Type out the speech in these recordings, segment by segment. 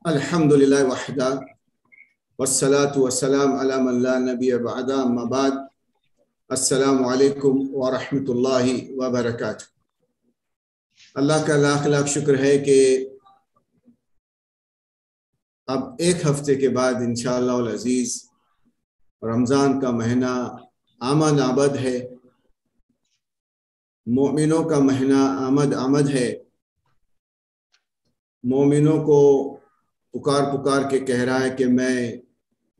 الحمدللہ وحدہ والصلاة والسلام علی من لا نبی بعد اما بعد السلام علیکم ورحمۃ اللہ وبرکاتہ۔ اللہ کا لاکھ لاکھ شکر ہے کہ اب ایک ہفتے کے بعد انشاءاللہ العزیز رمضان کا مہینہ آمد آمد ہے، مومنوں کا مہینہ آمد آمد ہے۔ مومنوں کو پکار پکار کے کہہ رہا ہے کہ میں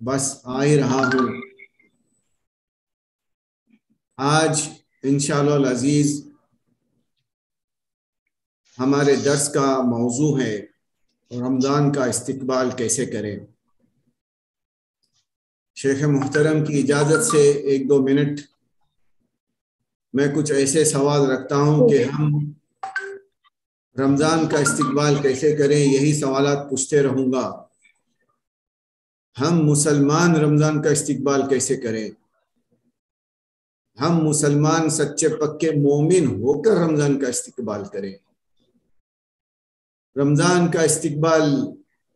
بس آ ہی رہا ہوں۔ آج انشاءاللہ العزیز ہمارے درس کا موضوع ہے رمضان کا استقبال کیسے کریں۔ شیخ محترم کی اجازت سے 1-2 منٹ میں کچھ ایسے سوال رکھتا ہوں کہ ہم رمضان کا استقبال کیسے کریں، یہی سوالات پوچھتے رہوں گا۔ ہم مسلمان رمضان کا استقبال کیسے کریں، ہم مسلمان سچے پکے مومن ہو کر رمضان کا استقبال کریں۔ رمضان کا استقبال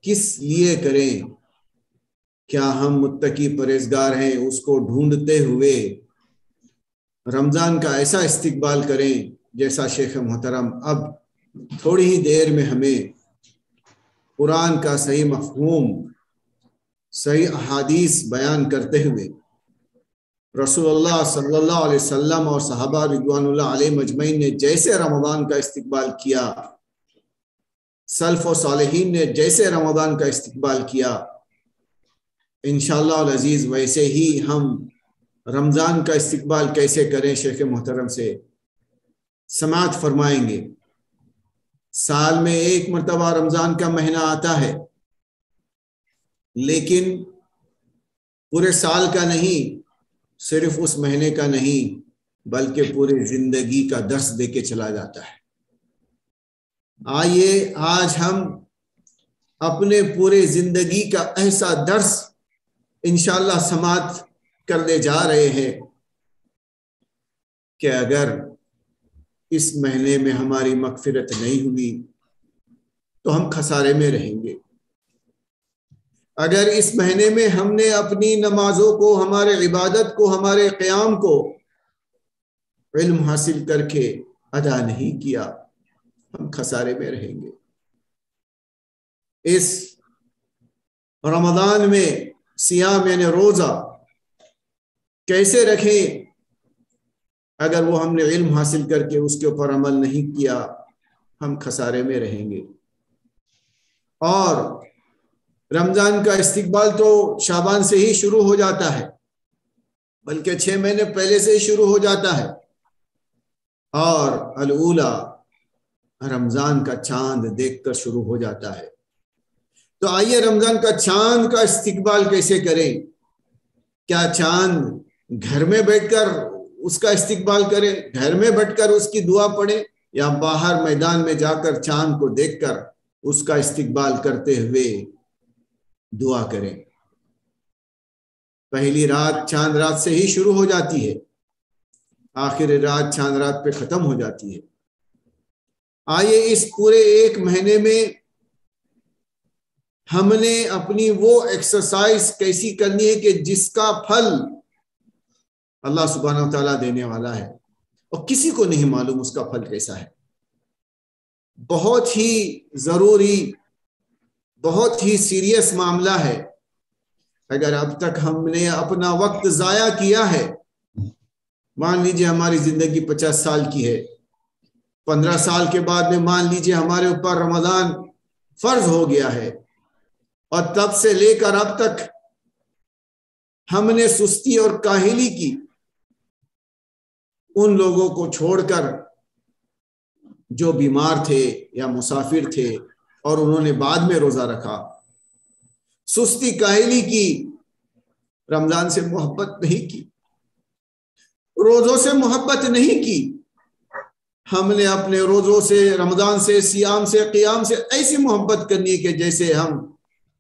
کس لیے کریں؟ کیا ہم متقی پرہیزگار ہیں؟ اس کو ڈھونڈتے ہوئے رمضان کا ایسا استقبال کریں جیسا شیخ محترم اب تھوڑی ہی دیر میں ہمیں قرآن کا صحیح مفہوم، صحیح احادیث بیان کرتے ہوئے رسول اللہ صلی اللہ علیہ وسلم اور صحابہ رضوان اللہ علیہ مجمعین نے جیسے رمضان کا استقبال کیا، سلف و صالحین نے جیسے رمضان کا استقبال کیا، انشاءاللہ العزیز ویسے ہی ہم رمضان کا استقبال کیسے کریں شیخ محترم سے سماعت فرمائیں گے۔ سال میں ایک مرتبہ رمضان کا مہینہ آتا ہے، لیکن پورے سال کا نہیں، صرف اس مہینے کا نہیں بلکہ پوری زندگی کا درس دے کے چلا جاتا ہے۔ آئیے آج ہم اپنے پورے زندگی کا ایسا درس انشاءاللہ سماعت کرنے جا رہے ہیں کہ اگر اس مہینے میں ہماری مغفرت نہیں ہوئی تو ہم خسارے میں رہیں گے۔ اگر اس مہینے میں ہم نے اپنی نمازوں کو، ہمارے عبادت کو، ہمارے قیام کو علم حاصل کر کے ادا نہیں کیا، ہم خسارے میں رہیں گے۔ اس رمضان میں صیام یعنی روزہ کیسے رکھیں؟ اگر وہ ہم نے علم حاصل کر کے اس کے اوپر عمل نہیں کیا، ہم خسارے میں رہیں گے۔ اور رمضان کا استقبال تو شعبان سے ہی شروع ہو جاتا ہے، بلکہ 6 مہینے پہلے سے ہی شروع ہو جاتا ہے، اور الاولیٰ رمضان کا چاند دیکھ کر شروع ہو جاتا ہے۔ تو آئیے رمضان کا چاند کا استقبال کیسے کریں؟ کیا چاند گھر میں بیٹھ کر اس کا استقبال کریں، گھر میں بیٹھ کر اس کی دعا پڑھیں، یا باہر میدان میں جا کر چاند کو دیکھ کر اس کا استقبال کرتے ہوئے دعا کریں؟ پہلی رات چاند رات سے ہی شروع ہو جاتی ہے، آخر رات چاند رات پہ ختم ہو جاتی ہے۔ آئیے اس پورے ایک مہینے میں ہم نے اپنی وہ ایکسرسائز کیسی کرنی ہے کہ جس کا پھل اللہ سبحانہ و تعالیٰ دینے والا ہے، اور کسی کو نہیں معلوم اس کا پھل کیسا ہے۔ بہت ہی ضروری، بہت ہی سیریس معاملہ ہے۔ اگر اب تک ہم نے اپنا وقت ضائع کیا ہے، مان لیجئے ہماری زندگی 50 سال کی ہے، 15 سال کے بعد میں مان لیجئے ہمارے اوپر رمضان فرض ہو گیا ہے، اور تب سے لے کر اب تک ہم نے سستی اور کاہلی کی، ان لوگوں کو چھوڑ کر جو بیمار تھے یا مسافر تھے اور انہوں نے بعد میں روزہ رکھا، سستی کاہلی کی، رمضان سے محبت نہیں کی، روزوں سے محبت نہیں کی۔ ہم نے اپنے روزوں سے، رمضان سے، صیام سے، قیام سے ایسی محبت کرنی کہ جیسے ہم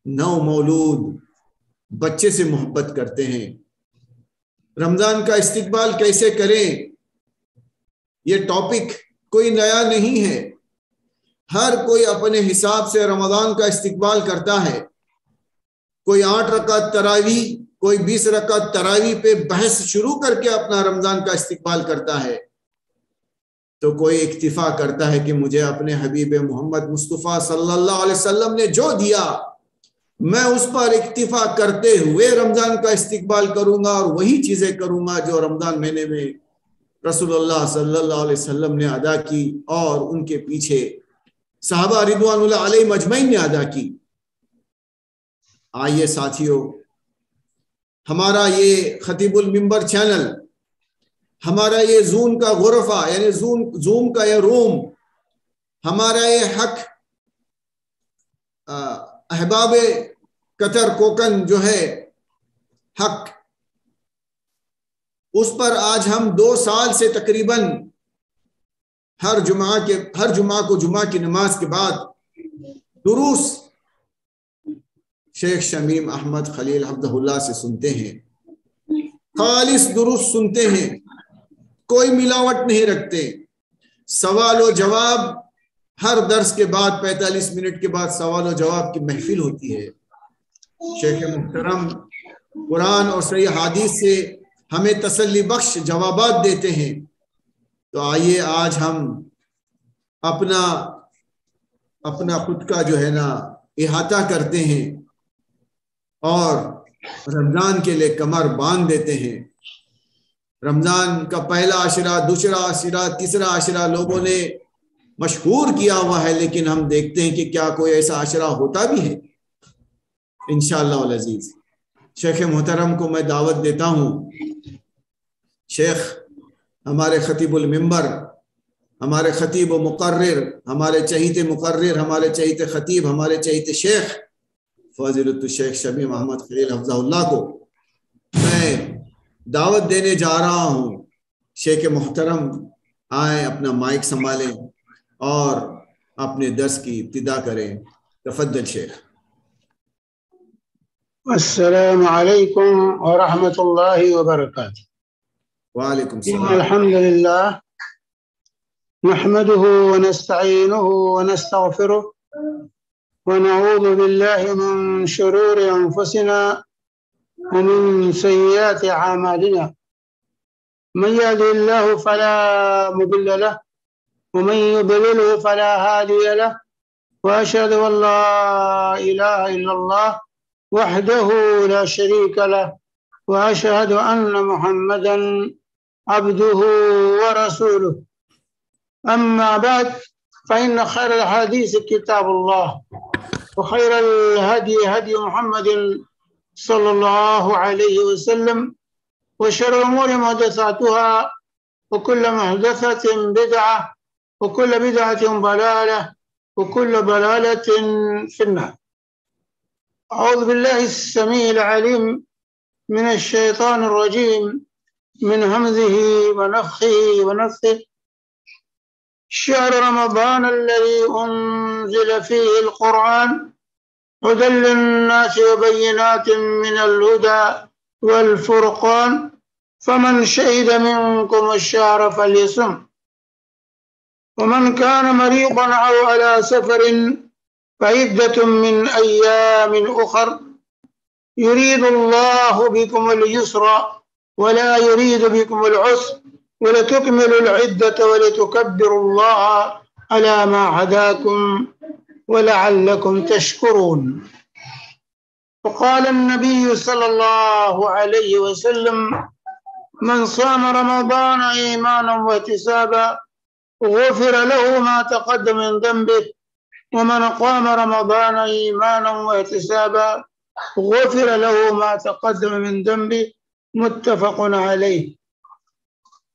نو مولود بچے سے محبت کرتے ہیں۔ رمضان کا استقبال کیسے کریں؟ یہ ٹاپک کوئی نیا نہیں ہے، ہر کوئی اپنے حساب سے رمضان کا استقبال کرتا ہے. کوئی 8 رکعت تراویح، کوئی 20 رکعت تراویح پہ بحث شروع کر کے اپنا رمضان کا استقبال کرتا ہے. تو کوئی اکتفا کرتا ہے کہ مجھے اپنے حبیب محمد مصطفیٰ صلی اللہ علیہ وسلم نے جو دیا میں اس پر اکتفا کرتے ہوئے رمضان کا استقبال کروں گا، اور وہی چیزیں کروں گا جو رمضان مہینے میں رسول اللہ صلی اللہ علیہ وسلم نے ادا کی اور ان کے پیچھے صحابہ رضوان اللہ علیہ مجمعین نے ادا کی. آئیے ساتھیو، ہمارا یہ خطیب المنبر چینل، ہمارا یہ زوم کا غرفہ یعنی زوم کا یہ روم، ہمارا یہ حق احباب قطر کوکن جو ہے حق، اس پر آج ہم 2 سال سے تقریباً ہر جمعہ کو جمعہ کی نماز کے بعد دروس شیخ شمیم احمد خلیل حفظہ اللہ سے سنتے ہیں. خالص دروس سنتے ہیں، کوئی ملاوٹ نہیں رکھتے. سوال و جواب ہر درس کے بعد 45 منٹ کے بعد سوال و جواب کی محفل ہوتی ہے. شیخ محترم قرآن اور صحیح حدیث سے ہمیں تسلی بخش جوابات دیتے ہیں. تو آئیے آج ہم اپنا خود کا جو ہے نا احاطہ کرتے ہیں اور رمضان کے لیے کمر باندھ دیتے ہیں. رمضان کا پہلا عشرہ، دوسرا عشرہ، تیسرا عشرہ لوگوں نے مشہور کیا ہوا ہے، لیکن ہم دیکھتے ہیں کہ کیا کوئی ایسا عشرہ ہوتا بھی ہے؟ انشاءاللہ العزیز شیخ محترم کو میں دعوت دیتا ہوں. شیخ ہمارے خطیب المنبر، ہمارے خطیب و مقرر، ہمارے چہیتے مقرر، ہمارے چہیتے خطیب، ہمارے چہیتے شیخ فضیلۃ الشیخ شمیم احمد خلیل حفظہ اللہ کو میں دعوت دینے جا رہا ہوں. شیخ محترم آئیں، اپنا مائک سنبھالیں اور اپنے درس کی ابتدا کریں. تفضل شیخ. السلام علیکم ورحمۃ اللہ وبرکاتہ. وعلیکم السلام. الحمد للہ نحمده ونستعینه ونستغفره ونعوذ بالله من شرور أنفسنا ومن سيئات أعمالنا، من يهده الله فلا مضل له ومن يضلله فلا هادي له، وأشهد أن لا إله إلا الله وحده لا شريك له، وأشهد أن محمدا عبده ورسوله. أما بعد، فإن خير الحديث كتاب الله، وخير الهدي هدي محمد صلى الله عليه وسلم، وشر الأمور محدثاتها، وكل محدثة بدعة، وكل بدعة ضلالة، وكل ضلالة في النار. أعوذ بالله السميع العليم من الشيطان الرجيم، من همزه ونفخه ونفثه. شهر رمضان الذي أنزل فيه القرآن هدى للناس وبينات من الهدى والفرقان، فمن شهد منكم الشهر فليصم، ومن كان مريضا أو على سفر فعدة من أيام أخر، يريد الله بكم اليسر ولا يريد بكم العسر، ولتكملوا العدة ولتكبروا الله على ما هداكم ولعلكم تشكرون. وقال النبي صلى الله عليه وسلم: من صام رمضان إيمانا واحتسابا غفر له ما تقدم من ذنبه، ومن قام رمضان إيمانا واحتسابا غفر له ما تقدم من ذنبه. متفق عليه.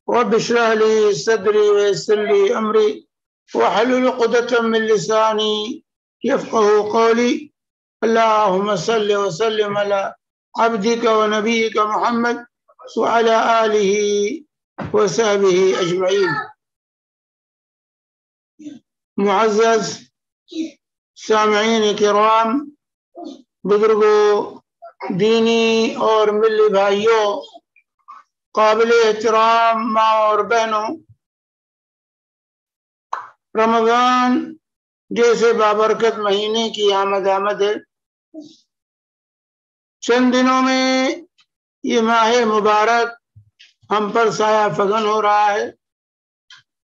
رب اشرح لي صدري ويسر لي أمري واحلل عقدة من لساني يفقه قولي. اللهم صل وسلم على عبدك ونبيك محمد وعلى آله وصحبه أجمعين. معزز سامعین کرام، بزرگوں، دینی اور ملی بھائیوں، قابل احترام ماں اور بہنوں، رمضان جیسے بابرکت مہینے کی آمد ہے۔ چند دنوں میں یہ ماہ مبارک ہم پر سایہ فگن ہو رہا ہے،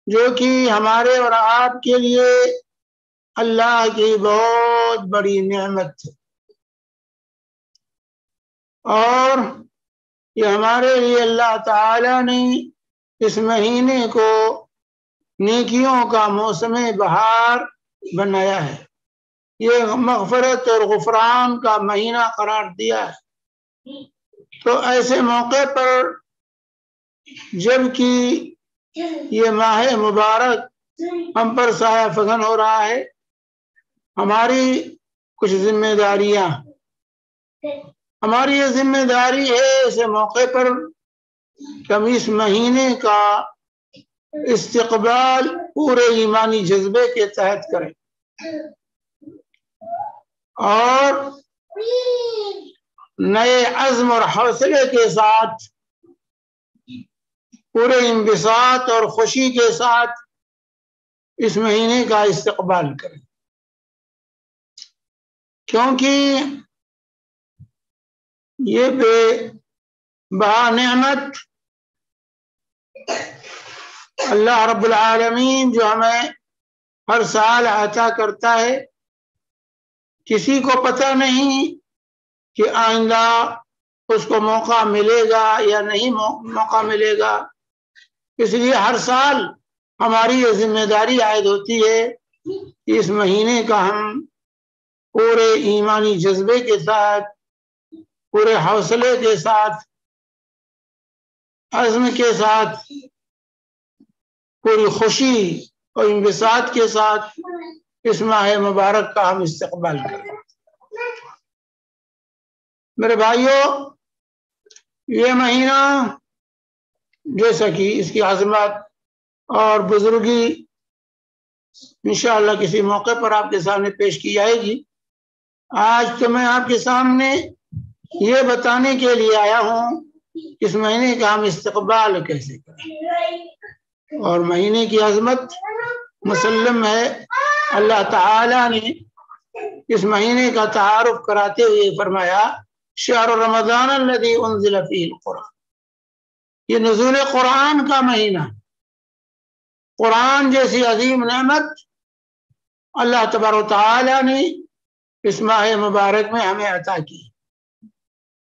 جو کہ ہمارے اور آپ کے لیے اللہ کی بہت بڑی نعمت ہے، اور یہ ہمارے لیے اللہ تعالی نے اس مہینے کو نیکیوں کا موسم بہار بنایا ہے، یہ مغفرت اور غفران کا مہینہ قرار دیا ہے۔ تو ایسے موقع پر جب کہ یہ ماہ مبارک ہم پر سایہ فگن ہو رہا ہے، ہماری کچھ ذمہ داریاں، ہماری یہ ذمہ داری ہے ایسے موقع پر کہ ہم اس مہینے کا استقبال پورے ایمانی جذبے کے تحت کریں، اور نئے عزم اور حوصلے کے ساتھ، پورے انبساط اور خوشی کے ساتھ اس مہینے کا استقبال کریں، کیونکہ یہ بے بہا نعمت اللہ رب العالمین جو ہمیں ہر سال عطا کرتا ہے، کسی کو پتہ نہیں کہ آئندہ اس کو موقع ملے گا یا نہیں موقع ملے گا، اس لیے ہر سال ہماری یہ ذمہ داری عائد ہوتی ہے کہ اس مہینے کا ہم پورے ایمانی جذبے کے ساتھ، پورے حوصلے کے ساتھ، عزم کے ساتھ، پوری خوشی اور انبساط کے ساتھ اس ماہ مبارک کا ہم استقبال کریں۔ میرے بھائیوں، یہ مہینہ جیسا کہ اس کی عظمت اور بزرگی انشاءاللہ کسی موقع پر آپ کے سامنے پیش کی جائے گی، آج تو میں آپ کے سامنے یہ بتانے کے لیے آیا ہوں اس مہینے کا ہم استقبال کیسے کریں، اور مہینے کی عظمت مسلم ہے۔ اللہ تعالی نے اس مہینے کا تعارف کراتے ہوئے فرمایا شہر رمضان الذی انزل فیہ القرآن، یہ نزول قرآن کا مہینہ، قرآن جیسی عظیم نعمت اللہ تبارک و تعالی نے اس ماہ مبارک میں ہمیں عطا کی،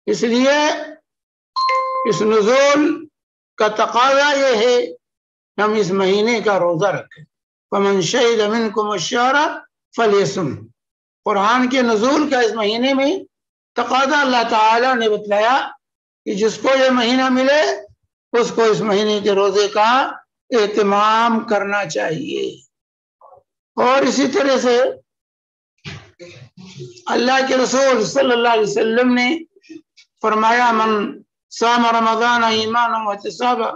اس لیے اس نزول کا تقاضا یہ ہے کہ ہم اس مہینے کا روزہ رکھیں۔ فمن شہد منکم الشہر فلیصم، قرآن کے نزول کا اس مہینے میں تقاضا اللہ تعالی نے بتلایا کہ جس کو یہ مہینہ ملے اس کو اس مہینے کے روزے کا اہتمام کرنا چاہیے۔ اور اسی طرح سے اللہ کے رسول صلی اللہ علیہ وسلم نے فرمایا من صام رمضان ایمانا واحتسابا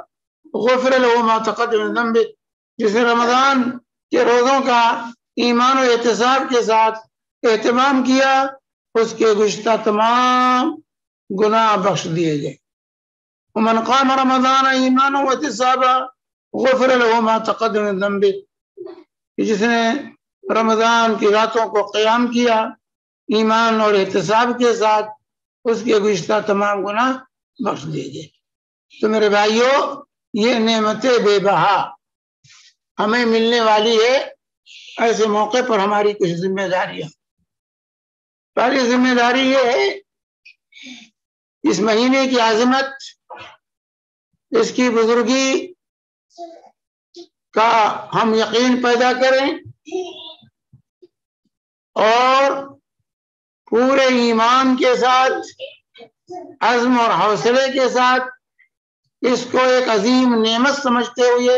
غفر له ما تقدم من ذنبه، جس نے رمضان کے روزوں کا ایمان و احتساب کے ساتھ اہتمام کیا اس کے گزشتہ تمام گناہ بخش دیے گئے۔ ومن قام رمضان ایمانا واحتسابا غفر له ما تقدم من ذنبه، جس نے رمضان کی راتوں کو قیام کیا ایمان اور احتساب کے ساتھ اس کے گزشتہ تمام گناہ بخش دیے گئے۔ تو میرے بھائیوں، یہ نعمت بے بہا ہمیں ملنے والی ہے، ایسے موقع پر ہماری کچھ ذمہ داریاں۔ پہلی ذمہ داری یہ ہے اس مہینے کی عظمت، اس کی بزرگی کا ہم یقین پیدا کریں اور پورے ایمان کے ساتھ، عزم اور حوصلے کے ساتھ اس کو ایک عظیم نعمت سمجھتے ہوئے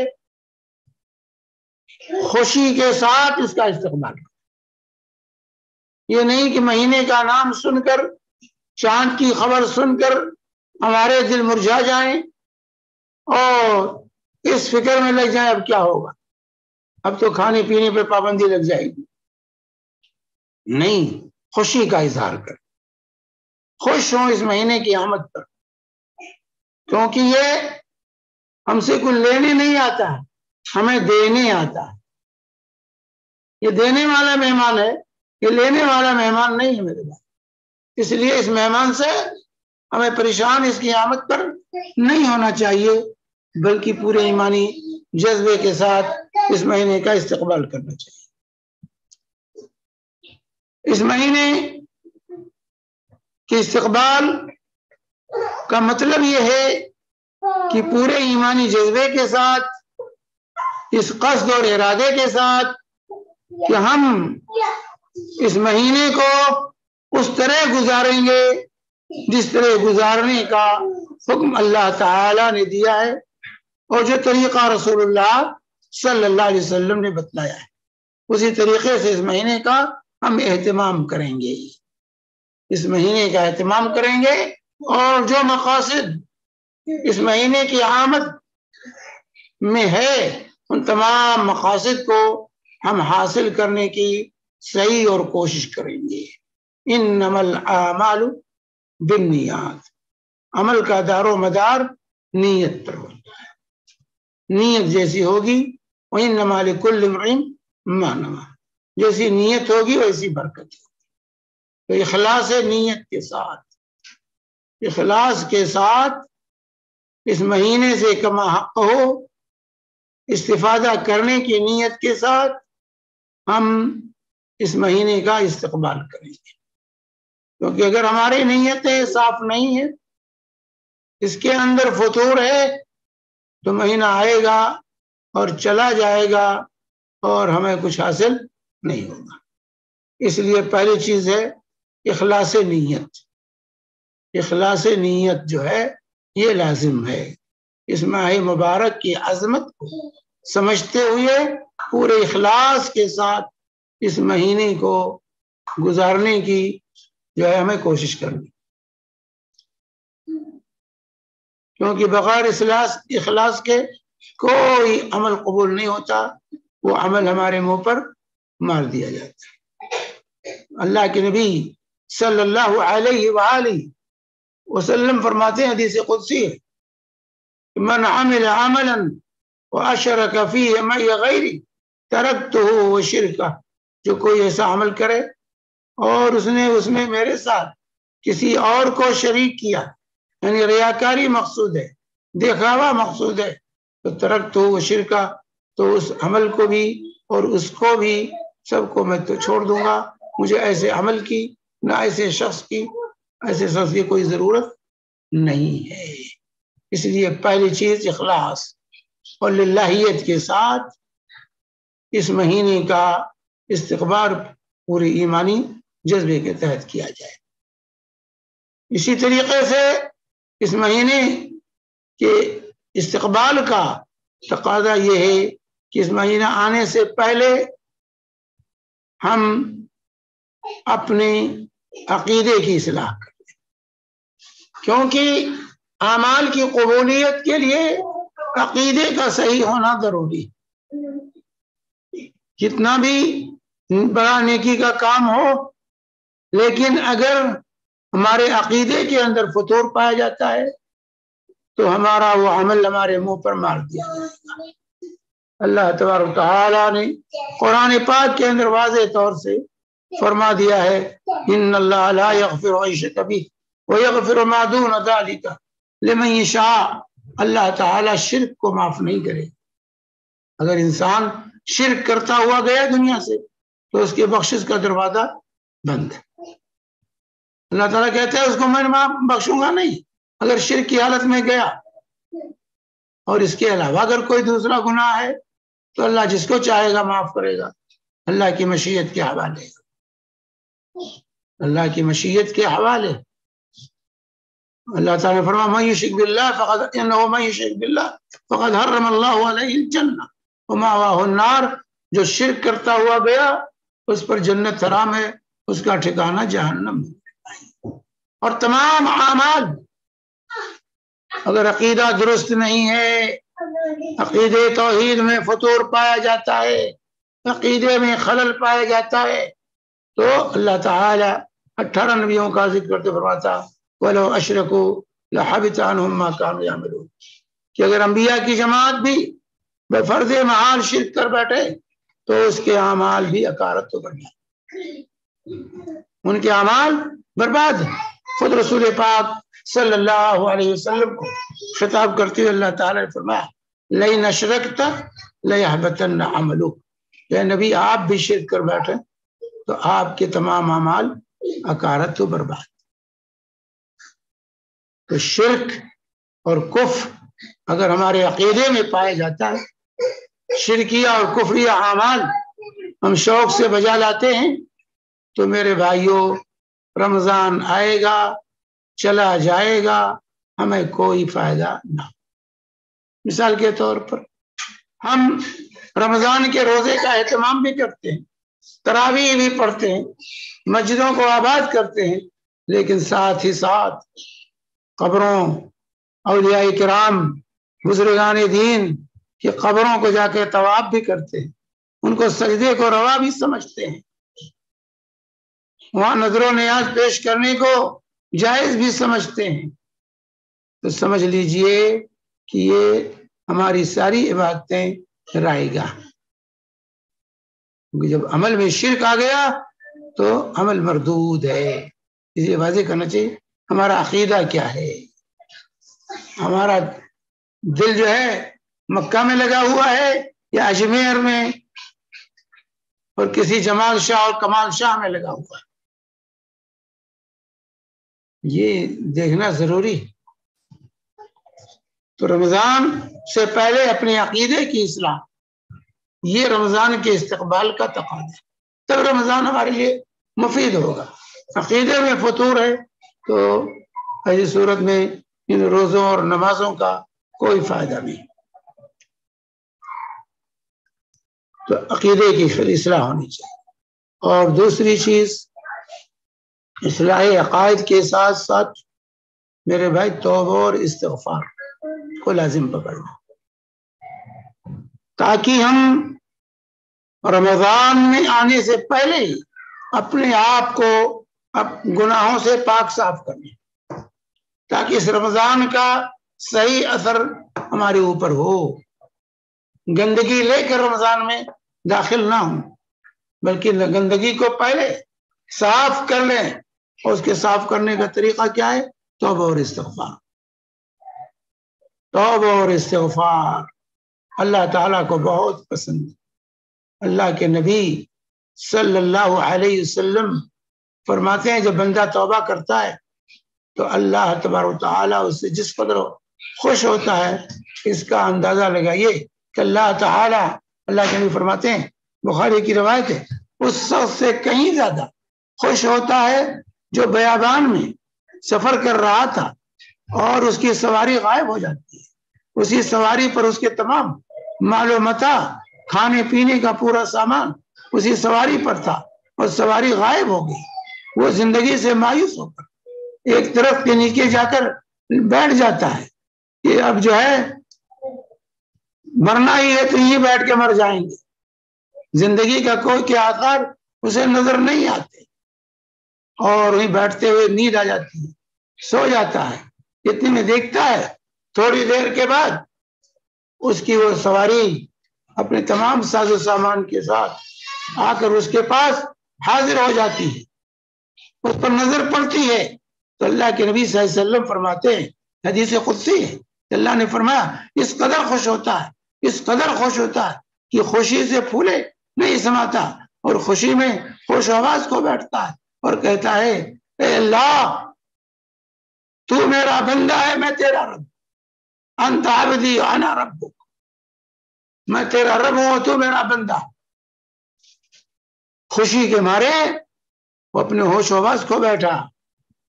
خوشی کے ساتھ اس کا استقبال کریں۔ یہ نہیں کہ مہینے کا نام سن کر، چاند کی خبر سن کر ہمارے دل مرجھا جائیں اور اس فکر میں لگ جائیں اب کیا ہوگا، اب تو کھانے پینے پہ پابندی لگ جائے گی۔ نہیں، خوشی کا اظہار کر، خوش ہوں اس مہینے کی آمد پر، کیونکہ یہ ہم سے کچھ لینے نہیں آتا، ہمیں دینے آتا ہے۔ یہ دینے والا مہمان ہے، یہ لینے والا مہمان نہیں ہے میرے بھائی۔ اس لیے اس مہمان سے ہمیں پریشان اس کی آمد پر نہیں ہونا چاہیے، بلکہ پورے ایمانی جذبے کے ساتھ اس مہینے کا استقبال کرنا چاہیے۔ اس مہینے کے استقبال کا مطلب یہ ہے کہ پورے ایمانی جذبے کے ساتھ، اس قصد اور ارادے کے ساتھ کہ ہم اس مہینے کو اس طرح گزاریں گے جس طرح گزارنے کا حکم اللہ تعالی نے دیا ہے اور جو طریقہ رسول اللہ صلی اللہ علیہ وسلم نے بتلایا ہے، اسی طریقے سے اس مہینے کا ہم اہتمام کریں گے، اس مہینے کا اہتمام کریں گے، اور جو مقاصد اس مہینے کی آمد میں ہے ان تمام مقاصد کو ہم حاصل کرنے کی صحیح اور کوشش کریں گے۔ انما الاعمال بالنیات، عمل کا دار و مدار نیت پر ہوتا ہے، نیت جیسی ہوگی وانما لکل امرئ ما نوى، جیسی نیت ہوگی ویسی برکت ہوگی۔ تو اخلاص نیت کے ساتھ، اخلاص کے ساتھ اس مہینے سے کما حق ہو استفادہ کرنے کی نیت کے ساتھ ہم اس مہینے کا استقبال کریں گے، کیونکہ اگر ہماری نیتیں صاف نہیں ہیں، اس کے اندر فتور ہے، تو مہینہ آئے گا اور چلا جائے گا اور ہمیں کچھ حاصل نہیں ہوگا۔ اس لیے پہلی چیز ہے اخلاص نیت۔ اخلاص نیت جو ہے یہ لازم ہے۔ اس ماہ مبارک کی عظمت کو سمجھتے ہوئے پورے اخلاص کے ساتھ اس مہینے کو گزارنے کی جو ہے ہمیں کوشش کرنی، کیونکہ بغیر اخلاص کے کوئی عمل قبول نہیں ہوتا، وہ عمل ہمارے منہ پر مار دیا جاتا ہے۔ اللہ کے نبی صلی اللہ علیہ وآلہ وسلم فرماتے ہیں، حدیث قدسی ہے، من عمل عملا واشرک فیہ معی غیری ترکتہ وشرکہ، جو کوئی ایسا عمل کرے اور اس میں میرے ساتھ کسی اور کو شریک کیا، یعنی ریاکاری مقصود ہے، دکھاوا مقصود ہے، تو ترکتہ وشرکہ، تو اس عمل کو بھی اور اس کو بھی سب کو میں تو چھوڑ دوں گا۔ مجھے ایسے عمل کی، نہ ایسے شخص کی کوئی ضرورت نہیں ہے۔ اس لیے پہلی چیز اخلاص اور للہیت کے ساتھ اس مہینے کا استقبال پوری ایمانی جذبے کے تحت کیا جائے۔ اسی طریقے سے اس مہینے کے استقبال کا تقاضا یہ ہے کہ اس مہینہ آنے سے پہلے ہم اپنے عقیدے کی اصلاح کریں، کیونکہ اعمال کی قبولیت کے لیے عقیدے کا صحیح ہونا ضروری ہے۔ کتنا بھی بڑا نیکی کا کام ہو، لیکن اگر ہمارے عقیدے کے اندر فتور پایا جاتا ہے تو ہمارا وہ عمل ہمارے منہ پر مار دیا جائے گا۔ اللہ تبارک و تعالیٰ نے قرآن پاک کے اندر واضح طور سے فرما دیا ہے، ان اللہ لا یغفر ان یشرک بہ ویغفر ما دون ذلک لمن یشاء، اللہ تعالیٰ شرک کو معاف نہیں کرے۔ اگر انسان شرک کرتا ہوا گیا دنیا سے تو اس کے بخشش کا دروازہ بند ہے۔ اللہ تعالیٰ کہتا ہے اس کو میں بخشوں گا نہیں اگر شرک کی حالت میں گیا، اور اس کے علاوہ اگر کوئی دوسرا گناہ ہے تو اللہ جس کو چاہے گا معاف کرے گا، اللہ کی مشیت کے حوالے، اللہ کی مشیت کے حوالے۔ اللہ تعالیٰ نے فرمایا من یشرک باللہ فقد حرم اللہ علیہ الجنہ ومأواہ النار، جو شرک کرتا ہوا گیا اس پر جنت حرام ہے، اس کا ٹھکانہ جہنم ہے۔ اور تمام اعمال، اگر عقیدہ درست نہیں ہے، عقیدے توحید میں فتور پایا جاتا ہے، عقیدے میں خلل پایا جاتا ہے، تو اللہ تعالی 18 نبیوں کا ذکر کرتے فرماتا وَلَوْ أَشْرَكُوا لَحَبِطَ عَنْهُمْ مَا كَانُوا يَعْمَلُونَ، کہ اگر انبیاء کی جماعت بھی بفرض محال شرک کر بیٹھے تو اس کے اعمال بھی اکارت و برباد، ان کے اعمال برباد ہیں۔ خود رسول پاک صلی اللہ علیہ وسلم کو خطاب کرتے ہوئے اللہ تعالیٰ نے فرمایا لئن اشرکت لیحبطن عملک، اے نبی آپ بھی شرک کر بیٹھے تو آپ کے تمام اعمال اکارت و برباد۔ تو شرک اور کفر اگر ہمارے عقیدے میں پائے جاتا ہے، شرکیہ اور کفریہ اعمال ہم شوق سے بجا لاتے ہیں، تو میرے بھائیوں رمضان آئے گا چلا جائے گا، ہمیں کوئی فائدہ نہ۔ مثال کے طور پر ہم رمضان کے روزے کا اہتمام بھی کرتے ہیں، تراویح بھی پڑھتے ہیں، مسجدوں کو آباد کرتے ہیں، لیکن ساتھ ہی ساتھ قبروں، اولیاء کرام، بزرگان دین کی قبروں کو جا کے طواف بھی کرتے ہیں، ان کو سجدے کو روا بھی سمجھتے ہیں، وہاں نظر و نیاز پیش کرنے کو جائز بھی سمجھتے ہیں۔ تو سمجھ لیجئے کہ یہ ہماری ساری عبادتیں رائے گاہ، کیونکہ جب عمل میں شرک آ گیا تو عمل مردود ہے۔ اسے واضح کرنا چاہیے ہمارا عقیدہ کیا ہے۔ ہمارا دل جو ہے مکہ میں لگا ہوا ہے یا اجمیر میں اور کسی جمال شاہ اور کمال شاہ میں لگا ہوا ہے، یہ دیکھنا ضروری ہے۔ تو رمضان سے پہلے اپنے عقیدے کی اصلاح، یہ رمضان کے استقبال کا تقاضا ہے، تب رمضان ہمارے لیے مفید ہوگا۔ عقیدے میں فطور ہے تو ایسی صورت میں ان روزوں اور نمازوں کا کوئی فائدہ نہیں۔ تو عقیدے کی اصلاح ہونی چاہیے۔ اور دوسری چیز اصلاح عقائد کے ساتھ ساتھ میرے بھائی توبہ اور استغفار کو لازم پکڑنا، تاکہ ہم رمضان میں آنے سے پہلے ہی اپنے آپ کو گناہوں سے پاک صاف کر لیں، تاکہ اس رمضان کا صحیح اثر ہمارے اوپر ہو، گندگی لے کر رمضان میں داخل نہ ہوں، بلکہ گندگی کو پہلے صاف کر لیں۔ اور اس کے صاف کرنے کا طریقہ کیا ہے؟ توبہ اور استغفار۔ توبہ اور استغفار اللہ تعالیٰ کو بہت پسند ہے۔ اللہ کے نبی صلی اللہ علیہ وسلم فرماتے ہیں جب بندہ توبہ کرتا ہے تو اللہ تبارک و تعالیٰ اس سے جس قدر خوش ہوتا ہے، اس کا اندازہ لگائیے کہ اللہ تعالیٰ، اللہ کے نبی فرماتے ہیں، بخاری کی روایت ہے، اس شخص سے کہیں زیادہ خوش ہوتا ہے جو بیابان میں سفر کر رہا تھا اور اس کی سواری غائب ہو جاتی ہے، اسی سواری پر اس کے تمام مال و متاع، کھانے پینے کا پورا سامان اسی سواری پر تھا اور سواری غائب ہو گئی۔ وہ زندگی سے مایوس ہو کر ایک درخت کے نیچے جا کر بیٹھ جاتا ہے کہ اب جو ہے مرنا ہی ہے تو یہ بیٹھ کے مر جائیں گے، زندگی کا کوئی کے آثار اسے نظر نہیں آتے، اور وہیں بیٹھتے ہوئے نیند آ جاتی ہے، سو جاتا ہے۔ اتنے میں دیکھتا ہے تھوڑی دیر کے بعد اس کی وہ سواری اپنے تمام ساز و سامان کے ساتھ آ کر اس کے پاس حاضر ہو جاتی ہے، اس پر نظر پڑتی ہے تو اللہ کے نبی صلی اللہ علیہ وسلم فرماتے ہیں، حدیث قدسی ہے، اللہ نے فرمایا اس قدر خوش ہوتا ہے، اس قدر خوش ہوتا ہے کہ خوشی سے پھولے نہیں سماتا، اور خوشی میں خوش آواز کو بیٹھتا ہے اور کہتا ہے اے اللہ تو میرا بندہ ہے، میں تیرا رب، انت عبدی انا ربک، میں تیرا رب ہوں تو میرا بندہ۔ خوشی کے مارے وہ اپنے ہوش و حواس کو بیٹھا،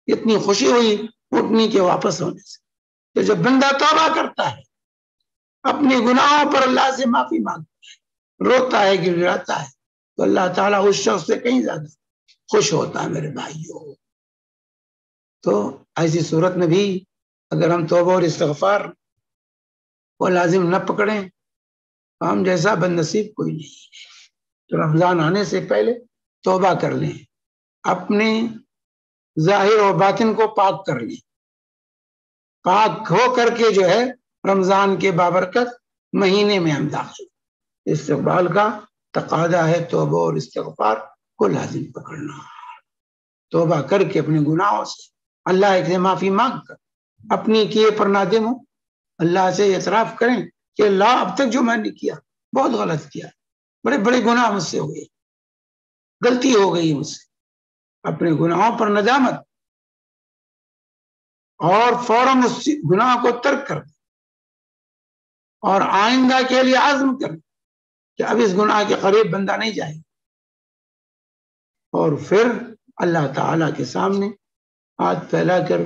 اتنی خوشی ہوئی اٹھنے کے واپس ہونے سے۔ تو جب بندہ توبہ کرتا ہے، اپنے گناہوں پر اللہ سے معافی مانگتا ہے، روتا ہے، گڑگڑاتا ہے، تو اللہ تعالیٰ اس شخص سے کہیں زیادہ خوش ہوتا ہے میرے بھائیوں۔ تو ایسی صورت میں بھی اگر ہم توبہ اور استغفار کو لازم نہ پکڑیں تو ہم جیسا بد نصیب کوئی نہیں ہے۔ تو رمضان آنے سے پہلے توبہ کر لیں، اپنے ظاہر و باطن کو پاک کر لیں، پاک ہو کر کے جو ہے رمضان کے بابرکت مہینے میں ہم داخل استقبال کا تقاضا ہے توبہ اور استغفار کو لازم پکڑنا. توبہ کر کے اپنے گناہوں سے اللہ سے معافی مانگ کر اپنی کیے پر نادم ہو, اللہ سے اعتراف کریں کہ اللہ اب تک جو میں نے کیا بہت غلط کیا, بڑے بڑے گناہ مجھ سے ہو گئے, غلطی ہو گئی مجھ سے. اپنے گناہوں پر ندامت اور فوراً اس گناہ کو ترک کر اور آئندہ کے لیے عزم کر کہ اب اس گناہ کے قریب بندہ نہیں جائے, اور پھر اللہ تعالی کے سامنے ہاتھ پھیلا کر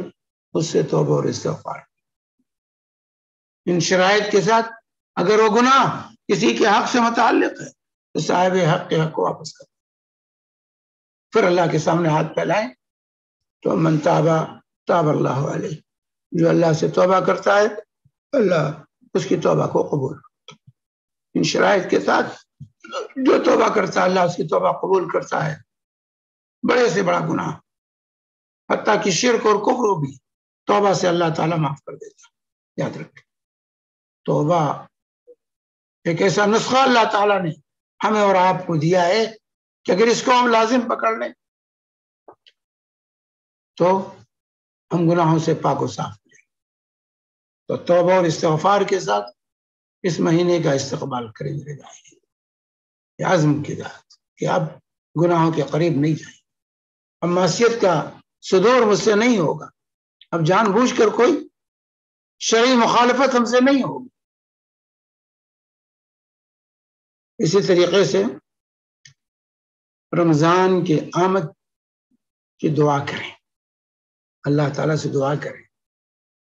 اس سے توبہ اور استغفار. ان شرائط کے ساتھ اگر وہ گناہ کسی کے حق سے متعلق ہے تو صاحب حق کے حق کو واپس کر, پھر اللہ کے سامنے ہاتھ پھیلائیں. تو من تابا تاب اللہ علیہ, جو اللہ سے توبہ کرتا ہے اللہ اس کی توبہ کو قبول. ان شرائط کے ساتھ جو توبہ کرتا ہے اللہ اس کی توبہ قبول کرتا ہے. بڑے سے بڑا گناہ حتیٰ کہ شرک اور کفر بھی توبہ سے اللہ تعالیٰ معاف کر دیتا. یاد رکھیں, توبہ ایک ایسا نسخہ اللہ تعالیٰ نے ہمیں اور آپ کو دیا ہے کہ اگر اس کو ہم لازم پکڑ لیں تو ہم گناہوں سے پاک و صاف کریں. تو توبہ اور استغفار کے ساتھ اس مہینے کا استقبال کریں میرے بھائی, یہ عزم کے ساتھ کہ اب گناہوں کے قریب نہیں جائیں, اب معصیت کا صدور مجھ سے نہیں ہوگا, اب جان بوجھ کر کوئی شرعی مخالفت ہم سے نہیں ہوگی. اسی طریقے سے رمضان کے آمد کی دعا کریں, اللہ تعالیٰ سے دعا کریں,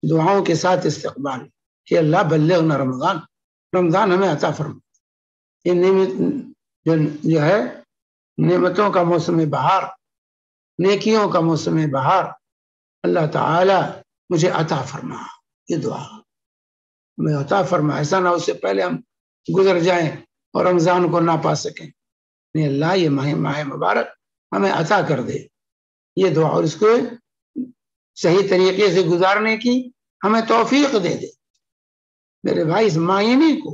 دعاؤں کے ساتھ استقبال کہ اللہ بلغنا رمضان, رمضان ہمیں عطا فرما. یہ نعمت جو ہے نعمتوں کا موسم بہار, نیکیوں کا موسم بہار, اللہ تعالیٰ مجھے عطا فرما. یہ دعا میں عطا فرما, ایسا نہ اس سے پہلے ہم گزر جائیں اور رمضان کو نہ پا سکیں. نہیں, اللہ یہ ماہ مبارک ہمیں عطا کر دے, یہ دعا, اور اس کو صحیح طریقے سے گزارنے کی ہمیں توفیق دے دے. میرے بھائی, اس مہینے کو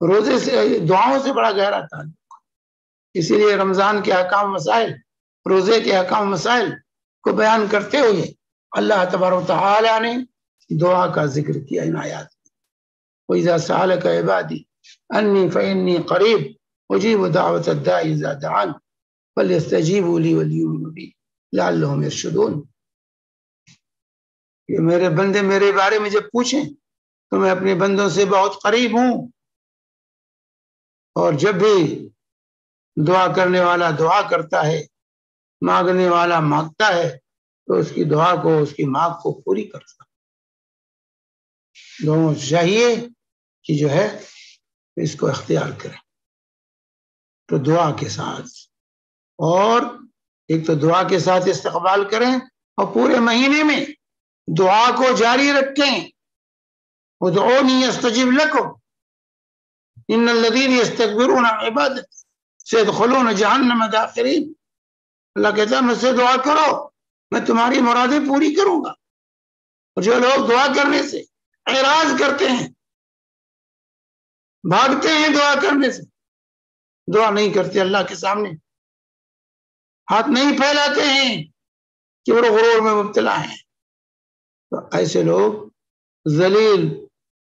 روزے سے دعاؤں سے بڑا گہرا تعلق, اسی لیے رمضان کے احکام مسائل, روزے کے احکام مسائل کو بیان کرتے ہوئے اللہ تبارک و تعالی نے دعا کا ذکر کیا ان آیات میں. وَإِذَا سَأَلَكَ عِبَادِي أَنِّي فَإِنِّي قَرِيبٌ أُجِيبُ دَعْوَةَ الدَّاعِ إِذَا دَعَانِ فَلْيَسْتَجِيبُوا لِي وَلْيُؤْمِنُوا بِي لَعَلَّهُمْ يَرْشُدُونَ. کہ میرے بندے میرے بارے میں جب پوچھیں تو میں اپنے بندوں سے بہت قریب ہوں, اور جب بھی دعا کرنے والا دعا کرتا ہے, مانگنے والا مانگتا ہے, تو اس کی دعا کو, اس کی مانگ کو پوری کرتا. دونوں چاہیے کہ جو ہے اس کو اختیار کریں. تو دعا کے ساتھ, اور ایک تو دعا کے ساتھ استقبال کریں, اور پورے مہینے میں دعا کو جاری رکھیں. ادعونی استجب لکم ان الذین یستکبرون عن عبادتی سیدخلون جہنم داخرین. اللہ کہتا ہے مجھ سے دعا کرو, میں تمہاری مرادیں پوری کروں گا. اور جو لوگ دعا کرنے سے اعراض کرتے ہیں, بھاگتے ہیں دعا کرنے سے, دعا نہیں کرتے اللہ کے سامنے, ہاتھ نہیں پھیلاتے ہیں کہ وہ غرور میں مبتلا ہیں, تو ایسے لوگ ذلیل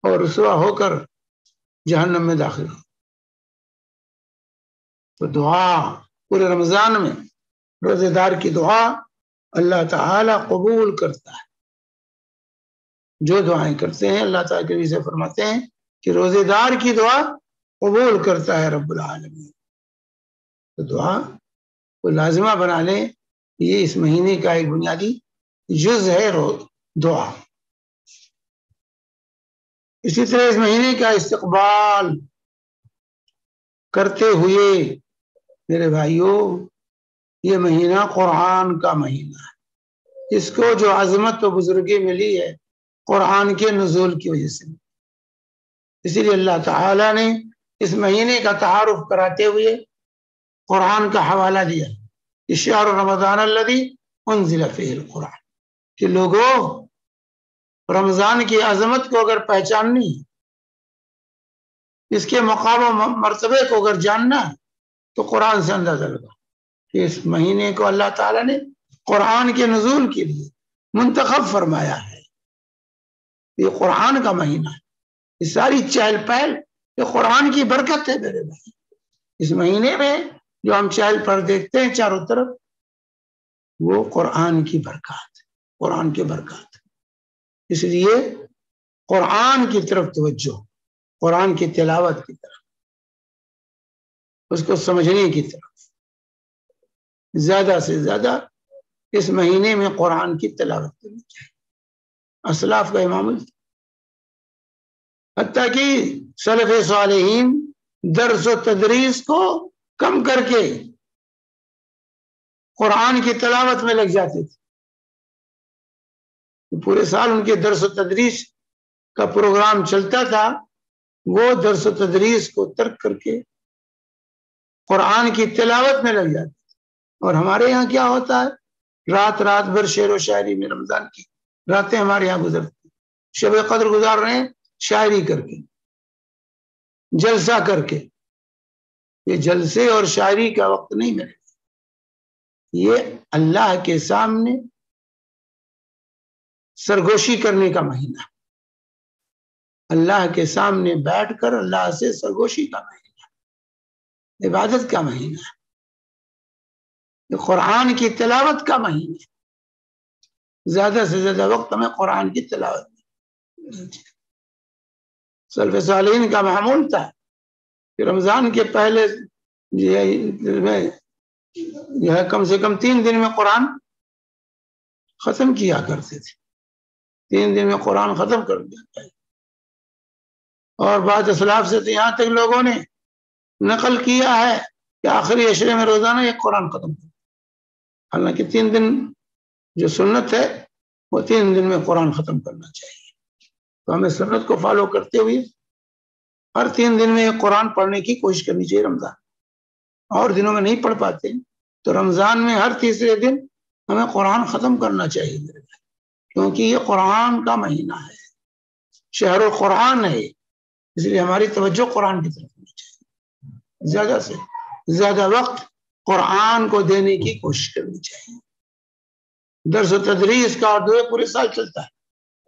اور رسوا ہو کر جہنم میں داخل ہو. تو دعا پورے رمضان میں روزے دار کی دعا اللہ تعالی قبول کرتا ہے. جو دعائیں کرتے ہیں اللہ تعالیٰ کے سے فرماتے ہیں کہ روزے دار کی دعا قبول کرتا ہے رب العالمین. تو دعا کو لازمہ بنا لیں, یہ اس مہینے کا ایک بنیادی جز ہے دعا. اسی طرح اس مہینے کا استقبال کرتے ہوئے میرے بھائیوں, یہ مہینہ قرآن کا مہینہ ہے. اس کو جو عظمت و بزرگی ملی ہے قرآن کے نزول کی وجہ سے. اسی لیے اللہ تعالی نے اس مہینے کا تعارف کراتے ہوئے قرآن کا حوالہ دیا, شہر رمضان الذی انزل فیہ القرآن, کہ لوگوں رمضان کی عظمت کو اگر پہچاننی اس کے مقام و مرتبے کو اگر جاننا ہے تو قرآن سے اندازہ لگا کہ اس مہینے کو اللہ تعالیٰ نے قرآن کے نزول کے لیے منتخب فرمایا ہے. یہ قرآن کا مہینہ ہے. یہ ساری چہل پہل یہ قرآن کی برکت ہے میرے بھائی. اس مہینے میں جو ہم چہل پہل دیکھتے ہیں چاروں طرف وہ قرآن کی برکات، قرآن کی برکات. اس لیے قرآن کی طرف توجہ، قرآن کی تلاوت کی طرف، اس کو سمجھنے کی طرف زیادہ سے زیادہ اس مہینے میں قرآن کی تلاوت کرنی چاہیے. اسلاف کا امام حتیٰ کہ سلف صالحین درس و تدریس کو کم کر کے قرآن کی تلاوت میں لگ جاتے تھے. پورے سال ان کے درس و تدریس کا پروگرام چلتا تھا، وہ درس و تدریس کو ترک کر کے قرآن کی تلاوت میں لگ جاتے تھے. اور ہمارے یہاں کیا ہوتا ہے، رات بھر شعر و شاعری میں رمضان کی راتیں ہمارے یہاں گزرتی، شب قدر گزار رہے ہیں شاعری کر کے، جلسہ کر کے. یہ جلسے اور شاعری کا وقت نہیں ملے. یہ اللہ کے سامنے سرگوشی کرنے کا مہینہ، اللہ کے سامنے بیٹھ کر اللہ سے سرگوشی کا مہینہ، عبادت کا مہینہ، یہ قرآن کی تلاوت کا مہینہ. زیادہ سے زیادہ وقت ہمیں قرآن کی تلاوت میں. سلف صالحین کا معمول تھا کہ رمضان کے پہلے جو ہے کم سے کم 3 دن میں قرآن ختم کیا کرتے تھے. 3 دن میں قرآن ختم کر دیا جائے. اور بعض اسلاف سے تو یہاں تک لوگوں نے نقل کیا ہے کہ آخری عشرے میں روزانہ ایک قرآن ختم کر. حالانکہ 3 دن جو سنت ہے وہ 3 دن میں قرآن ختم کرنا چاہیے. تو ہمیں سنت کو فالو کرتے ہوئے ہر 3 دن میں ایک قرآن پڑھنے کی کوشش کرنی چاہیے. رمضان اور دنوں میں نہیں پڑھ پاتے تو رمضان میں ہر تیسرے دن ہمیں قرآن ختم کرنا چاہیے میرے بھائی، کیونکہ یہ قرآن کا مہینہ ہے، شہر القرآن ہے. اس لیے ہماری توجہ قرآن کی طرف ہونی چاہیے. زیادہ سے زیادہ وقت قرآن کو دینے کی کوشش کرنی چاہیے. درس و تدریس کا اور پورے سال چلتا ہے،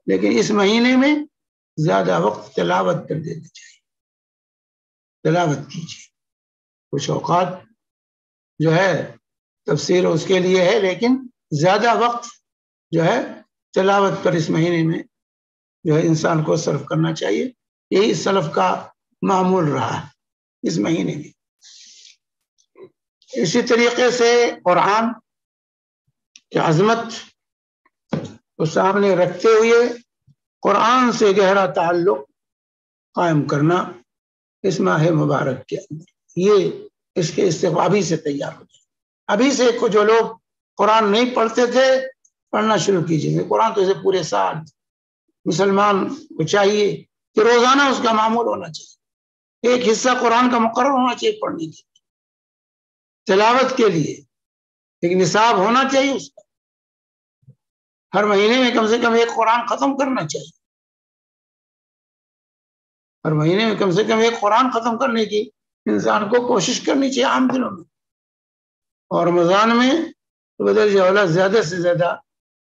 لیکن اس مہینے میں زیادہ وقت تلاوت کر دینا چاہیے. تلاوت کیجیے. کچھ اوقات جو ہے تفسیر اس کے لیے ہے، لیکن زیادہ وقت جو ہے تلاوت پر اس مہینے میں جو ہے انسان کو صرف کرنا چاہیے. یہی سلف کا معمول رہا ہے اس مہینے میں. اسی طریقے سے قرآن کی عظمت کو سامنے رکھتے ہوئے قرآن سے گہرا تعلق قائم کرنا اس ماہ مبارک کے اندر، یہ اس کے استقبابی سے تیار ہو جائے. ابھی سے جو لوگ قرآن نہیں پڑھتے تھے پڑھنا شروع کیجیے. قرآن تو اسے پورے سال مسلمان کو چاہیے کہ روزانہ اس کا معمول ہونا چاہیے. ایک حصہ قرآن کا مقرر ہونا چاہیے پڑھنے کے لیے، تلاوت کے لیے ایک نصاب ہونا چاہیے. اس کا ہر مہینے میں کم سے کم ایک قرآن ختم کرنا چاہیے. ہر مہینے میں کم سے کم ایک قرآن ختم کرنے کی انسان کو کوشش کرنی چاہیے عام دنوں میں. اور رمضان میں بدرجہ اولا زیادہ سے زیادہ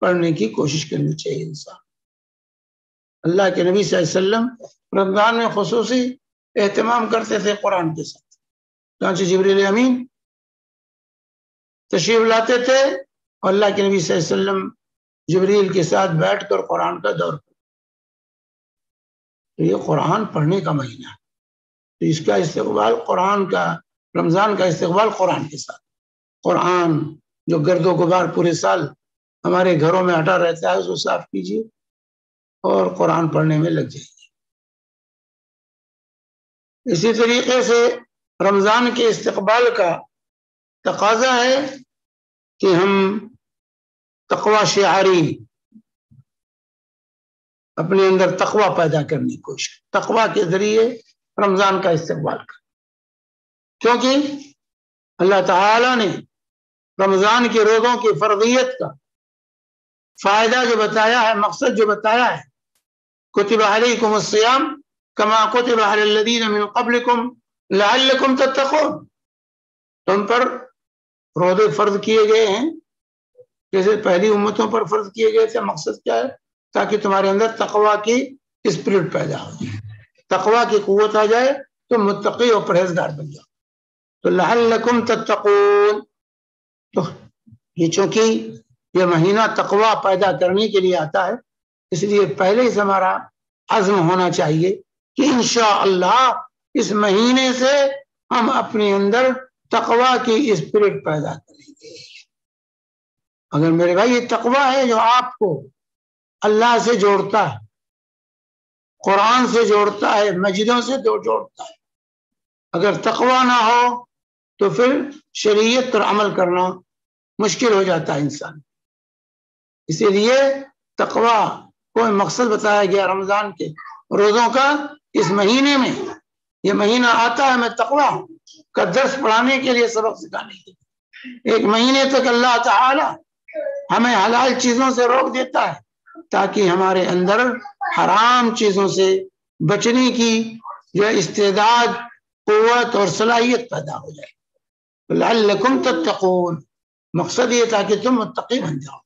پڑھنے کی کوشش کرنی چاہیے انسان. اللہ کے نبی صلی اللہ علیہ وسلم رمضان میں خصوصی اہتمام کرتے تھے قرآن کے ساتھ. چنانچہ جبریل امین تشریف لاتے تھے اور اللہ کے نبی صلی اللہ علیہ وسلم جبریل کے ساتھ بیٹھ کر قرآن کا دور کرتے. تو یہ قرآن پڑھنے کا مہینہ ہے. تو اس کا استقبال قرآن کا، رمضان کا استقبال قرآن کے ساتھ. قرآن جو گرد و غبار پورے سال ہمارے گھروں میں ہٹا رہتا ہے اس کو صاف کیجیے اور قرآن پڑھنے میں لگ جائیے. اسی طریقے سے رمضان کے استقبال کا تقاضا ہے کہ ہم تقوی شعاری، اپنے اندر تقوی پیدا کرنے کی کوشش کریں، تقوی کے ذریعے رمضان کا استقبال کریں. کیونکہ اللہ تعالی نے رمضان کے روزوں کی فرضیت کا فائدہ جو بتایا ہے، مقصد جو بتایا ہے، کتب علیکم الصیام کما کتب علی الذین من قبلکم لعلکم تتقون، تم پر روزے فرض کیے گئے ہیں جیسے پہلی امتوں پر فرض کیے گئے تھے۔ مقصد کیا ہے؟ تاکہ تمہارے اندر تقویٰ کی اسپرٹ پیدا ہو جائے، تقویٰ کی قوت آ جائے، تم متقی اور پرہیزگار بن جاؤ۔ تو لعلکم تتقون، تو یہ چونکہ یہ مہینہ تقویٰ پیدا کرنے کے لیے آتا ہے، اس لیے پہلے سے ہمارا عزم ہونا چاہیے کہ انشاءاللہ اس مہینے سے ہم اپنے اندر تقویٰ کی اسپرٹ پیدا کریں گے۔ اگر میرے بھائی یہ تقویٰ ہے جو آپ کو اللہ سے جوڑتا ہے، قرآن سے جوڑتا ہے، مسجدوں سے جوڑتا ہے، اگر تقویٰ نہ ہو تو پھر شریعت پر عمل کرنا مشکل ہو جاتا ہے انسان۔ اسی لیے تقویٰ کو مقصد بتایا گیا رمضان کے روزوں کا۔ اس مہینے میں یہ مہینہ آتا ہے ہمیں تقویٰ کا درس پڑھانے کے لیے، سبق سکھانے کے لیے۔ ایک مہینے تک اللہ تعالی ہمیں حلال چیزوں سے روک دیتا ہے تاکہ ہمارے اندر حرام چیزوں سے بچنے کی جو استعداد، قوت اور صلاحیت پیدا ہو جائے۔ لعلکم تتقون، مقصد یہ تھا کہ تم متقی بن جاؤ،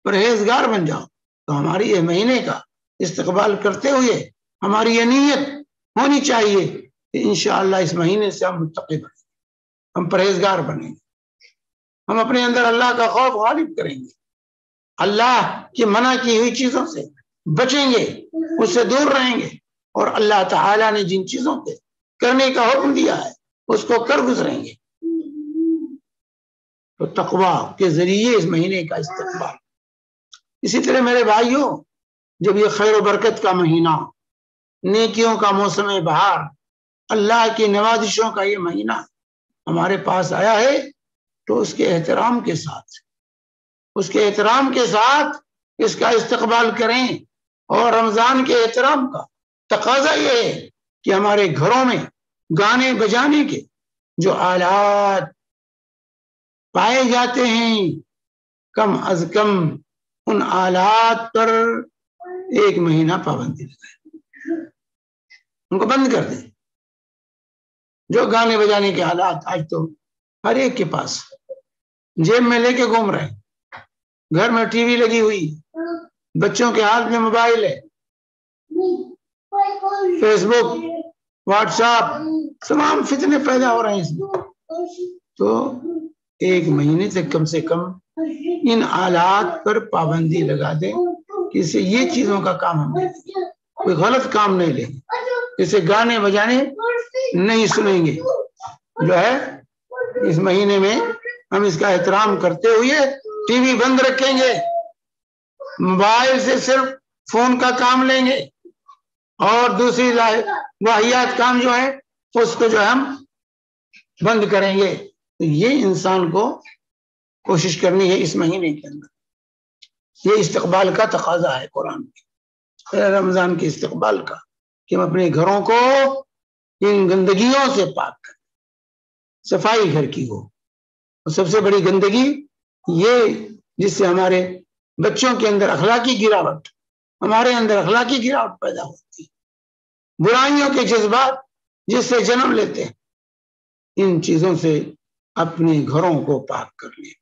پرہیزگار بن جاؤ۔ تو ہماری یہ مہینے کا استقبال کرتے ہوئے ہماری یہ نیت ہونی چاہیے کہ انشاءاللہ اس مہینے سے ہم متقی بنیں گے، ہم پرہیزگار بنیں گے، ہم اپنے اندر اللہ کا خوف غالب کریں گے، اللہ کی منع کی ہوئی چیزوں سے بچیں گے، اس سے دور رہیں گے، اور اللہ تعالیٰ نے جن چیزوں کے کرنے کا حکم دیا ہے اس کو کر گزریں گے۔ تو تقویٰ کے ذریعے اس مہینے کا استقبال۔ اسی طرح میرے بھائیوں، جب یہ خیر و برکت کا مہینہ، نیکیوں کا موسم بہار، اللہ کی نوازشوں کا یہ مہینہ ہمارے پاس آیا ہے، تو اس کے احترام کے ساتھ اس کا استقبال کریں۔ اور رمضان کے احترام کا تقاضا یہ ہے کہ ہمارے گھروں میں گانے بجانے کے جو آلات پائے جاتے ہیں، کم از کم ان آلات پر ایک مہینہ پابندی لگائیں، ان کو بند کر دیں۔ جو گانے بجانے کے آلات آج تو ہر ایک کے پاس جیب میں لے کے گھوم رہے ہیں، گھر میں ٹی وی لگی ہوئی، بچوں کے ہاتھ میں موبائل ہے، فیس بک، واٹس ایپ، تمام فتنے پیدا ہو رہے ہیں اس میں۔ تو ایک مہینے سے کم ان آلات پر پابندی لگا دیں کہ اسے یہ چیزوں کا کام ہم نہیں لیں، کوئی غلط کام نہیں لیں گے، جیسے گانے بجانے نہیں سنیں گے۔ جو ہے اس مہینے میں ہم اس کا احترام کرتے ہوئے ٹی وی بند رکھیں گے، موبائل سے صرف فون کا کام لیں گے، اور دوسری واحیات کام جو ہے اس کو جو ہم بند کریں گے۔ تو یہ انسان کو کوشش کرنی ہے اس مہینے کے اندر۔ یہ استقبال کا تقاضا ہے قرآن کے، رمضان کے استقبال کا، کہ ہم اپنے گھروں کو ان گندگیوں سے پاک کریں، صفائی گھر کی ہو۔ اور سب سے بڑی گندگی یہ جس سے ہمارے بچوں کے اندر اخلاقی گراوٹ، ہمارے اندر اخلاقی گراوٹ پیدا ہوتی ہے، برائیوں کے جذبات جس سے جنم لیتے ہیں، ان چیزوں سے اپنے گھروں کو پاک کر لیں۔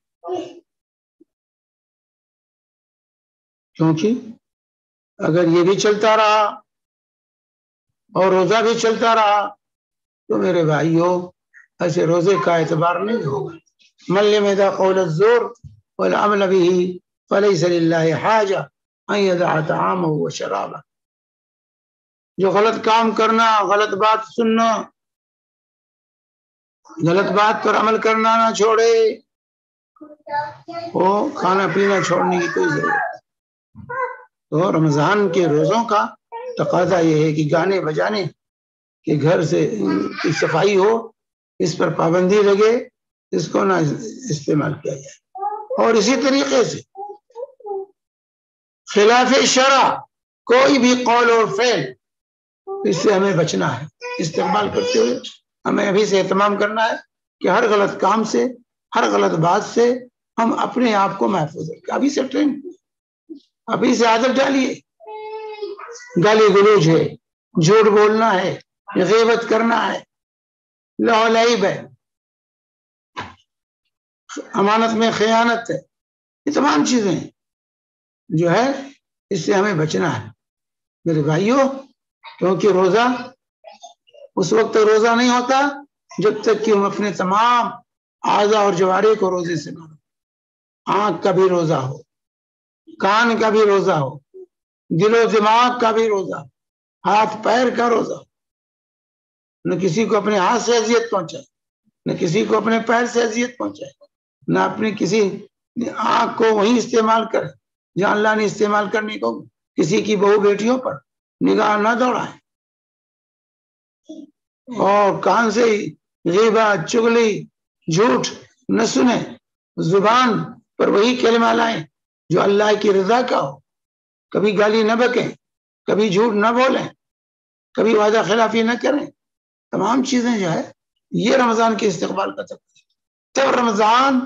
کیونکہ اگر یہ بھی چلتا رہا اور روزہ بھی چلتا رہا تو میرے بھائیوں ایسے روزے کا اعتبار نہیں ہوگا۔ من لم يدع قول الزور والعمل به فليس لله حاجة ان يدع طعامه وشرابه۔ جو غلط کام کرنا، غلط بات سننا، غلط بات پر عمل کرنا نہ چھوڑے، وہ کھانا پینا چھوڑنے کی کوئی ضرورت نہیں۔ تو رمضان کے روزوں کا تقاضا یہ ہے کہ گانے بجانے کے گھر سے کی صفائی ہو، اس پر پابندی لگے، اس کو نہ استعمال کیا جائے۔ اور اسی طریقے سے خلاف شرع کوئی بھی قول اور فعل، اس سے ہمیں بچنا ہے۔ استعمال کرتے ہوئے ہمیں ابھی سے اہتمام کرنا ہے کہ ہر غلط کام سے، ہر غلط بات سے ہم اپنے آپ کو محفوظ رکھیں۔ ابھی سے ٹرین، ابھی سے عادت ڈالیے۔ گالی گلوچ ہے، جھوٹ بولنا ہے، غیبت کرنا ہے، لہو و لعب ہے، امانت میں خیانت ہے، یہ تمام چیزیں جو ہے اس سے ہمیں بچنا ہے میرے بھائیوں، کیونکہ روزہ اس وقت تک روزہ نہیں ہوتا جب تک کہ ہم اپنے تمام اعضاء اور جوارح کو روزے سے مارو. آنکھ کا بھی روزہ ہو، کان کا بھی روزہ ہو، دل و دماغ کا بھی روزہ، ہاتھ پیر کا روزہ، نہ کسی کو اپنے ہاتھ سے اذیت پہنچائے، نہ کسی کو اپنے پیر سے اذیت پہنچائے، نہ اپنی کسی آنکھ کو وہیں استعمال کرے جہاں اللہ نے استعمال کرنے کو کسی کی بہو بیٹیوں پر نگاہ نہ دوڑائے، اور کان سے غیبت، چغلی، جھوٹ نہ سنیں، زبان پر وہی کلمہ لائیں جو اللہ کی رضا کا ہو، کبھی گالی نہ بکیں، کبھی جھوٹ نہ بولیں، کبھی وعدہ خلافی نہ کریں. تمام چیزیں جو ہے یہ رمضان کے استقبال کا تب رمضان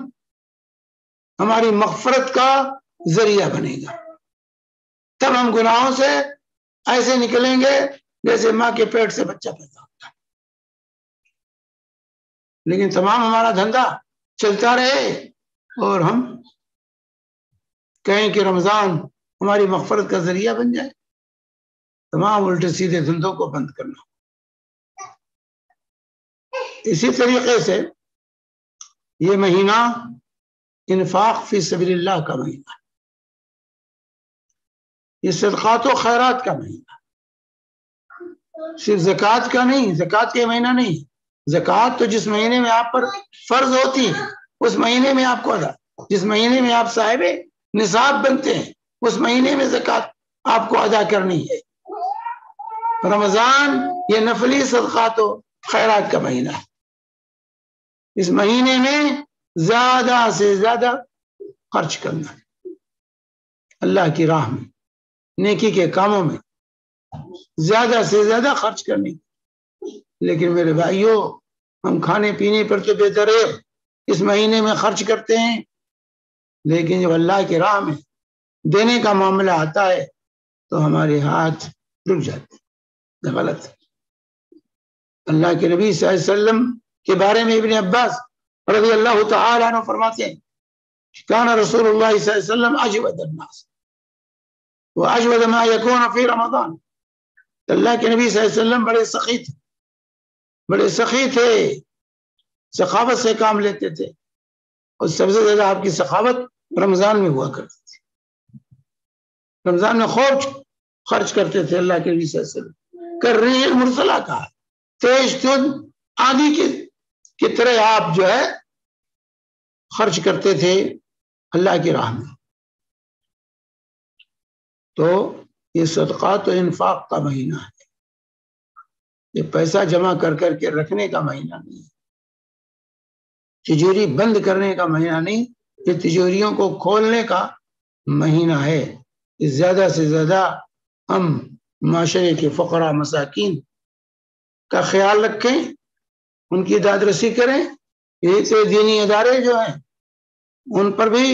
ہماری مغفرت کا ذریعہ بنے گا. تب ہم گناہوں سے ایسے نکلیں گے جیسے ماں کے پیٹ سے بچہ پیدا ہوتا ہے. لیکن تمام ہمارا دھندا چلتا رہے اور ہم کہیں کہ رمضان ہماری مغفرت کا ذریعہ بن جائے. تمام الٹے سیدھے دھندوں کو بند کرنا. اسی طریقے سے یہ مہینہ انفاق فی سبیل اللہ کا مہینہ، یہ صدقات و خیرات کا مہینہ، صرف زکوٰۃ کا نہیں. زکوٰۃ کے مہینہ نہیں، زکوٰۃ تو جس مہینے میں آپ پر فرض ہوتی ہے اس مہینے میں آپ کو ادا، جس مہینے میں آپ صاحب نصاب بنتے ہیں اس مہینے میں زکوٰۃ آپ کو ادا کرنی ہے. رمضان یہ نفلی صدقات و خیرات کا مہینہ ہے. اس مہینے میں زیادہ سے زیادہ خرچ کرنا ہے اللہ کی راہ میں، نیکی کے کاموں میں زیادہ سے زیادہ خرچ کرنے. لیکن میرے بھائیوں، ہم کھانے پینے پر تو بے دریغ اس مہینے میں خرچ کرتے ہیں، لیکن جب اللہ کی راہ میں دینے کا معاملہ آتا ہے تو ہمارے ہاتھ رک جاتے ہیں. غلط. اللہ کے نبی صلی اللہ علیہ وسلم کے بارے میں ابن عباس رضی اللہ تعالی عنہ فرماتے ہیں کان رسول اللہ صلی اللہ علیہ وسلم اجود الناس واجود ما يكون في رمضان. اللہ کے نبی صلی اللہ علیہ وسلم بڑے سخی تھے، سخاوت سے کام لیتے تھے، اور سب سے زیادہ آپ کی سخاوت رمضان میں ہوا کرتی تھی. رمضان میں خوب خرچ کرتے تھے. اللہ کے نبی صلی اللہ علیہ وسلم کرریح المرسلہ کہا، تیز تند آندھی کی طرح آپ جو ہے خرچ کرتے تھے اللہ کی راہ میں. تو یہ صدقات و انفاق کا مہینہ ہے، یہ پیسہ جمع کر کے رکھنے کا مہینہ نہیں ہے، تجوری بند کرنے کا مہینہ نہیں، یہ تجوریوں کو کھولنے کا مہینہ ہے. زیادہ سے زیادہ ہم معاشرے کے فقراء مساکین کا خیال رکھیں، ان کی داد رسی کریں. یہ سے دینی ادارے جو ہیں ان پر بھی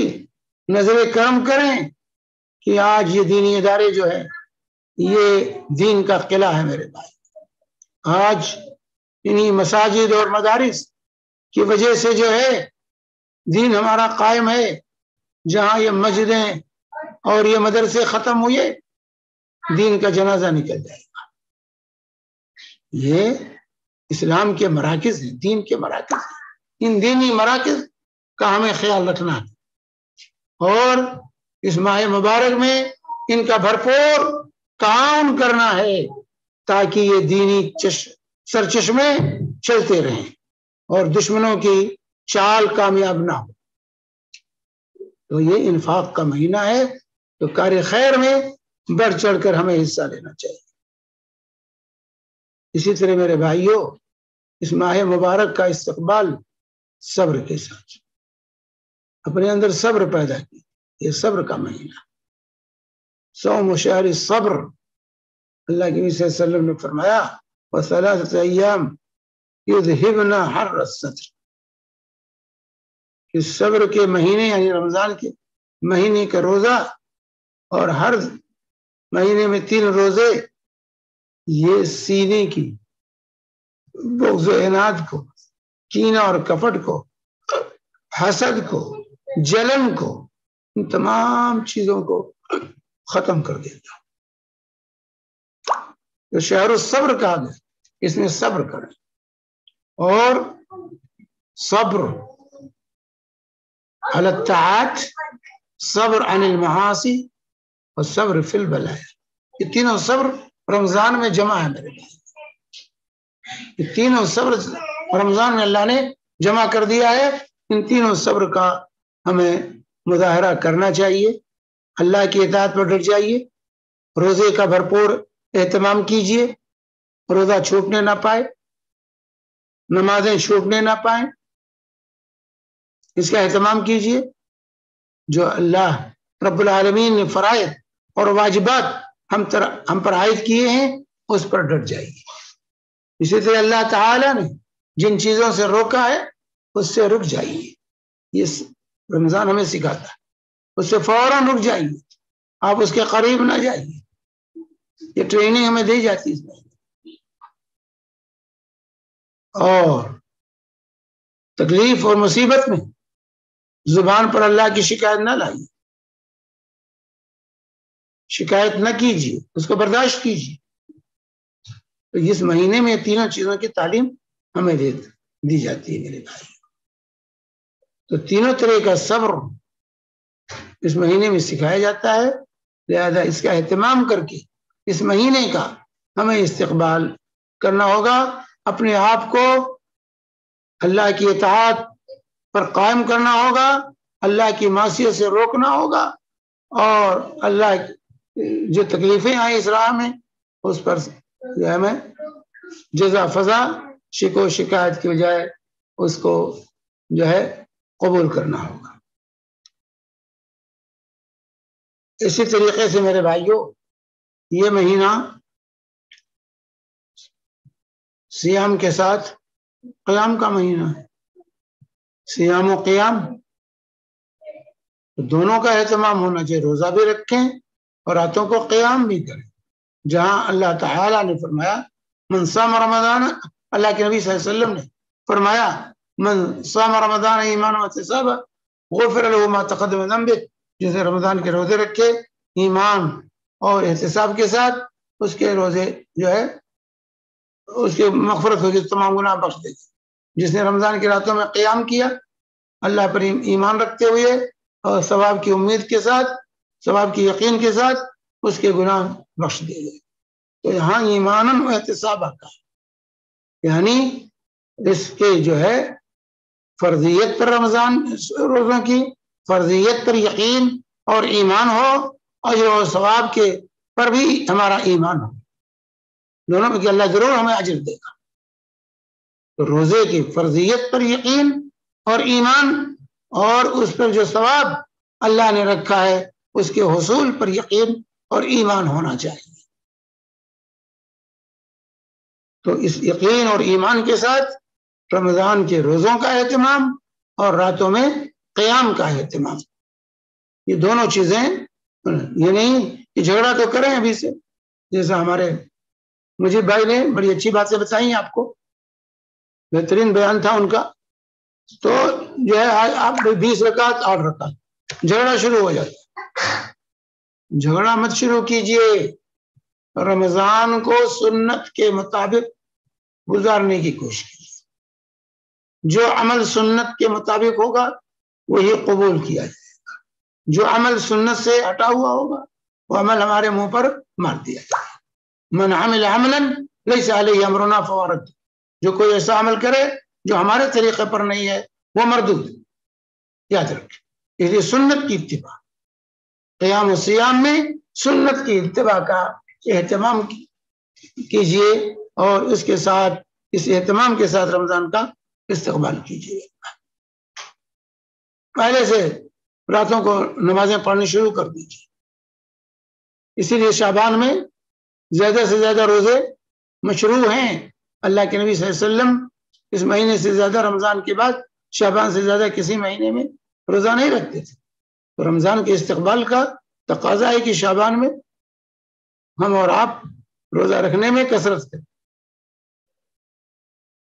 نظر کرم کریں کہ آج یہ دینی ادارے جو ہے یہ دین کا قلعہ ہے میرے بھائی. آج انہی مساجد اور مدارس کی وجہ سے جو ہے دین ہمارا قائم ہے. جہاں یہ مسجدیں اور یہ مدرسے ختم ہوئے دین کا جنازہ نکل جائے گا. یہ اسلام کے مراکز ہیں، دین کے مراکز ہیں. ان دینی مراکز کا ہمیں خیال رکھنا ہے اور اس ماہ مبارک میں ان کا بھرپور تعاون کرنا ہے تاکہ یہ دینی سرچشمے چلتے رہیں اور دشمنوں کی چال کامیاب نہ ہو. تو یہ انفاق کا مہینہ ہے، تو کار خیر میں بڑھ چڑھ کر ہمیں حصہ لینا چاہیے. اسی طرح میرے بھائیوں، اس ماہ مبارک کا استقبال صبر کے ساتھ، اپنے اندر صبر پیدا کی. یہ صبر کا مہینہ، صوم شہر الصبر. اللہ کے نبی صلی اللہ علیہ وسلم نے فرمایا وَثَلَاثَةَ أَيَّامٍ يُذْهِبْنَ حَرَّ الصَّدْرِ. اس صبر کے مہینے یعنی رمضان کے مہینے کا روزہ اور ہر مہینے میں 3 روزے یہ سینے کی بغض و عناد کو، کینہ اور کپٹ کو، حسد کو، جلن کو، ان تمام چیزوں کو ختم کر دیتا. تو شہر الصبر کہا گیا، اس میں صبر کریں، اور صبر علی الطاعات، صبر عن المعاصی، اور صبر فی البلاء. یہ تینوں صبر رمضان میں جمع ہے میرے بھائی. یہ تینوں صبر رمضان میں اللہ نے جمع کر دیا ہے. ان تینوں صبر کا ہمیں مظاہرہ کرنا چاہیے. اللہ کی اطاعت پر ڈٹ جائیے، روزے کا بھرپور اہتمام کیجیے، روزہ چھوٹنے نہ پائے، نمازیں چھوٹنے نہ پائیں، اس کا اہتمام کیجیے. جو اللہ رب العالمین نے فرائض اور واجبات ہم پر عائد کیے ہیں اس پر ڈٹ جائیے. اسی طرح اللہ تعالی نے جن چیزوں سے روکا ہے اس سے رک جائیے. یہ رمضان ہمیں سکھاتا ہے. اس سے فوراً رک جائیے، آپ اس کے قریب نہ جائیے. یہ ٹریننگ ہمیں دی جاتی ہے. اور تکلیف اور مصیبت میں زبان پر اللہ کی شکایت نہ لائیے، شکایت نہ کیجیے، اس کو برداشت کیجیے. تو اس مہینے میں تینوں چیزوں کی تعلیم ہمیں دی جاتی ہے میرے بھائی. تو تینوں طرح کا صبر اس مہینے میں سکھایا جاتا ہے. لہذا اس کا اہتمام کر کے اس مہینے کا ہمیں استقبال کرنا ہوگا. اپنے آپ کو اللہ کی اطاعت پر قائم کرنا ہوگا، اللہ کی معصیت سے روکنا ہوگا، اور اللہ جو تکلیفیں آئیں اس راہ میں اس پر جو ہمیں جزا فضا، شکو شکایت کی بجائے اس کو جو ہے قبول کرنا ہوگا. اسی طریقے سے میرے بھائیوں، یہ مہینہ سیام کے ساتھ قیام کا مہینہ ہے. سیام و قیام دونوں کا اہتمام ہونا چاہیے. روزہ بھی رکھیں اور راتوں کو قیام بھی کریں. جہاں اللہ تعالیٰ نے فرمایا من صام رمضان، اللہ کے نبی صلی اللہ علیہ وسلم نے فرمایا من صام رمضان ایمانا واحتسابا غفر له ما تقدم من ذنبه. جس نے رمضان کے روزے رکھے ایمان اور احتساب کے ساتھ، اس کے روزے جو ہے اس کی مغفرت ہوگی، تمام گناہ بخش دے گی. جس نے رمضان کی راتوں میں قیام کیا اللہ پر ایمان رکھتے ہوئے اور ثواب کی امید کے ساتھ، ثواب کی یقین کے ساتھ، اس کے گناہ بخش دے گئے. تو یہاں ایماناً و احتسابا کا یعنی اس کے جو ہے فرضیت پر، رمضان روزوں کی فرضیت پر یقین اور ایمان ہو، اور جو ثواب کے پر بھی ہمارا ایمان ہو، دونوں میں کہ اللہ ضرور ہمیں اجر دے گا. تو روزے کی فرضیت پر یقین اور ایمان، اور اس پر جو ثواب اللہ نے رکھا ہے اس کے حصول پر یقین اور ایمان ہونا چاہیے. تو اس یقین اور ایمان کے ساتھ رمضان کے روزوں کا اہتمام اور راتوں میں قیام کا اہتمام، یہ دونوں چیزیں. یہ نہیں کہ جھگڑا تو کریں ابھی سے، جیسا ہمارے مجھے بھائی نے بڑی اچھی باتیں بتائی ہیں آپ کو، بہترین بیان تھا ان کا. تو جو ہے آپ 20 رکعت 8 رکعت جھگڑا شروع ہو جاتا ہے. جھگڑا مت شروع کیجئے. رمضان کو سنت کے مطابق گزارنے کی کوشش کیجیے. جو عمل سنت کے مطابق ہوگا وہی قبول کیا جائے گا. جو عمل سنت سے ہٹا ہوا ہوگا وہ عمل ہمارے منہ پر مار دیا جائے گا. من عمل عملا لیس علیہ امرنا فہو رد. جو کوئی ایسا عمل کرے جو ہمارے طریقے پر نہیں ہے وہ مردود. یاد رکھیں، اس لیے سنت کی اتباع، قیام و سیام میں سنت کی اتباع کا اہتمام کیجیے، اور اس کے ساتھ، اس اہتمام کے ساتھ رمضان کا استقبال کیجیے. پہلے سے راتوں کو نمازیں پڑھنی شروع کر دیجیے. اسی لیے شعبان میں زیادہ سے زیادہ روزے مشروع ہیں. اللہ کے نبی صلی اللہ علیہ وسلم اس مہینے سے زیادہ، رمضان کے بعد شعبان سے زیادہ کسی مہینے میں روزہ نہیں رکھتے تھے. تو رمضان کے استقبال کا تقاضا ہے کہ شعبان میں ہم اور آپ روزہ رکھنے میں کثرت کریں.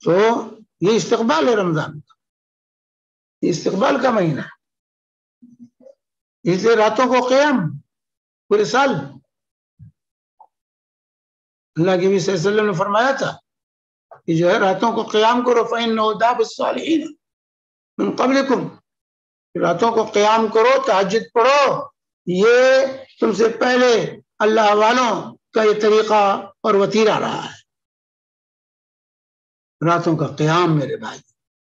تو یہ استقبال ہے رمضان کا، یہ استقبال کا مہینہ ہے. اس لیے راتوں کو قیام پورے سال اللہ کے نبی صلی اللہ علیہ وسلم نے فرمایا تھا کہ جو ہے راتوں کو قیام کرو فَإِنَّهُ دَابُ الصَّالِحِينَ مِن قَبْلِكُمْ، راتوں کو قیام کرو، تہجد پڑھو، یہ تم سے پہلے اللہ والوں کا یہ طریقہ اور وتیرہ رہا ہے. راتوں کا قیام میرے بھائی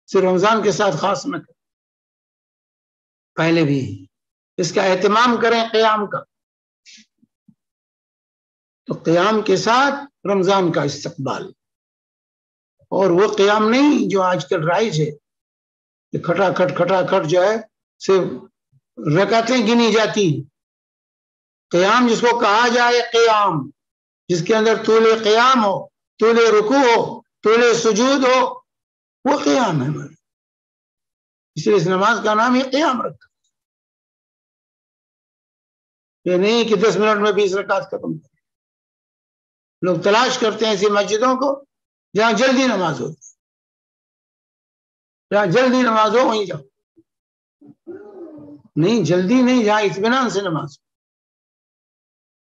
صرف رمضان کے ساتھ خاص نہ کریں، پہلے بھی اس کا اہتمام کریں قیام کا. تو قیام کے ساتھ رمضان کا استقبال، اور وہ قیام نہیں جو آج کل رائج ہے کہ کھٹا کھٹ جو ہے صرف رکعتیں گنی جاتی. قیام جس کو کہا جائے قیام، جس کے اندر طول قیام ہو، طول رکوع ہو، طول سجود ہو، وہ قیام ہے. اس لیے اس نماز کا نام یہ قیام رکھا. یہ نہیں کہ 10 منٹ میں 20 رکعت ختم کریں. لوگ تلاش کرتے ہیں ایسی مسجدوں کو جہاں جلدی نماز ہوتی، جہاں جلدی نماز ہو وہیں جاؤ. نہیں، جلدی نہیں، جہاں اطمینان سے نماز ہو،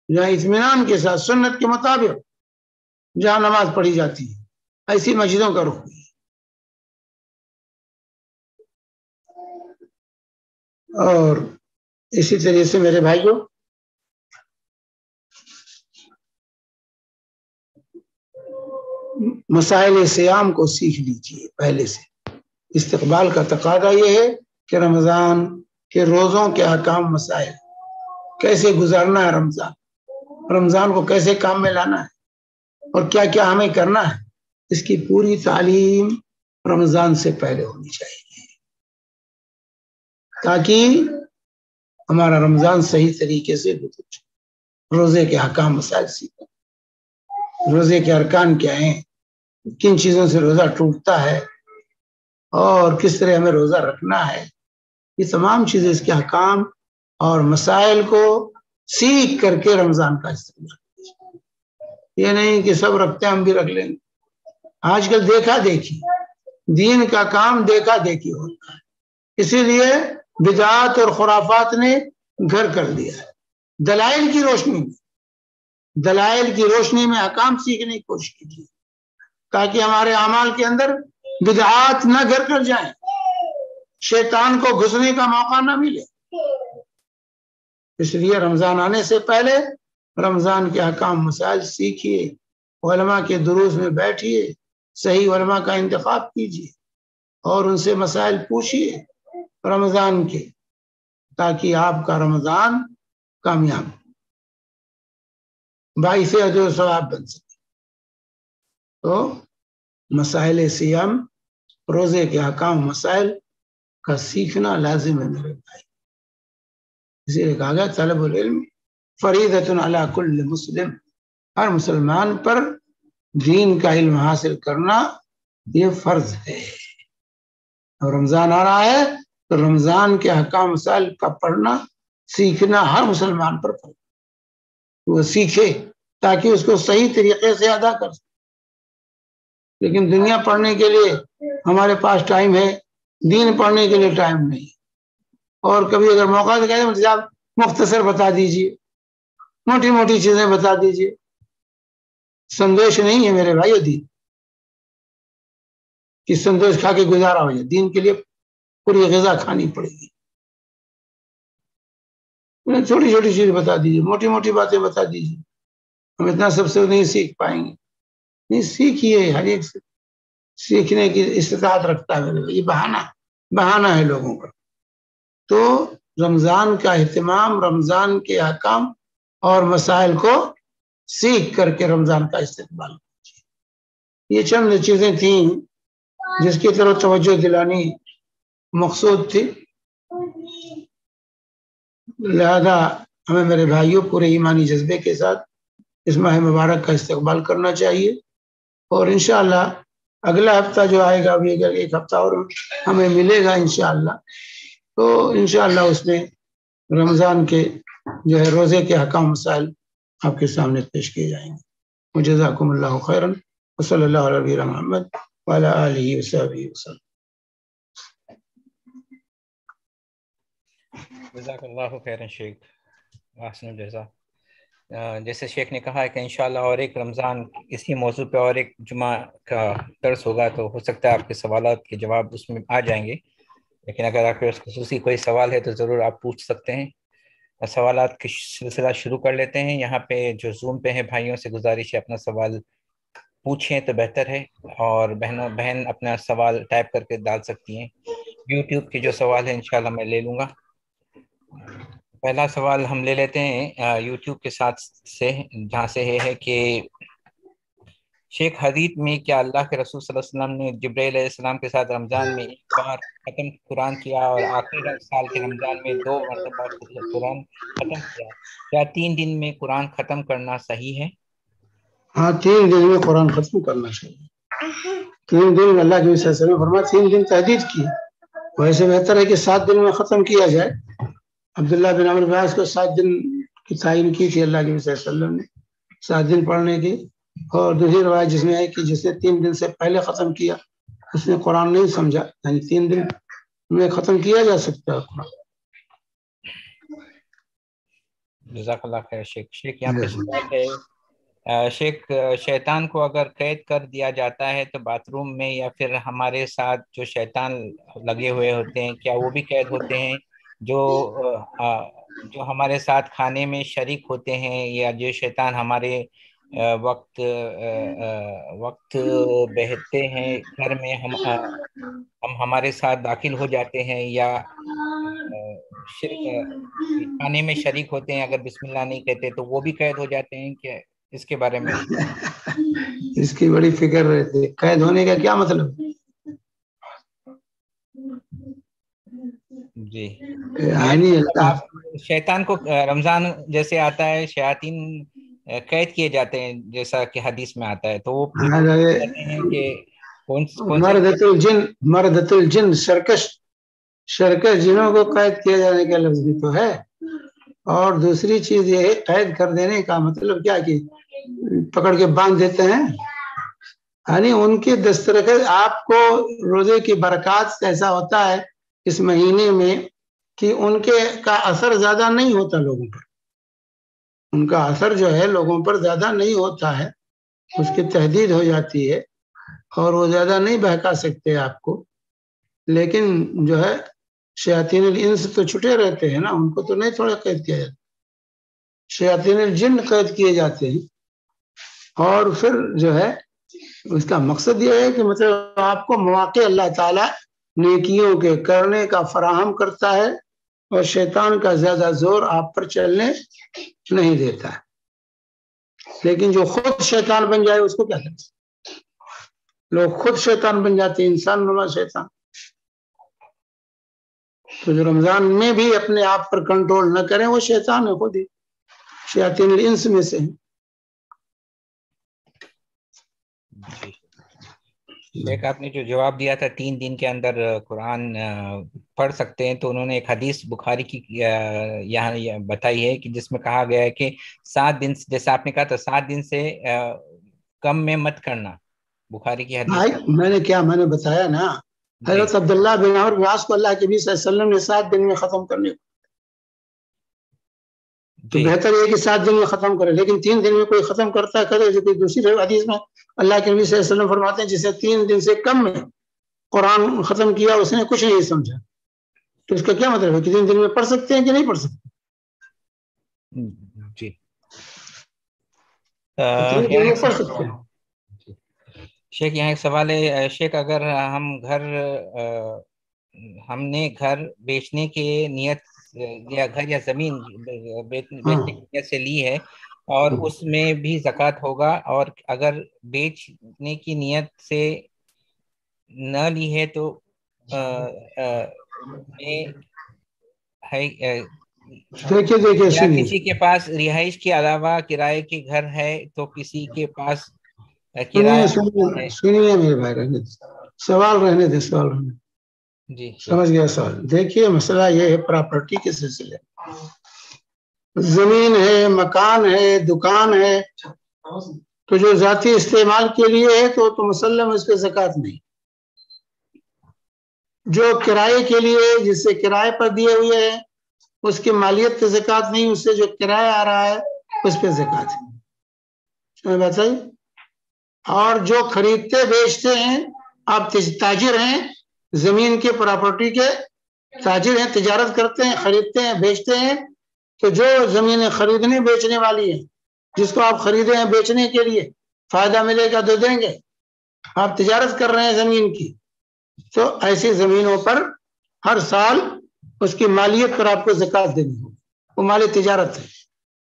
جہاں اطمینان کے ساتھ سنت کے مطابق جہاں نماز پڑھی جاتی ہے، ایسی مسجدوں کا رخ. اور اسی طریقے سے میرے بھائیوں، مسائل سیام کو سیکھ لیجیے پہلے سے. استقبال کا تقاضا یہ ہے کہ رمضان کے روزوں کے احکام، مسائل کیسے گزارنا ہے، رمضان کو کیسے کام میں لانا ہے، اور کیا کیا ہمیں کرنا ہے، اس کی پوری تعلیم رمضان سے پہلے ہونی چاہیے، تاکہ ہمارا رمضان صحیح طریقے سے گزرے. روزے کے احکام، مسائل سیکھیں، روزے کے ارکان کیا ہیں، کن چیزوں سے روزہ ٹوٹتا ہے، اور کس طرح ہمیں روزہ رکھنا ہے. یہ تمام چیزیں، اس کے احکام اور مسائل کو سیکھ کر کے رمضان کا استعمال. یہ نہیں کہ سب رکھتے ہیں ہم بھی رکھ لیں گے. آج کل دیکھا دیکھی، دین کا کام دیکھا دیکھی ہوتا ہے، اسی لیے بدعات اور خرافات نے گھر کر دیا ہے. دلائل کی روشنی میں احکام سیکھنے کی کوشش کیجیے، تاکہ ہمارے اعمال کے اندر بدعات نہ گھر کر جائیں، شیطان کو گھسنے کا موقع نہ ملے. اس لیے رمضان آنے سے پہلے رمضان کے احکام، مسائل سیکھیے، علماء کے دروس میں بیٹھیے، صحیح علماء کا انتخاب کیجیے اور ان سے مسائل پوچھیے رمضان کے، تاکہ آپ کا رمضان کامیاب، باعث اجر و ثواب بن سکے. تو مسائل سیام، روزے کے احکام، مسائل کا سیکھنا لازم ہے میرے بھائی. اسی لیے کہا گیا طلب العلم فریضۃ علی کل مسلم، ہر مسلمان پر دین کا علم حاصل کرنا یہ فرض ہے. اور رمضان آ رہا ہے تو رمضان کے احکام، مسائل کا پڑھنا، سیکھنا ہر مسلمان پر فرض. وہ سیکھے تاکہ اس کو صحیح طریقے سے ادا کر سکے. لیکن دنیا پڑھنے کے لیے ہمارے پاس ٹائم ہے، دین پڑھنے کے لیے ٹائم نہیں. اور کبھی اگر موقع تو کہتے ہیں آپ مختصر بتا دیجئے، موٹی موٹی چیزیں بتا دیجئے. سندیش نہیں ہے میرے بھائی دین کہ سندیش کھا کے گزارا ہو جائے. دین کے لیے پوری غذا کھانی پڑے گی. چھوٹی چھوٹی چیز بتا دیجیے، موٹی موٹی باتیں بتا دیجیے. ہم اتنا سب سے نہیں سیکھ پائیں گے. نہیں، سیکھیے، ہر ایک سیکھنے کی استطاعت رکھتا ہے. یہ بہانہ ہے لوگوں کا. تو رمضان کا اہتمام، رمضان کے احکام اور مسائل کو سیکھ کر کے رمضان کا استقبال کیجیے. یہ چند چیزیں تھیں جس کی طرف توجہ دلانی مقصود تھی. لہذا ہمیں میرے بھائیوں پورے ایمانی جذبے کے ساتھ اس ماہ مبارک کا استقبال کرنا چاہیے. اور انشاءاللہ اگلا ہفتہ جو آئے گا، ابھی اگر ایک ہفتہ اور ہمیں ملے گا انشاءاللہ، تو انشاءاللہ اس میں رمضان کے جو ہے روزے کے احکام، مسائل آپ کے سامنے پیش کیے جائیں گے. وجزاکم اللہ خیرا وصلی اللہ علی نبینا محمد وعلی آلہ وصحبہ وسلم. جزاک اللہ خیرا شیخ، احسن الجزا. جیسے شیخ نے کہا ہے کہ انشاءاللہ اور ایک رمضان اسی موضوع پہ اور ایک جمعہ کا درس ہوگا، تو ہو سکتا ہے آپ کے سوالات کے جواب اس میں آ جائیں گے، لیکن اگر آپ کے خصوصی کوئی سوال ہے تو ضرور آپ پوچھ سکتے ہیں. سوالات کی سلسلہ شروع کر لیتے ہیں. یہاں پہ جو زوم پہ ہیں بھائیوں سے گزارش ہے اپنا سوال پوچھیں تو بہتر ہے، اور بہن اپنا سوال ٹائپ کر کے ڈال سکتی ہیں. یوٹیوب کے جو سوال ہے انشاءاللہ میں لے لوں گا. پہلا سوال ہم لے لیتے ہیں یوٹیوب کے ساتھ سے، جہاں سے ہے کہ شیخ حدیث میں کیا اللہ کے رسول صلی اللہ علیہ وسلم نے جبرائیل علیہ السلام کے ساتھ رمضان میں ایک بار ختم قرآن کیا اور آخری سال کے رمضان میں 2 مرتبہ قرآن ختم کیا؟ کیا 3 دن میں قرآن ختم کرنا صحیح ہے؟ ہاں 3 دن میں قرآن ختم کرنا چاہیے. 3 دن اللہ کے نبی صلی اللہ علیہ وسلم فرمایا 3 دن تحدید کی. ویسے بہتر ہے کہ 7 دن میں ختم کیا جائے. عبداللہ بن عمرو بن عاص کو 7 دن کی تعین کی تھی اللہ کے نبی صلی اللہ علیہ وسلم نے 7 دن پڑھنے کی. اور دوسری روایت جس میں ہے کہ جس نے 3 دن سے پہلے ختم کیا اس نے قرآن نہیں سمجھا، یعنی 3 دن میں ختم کیا جا سکتا ہے قرآن. جزاک اللہ خیر شیخ. شیخ یہاں پہ سوال ہے، شیخ شیطان کو اگر قید کر دیا جاتا ہے تو باتھ روم میں یا پھر ہمارے ساتھ جو شیطان لگے ہوئے ہوتے ہیں کیا وہ بھی قید ہوتے ہیں؟ جو ہمارے ساتھ کھانے میں شریک ہوتے ہیں یا جو شیطان ہمارے وقت بہتے ہیں گھر میں ہم ہمارے ساتھ داخل ہو جاتے ہیں یا کھانے میں شریک ہوتے ہیں، اگر بسم اللہ نہیں کہتے تو وہ بھی قید ہو جاتے ہیں کیا؟ اس کے بارے میں اس کی بڑی فکر رہتی ہے. قید ہونے کا کیا مطلب؟ جی شیطان کو رمضان جیسے آتا ہے شیاطین قید کیے جاتے ہیں جیسا کہ حدیث میں آتا ہے، تو وہ کہتے ہیں کہ مردۃ الجن سرکش جنوں کو قید کیا جانے کا لفظ بھی تو ہے. اور دوسری چیز یہ ہے قید کر دینے کا مطلب کیا کہ پکڑ کے باندھ دیتے ہیں، یعنی ان کی دسترخط. آپ کو روزے کی برکات ایسا ہوتا ہے اس مہینے میں کہ ان کے کا اثر زیادہ نہیں ہوتا لوگوں پر. ان کا اثر جو ہے لوگوں پر زیادہ نہیں ہوتا ہے، اس کی تحدید ہو جاتی ہے اور وہ زیادہ نہیں بہکا سکتے آپ کو. لیکن جو ہے شیاطین الانس تو چھٹے رہتے ہیں نا، ان کو تو نہیں تھوڑا قید کیا جاتا. شیاطین الجن قید کیے جاتے ہیں. اور پھر جو ہے اس کا مقصد یہ ہے کہ مطلب آپ کو مواقع اللہ تعالیٰ نیکیوں کے کرنے کا فراہم کرتا ہے اور شیطان کا زیادہ زور آپ پر چلنے نہیں دیتا ہے. لیکن جو خود شیطان بن جائے اس کو کیا کرتے ہیں؟ لوگ خود شیطان بن جاتے ہیں، انسان نما شیطان. تو جو رمضان میں بھی اپنے آپ پر کنٹرول نہ کریں وہ شیطان ہے، خود ہی شیاطین الانس میں سے. شیخ آپ نے جو جواب دیا تھا 3 دن کے اندر قرآن پڑھ سکتے ہیں، تو انہوں نے ایک حدیث بخاری کی یہاں بتائی ہے کہ جس میں کہا گیا ہے کہ 7 دن، جیسا آپ نے کہا تھا 7 دن سے کم میں مت کرنا. بخاری کی حدیث میں نے بتایا نا، حضرت عبداللہ بن عمرو بن عاص کو اللہ کے نبی صلی اللہ علیہ وسلم نے 7 دن میں ختم کرنے کو، تو بہتر یہ کہ 7 دن میں ختم کرے. لیکن 3 دن میں کوئی ختم کرتا ہے کرے، جو کہ دوسری حدیث میں اللہ کے نبی صلی اللہ علیہ وسلم فرماتے ہیں جسے 3 دن سے کم میں قرآن ختم کیا اس نے کچھ نہیں سمجھا. تو اس کا کیا مطلب ہے کہ 3 دن میں پڑھ سکتے ہیں کہ نہیں پڑھ سکتے؟ جی 3 دن میں پڑھ سکتے ہیں. شیخ یہاں ایک سوال ہے، شیخ اگر ہم نے گھر بیچنے کے نیت یا گھر یا زمین بیچنے کی نیت سے لی ہے اور اس میں بھی زکوٰۃ ہوگا، اور اگر بیچنے کی نیت سے نہ لی ہے تو دیکھیے کسی کے پاس رہائش کے علاوہ کرائے کے گھر ہے تو کسی کے پاس سنیے میرے بھائی، سوال رہنے دے. جی سمجھ گیا سوال. دیکھیے مسئلہ یہ ہے پراپرٹی کے سلسلے، زمین ہے، مکان ہے، دکان ہے، تو جو ذاتی استعمال کے لیے ہے تو مسلم اس پہ زکوٰۃ نہیں. جو کرائے کے لیے جس سے کرائے پر دیے ہوئے ہیں اس کی مالیت پہ زکوٰۃ نہیں, اس سے جو کرایہ آ رہا ہے اس پہ زکوٰۃ ہے. بات صحیح. اور جو خریدتے بیچتے ہیں, آپ تاجر ہیں, زمین کے پراپرٹی کے تاجر ہیں, تجارت کرتے ہیں, خریدتے ہیں, بیچتے ہیں, تو جو زمینیں خریدنے بیچنے والی ہیں, جس کو آپ خریدے ہیں بیچنے کے لیے فائدہ ملے گا تو دیں گے. آپ تجارت کر رہے ہیں زمین کی, تو ایسی زمینوں پر ہر سال اس کی مالیت پر آپ کو زکوٰۃ دینی ہوگی, وہ مالی تجارت ہے.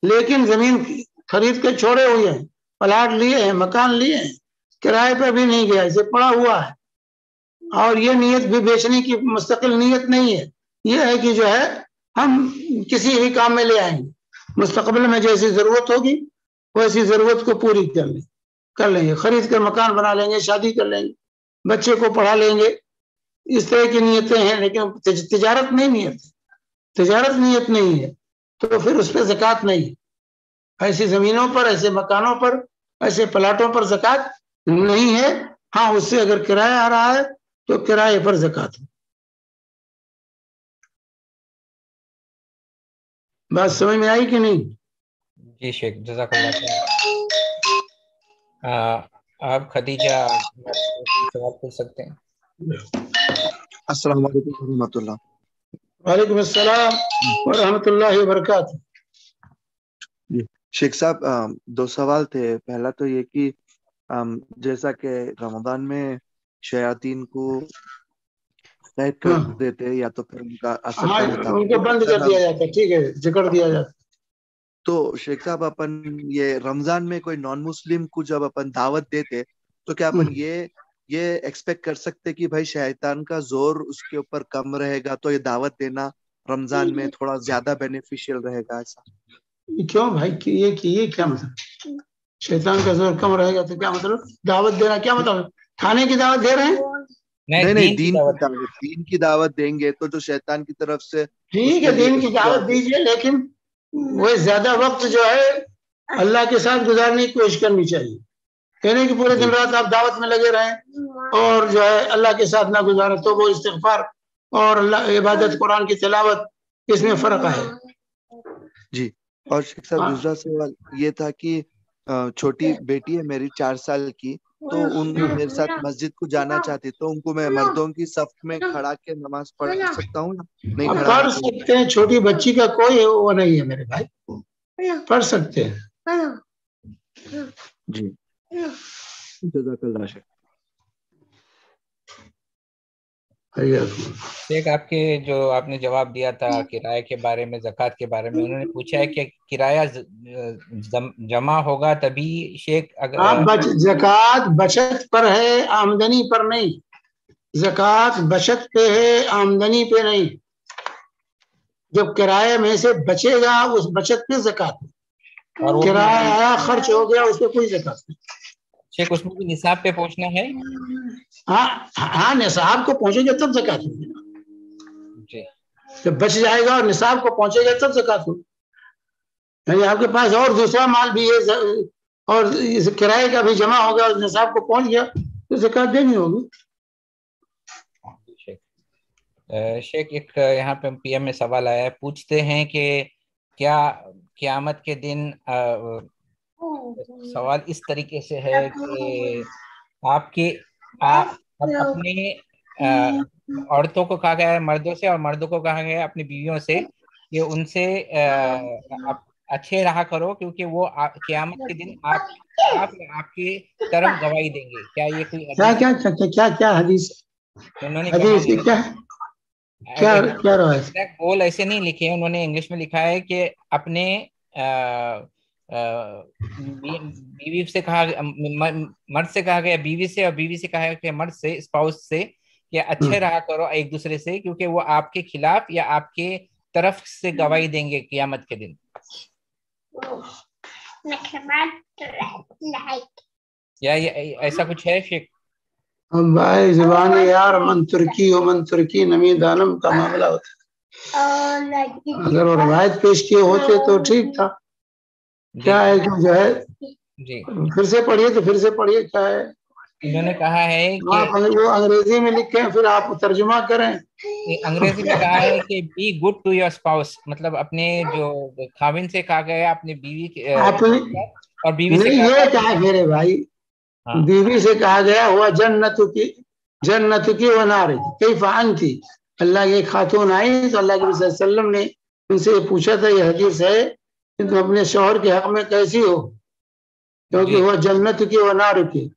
لیکن زمین خرید کے چھوڑے ہوئے ہیں, پلاٹ لیے ہیں, مکان لیے ہیں, کرائے پہ بھی نہیں گیا, اسے پڑا ہوا ہے, اور یہ نیت بھی بیچنے کی مستقل نیت نہیں ہے, یہ ہے کہ جو ہے ہم کسی بھی کام میں لے آئیں گے, مستقبل میں جیسی ضرورت ہوگی ویسی ضرورت کو پوری کر لیں گے, خرید کر مکان بنا لیں گے, شادی کر لیں گے, بچے کو پڑھا لیں گے. اس طرح کی نیتیں ہیں, لیکن تجارت نہیں نیت, تجارت نیت نہیں ہے تو پھر اس پہ زکوٰۃ نہیں ہے. ایسی زمینوں پر, ایسے مکانوں پر, ایسے پلاٹوں پر زکوٰۃ نہیں ہے. ہاں, اس سے اگر کرایہ آ رہا ہے تو کرائے پر زکوٰۃ ہے. بات سمجھ میں آئی کہ نہیں؟ جی شیخ, جزاک اللہ. آپ خدیجہ سوال پوچھ سکتے ہیں. السلام علیکم ورحمۃ اللہ. وعلیکم السلام ورحمۃ اللہ وبرکاتہ. شیخ صاحب, 2 سوال تھے. پہلا تو یہ کہ جیسا کہ رمضان میں شیاطین کو قید کر دیتے یا تو پھر ان کا اثر کم ہوتا, ان کو بند کر دیا جاتا ہے, ٹھیک ہے, جکڑ دیا جاتا. تو شیخ صاحب اپن یہ رمضان میں کوئی نان مسلم کو جب اپن دعوت دیتے تو کیا اپن یہ ایکسپیکٹ کر سکتے کہ بھائی شیطان کا زور اس کے اوپر کم رہے گا تو یہ دعوت دینا رمضان میں تھوڑا زیادہ بینیفیشیل رہے گا؟ ایسا کیوں بھائی, یہ کیا مطلب؟ شیطان کا زور کم رہے گا تو کیا مطلب؟ دعوت دینا کیا مطلب؟ کھانے کی دعوت دے رہے ہیں؟ نہیں, دین کی دعوت دیں گے تو جو شیطان کی طرف سے, ٹھیک ہے, دین کی دعوت دیجیے, لیکن وہ زیادہ وقت جو ہے اللہ کے ساتھ گزارنے کی کوشش کرنی چاہیے. کہنے کہ پورے دن رات آپ دعوت میں لگے رہیں اور جو ہے اللہ کے ساتھ نہ گزارے, تو وہ استغفار اور اللہ عبادت, قرآن کی تلاوت, اس میں فرق ہے. جی. اور شیخ صاحب دوسرا سوال یہ تھا کہ چھوٹی بیٹی ہے میری 4 سال کی, تو ان میرے ساتھ مسجد کو جانا چاہتی, تو ان کو میں مردوں کی صف میں کھڑا کے نماز پڑھ سکتا ہوں یا نہیں؟ پڑھ سکتے ہیں, چھوٹی بچی کا کوئی وہ نہیں ہے میرے بھائی, پڑھ سکتے ہیں. جی, جزاک اللہ شیخ. ایک آپ کے جو آپ نے جواب دیا تھا کرائے کے بارے میں, زکوٰۃ کے بارے میں, انہوں نے پوچھا ہے کہ کرایہ جمع ہوگا تبھی شیخ؟ اگر زکوٰۃ بچت پر ہے, آمدنی پر نہیں. زکوٰۃ بچت پہ ہے, آمدنی پہ نہیں. جب کرایہ میں سے بچے گا اس بچت پہ زکوٰۃ. کرایہ آیا, خرچ ہو گیا, اس پہ کوئی زکوٰۃ نہیں. شیخ اس میں بھی نصاب پہ پہنچنا ہے؟ ہاں, نصاب کو پہنچے گا تب زکوٰۃ ہوگی. جی, جب بچ جائے گا اور نصاب کو پہنچے گا تب زکوٰۃ ہوگی. یعنی آپ کے پاس اور دوسرا مال بھی ہے اور کرائے کا بھی جمع ہوگا اور نصاب کو پہنچ گیا تو زکوٰۃ دینی ہوگی. شیخ ایک یہاں پہ پی ایم میں سوال آیا ہے, پوچھتے ہیں کہ کیا قیامت کے دن, سوال اس طریقے سے ہے کہ اپنے عورتوں کو کہا گیا ہے مردوں سے, اور مردوں کو کہا گیا ہے اپنی بیویوں سے کہ ان سے اچھے رہا کرو, کیونکہ وہ قیامت کے دن آپ کی طرف گواہی دیں گے. کیا یہ کوئی کیا حدیث؟ انہوں نے بول ایسے نہیں لکھے, انہوں نے انگلش میں لکھا ہے کہ اپنے بیوی سے کہا, مرد سے کہا گیا بیوی سے, اور بیوی سے کہا کہ مرد سے, اسپاؤس سے, کہ اچھے رہا کرو ایک دوسرے سے, کیونکہ وہ آپ کے خلاف یا آپ کے طرف سے گواہی دیں گے قیامت کے دن. یا ایسا کچھ ہے شیخ؟ بھائی زبان یار من ترکی نمی دانم کا معاملہ ہوتا ہے. اگر وہ روایت پیش کیے ہوتے تو ٹھیک تھا. کیا ہے کہ جو ہے جی پھر سے پڑھیے تو پھر سے پڑھیے کیا ہے. انہوں نے کہا ہے کہ آپ وہ انگریزی میں لکھیں پھر آپ ترجمہ کریں. انگریزی میں کہا ہے کہ be good to your spouse, مطلب اپنے جو خاوند سے کہا گیا اپنے بیوی کے اور بیوی سے نہیں کہا یہ کہا میرے بھائی، بیوی سے کہا گیا ہوا جنت کی و نار کی کیف انتی. اللہ کی خاتون آئی تو اللہ کے رسول صلی اللہ علیہ وسلم نے ان سے پوچھا تھا یہ حدیث ہے کہ تم اپنے شوہر کے حق میں کیسی ہو، کیونکہ وہ جنت کی و نار کی،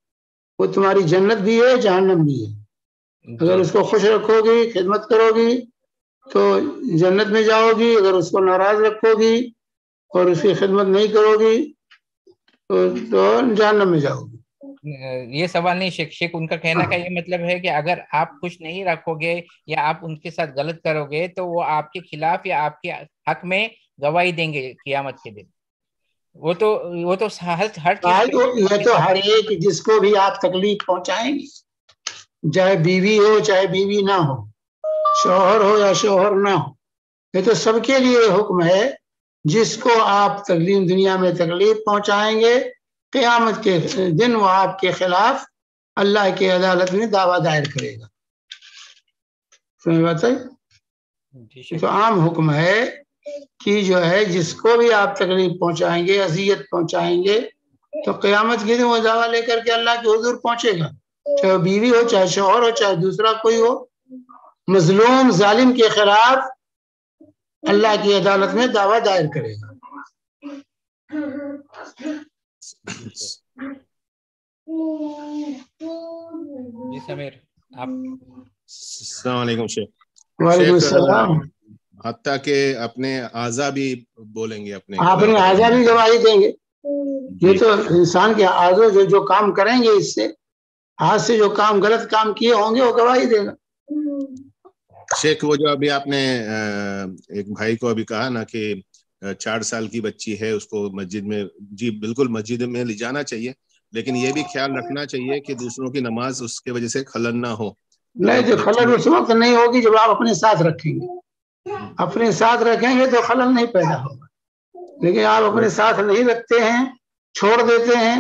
وہ تمہاری جنت بھی ہے جہنم بھی ہے. اگر اس کو خوش رکھو گی، خدمت کرو گی تو جنت میں جاؤ گی، اگر اس کو ناراض رکھو گی اور اس کی خدمت نہیں کرو گی تو جہنم میں جاؤ گی. یہ سوال نہیں شیخ ان کا کہنا کا یہ مطلب ہے کہ اگر آپ خوش نہیں رکھو گے یا آپ ان کے ساتھ غلط کرو گے تو وہ آپ کے خلاف یا آپ کے حق میں گواہی دیں گے قیامت کے دن. وہ تو ہر چیز یہ تو ہر ایک جس کو بھی آپ تکلیف پہنچائیں گے، چاہے بیوی ہو چاہے بیوی نہ ہو، شوہر ہو یا شوہر نہ ہو، یہ تو سب کے لیے حکم ہے. جس کو آپ دنیا میں تکلیف پہنچائیں گے، قیامت کے دن وہ آپ کے خلاف اللہ کی عدالت میں دعویٰ دائر کرے گا. سمجھ بات ہے؟ تو عام حکم ہے کہ جو ہے جس کو بھی آپ تکلیف پہنچائیں گے، اذیت پہنچائیں گے، تو قیامت کے دن وہ دعویٰ لے کر کے اللہ کے حضور پہنچے گا، چاہے بیوی ہو چاہے شوہر ہو چاہے دوسرا کوئی ہو. مظلوم ظالم کے خلاف اللہ کی عدالت میں دعویٰ دائر کرے گا. جی سمیر آپ. السلام علیکم شیخ. وعلیکم السلام. حتیٰ کہ اپنے اعضا بھی بولیں گے، اپنے اعضا بھی گواہی دیں گے. یہ تو انسان کے اعضا جو کام کریں گے، اس سے ہاتھ سے جو کام غلط کام کیے ہوں گے وہ گواہی دے گا. شیخ وہ جو ابھی آپ نے ایک بھائی کو ابھی کہا نا کہ 4 سال کی بچی ہے، اس کو مسجد میں، جی بالکل مسجد میں لے جانا چاہیے، لیکن یہ بھی خیال رکھنا چاہیے کہ دوسروں کی نماز اس کی وجہ سے خلل نہ ہو. نہیں تو خلل اس وقت نہیں ہوگی جب آپ اپنے ساتھ رکھیں گے. اپنے ساتھ رکھیں گے تو خلل نہیں پیدا ہوگا، لیکن آپ اپنے ساتھ نہیں رکھتے ہیں، چھوڑ دیتے ہیں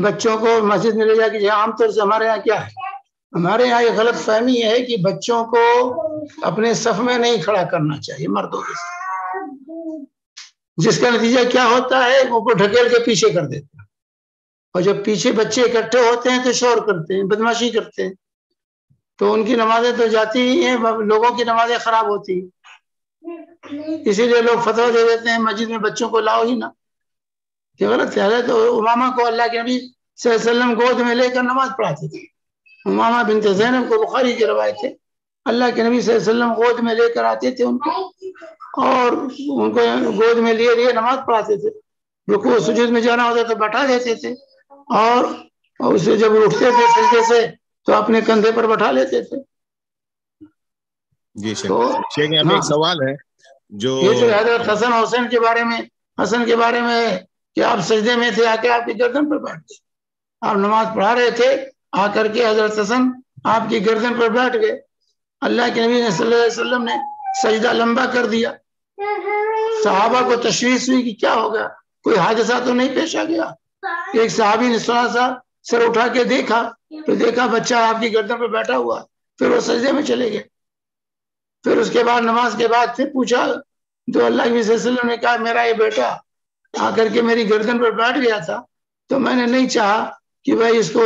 بچوں کو مسجد میں لے جا کے. عام طور سے ہمارے یہاں کیا ہے، ہمارے یہاں یہ غلط فہمی ہے کہ بچوں کو اپنے صف میں نہیں کھڑا کرنا چاہیے مردوں کے ساتھ، جس کا نتیجہ کیا ہوتا ہے وہ کو ڈھکیل کے پیچھے کر دیتے ہیں، اور جب پیچھے بچے اکٹھے ہوتے ہیں تو شور کرتے ہیں، بدماشی کرتے ہیں، تو ان کی نمازیں تو جاتی ہی ہیں، لوگوں کی نمازیں خراب ہوتی ہیں. اسی لیے لوگ فتویٰ دے دیتے ہیں مسجد میں بچوں کو لاؤ ہی نہ. یہ غلط ہے. تو امامہ کو اللہ کے نبی صلی اللہ علیہ وسلم گود میں لے کر نماز پڑھاتے تھے. امامہ بنت زینب کو بخاری کی روایت ہے، اللہ کے نبی صلی اللہ علیہ وسلم گود میں لے کر آتے تھے ان کو، اور ان کو گود میں لیے نماز پڑھاتے تھے. رکوع سجود میں جانا ہوتا تو بٹھا دیتے تھے، اور اسے جب اٹھتے تھے سجدے سے تو اپنے کندھے پر بٹھا لیتے تھے. جی شیخ یہاں پہ ایک سوال ہے جو یہ تو حضرت حسن کے بارے میں کہ آپ سجدے میں تھے، آ کے آپ کی گردن پر بیٹھ گئے. آپ نماز پڑھا رہے تھے، آ کر کے حضرت حسن آپ کی گردن پر بیٹھ گئے. اللہ کے نبی صلی اللہ علیہ وسلم نے سجدہ لمبا کر دیا. صحابہ کو تشویش ہوئی کہ کیا ہوگا، کوئی حادثہ تو نہیں پیش آ گیا. ایک صحابی نے تھوڑا سا سر اٹھا کے دیکھا تو دیکھا بچہ آپ کی گردن پر بیٹھا ہوا. پھر وہ سجدے میں چلے گئے. پھر اس کے بعد نماز کے بعد پھر پوچھا تو اللہ کے نبی صلی اللہ علیہ وسلم نے کہا میرا یہ بیٹا آ کر کے میری گردن پر بیٹھ گیا تھا، تو میں نے نہیں چاہا کہ بھائی اس کو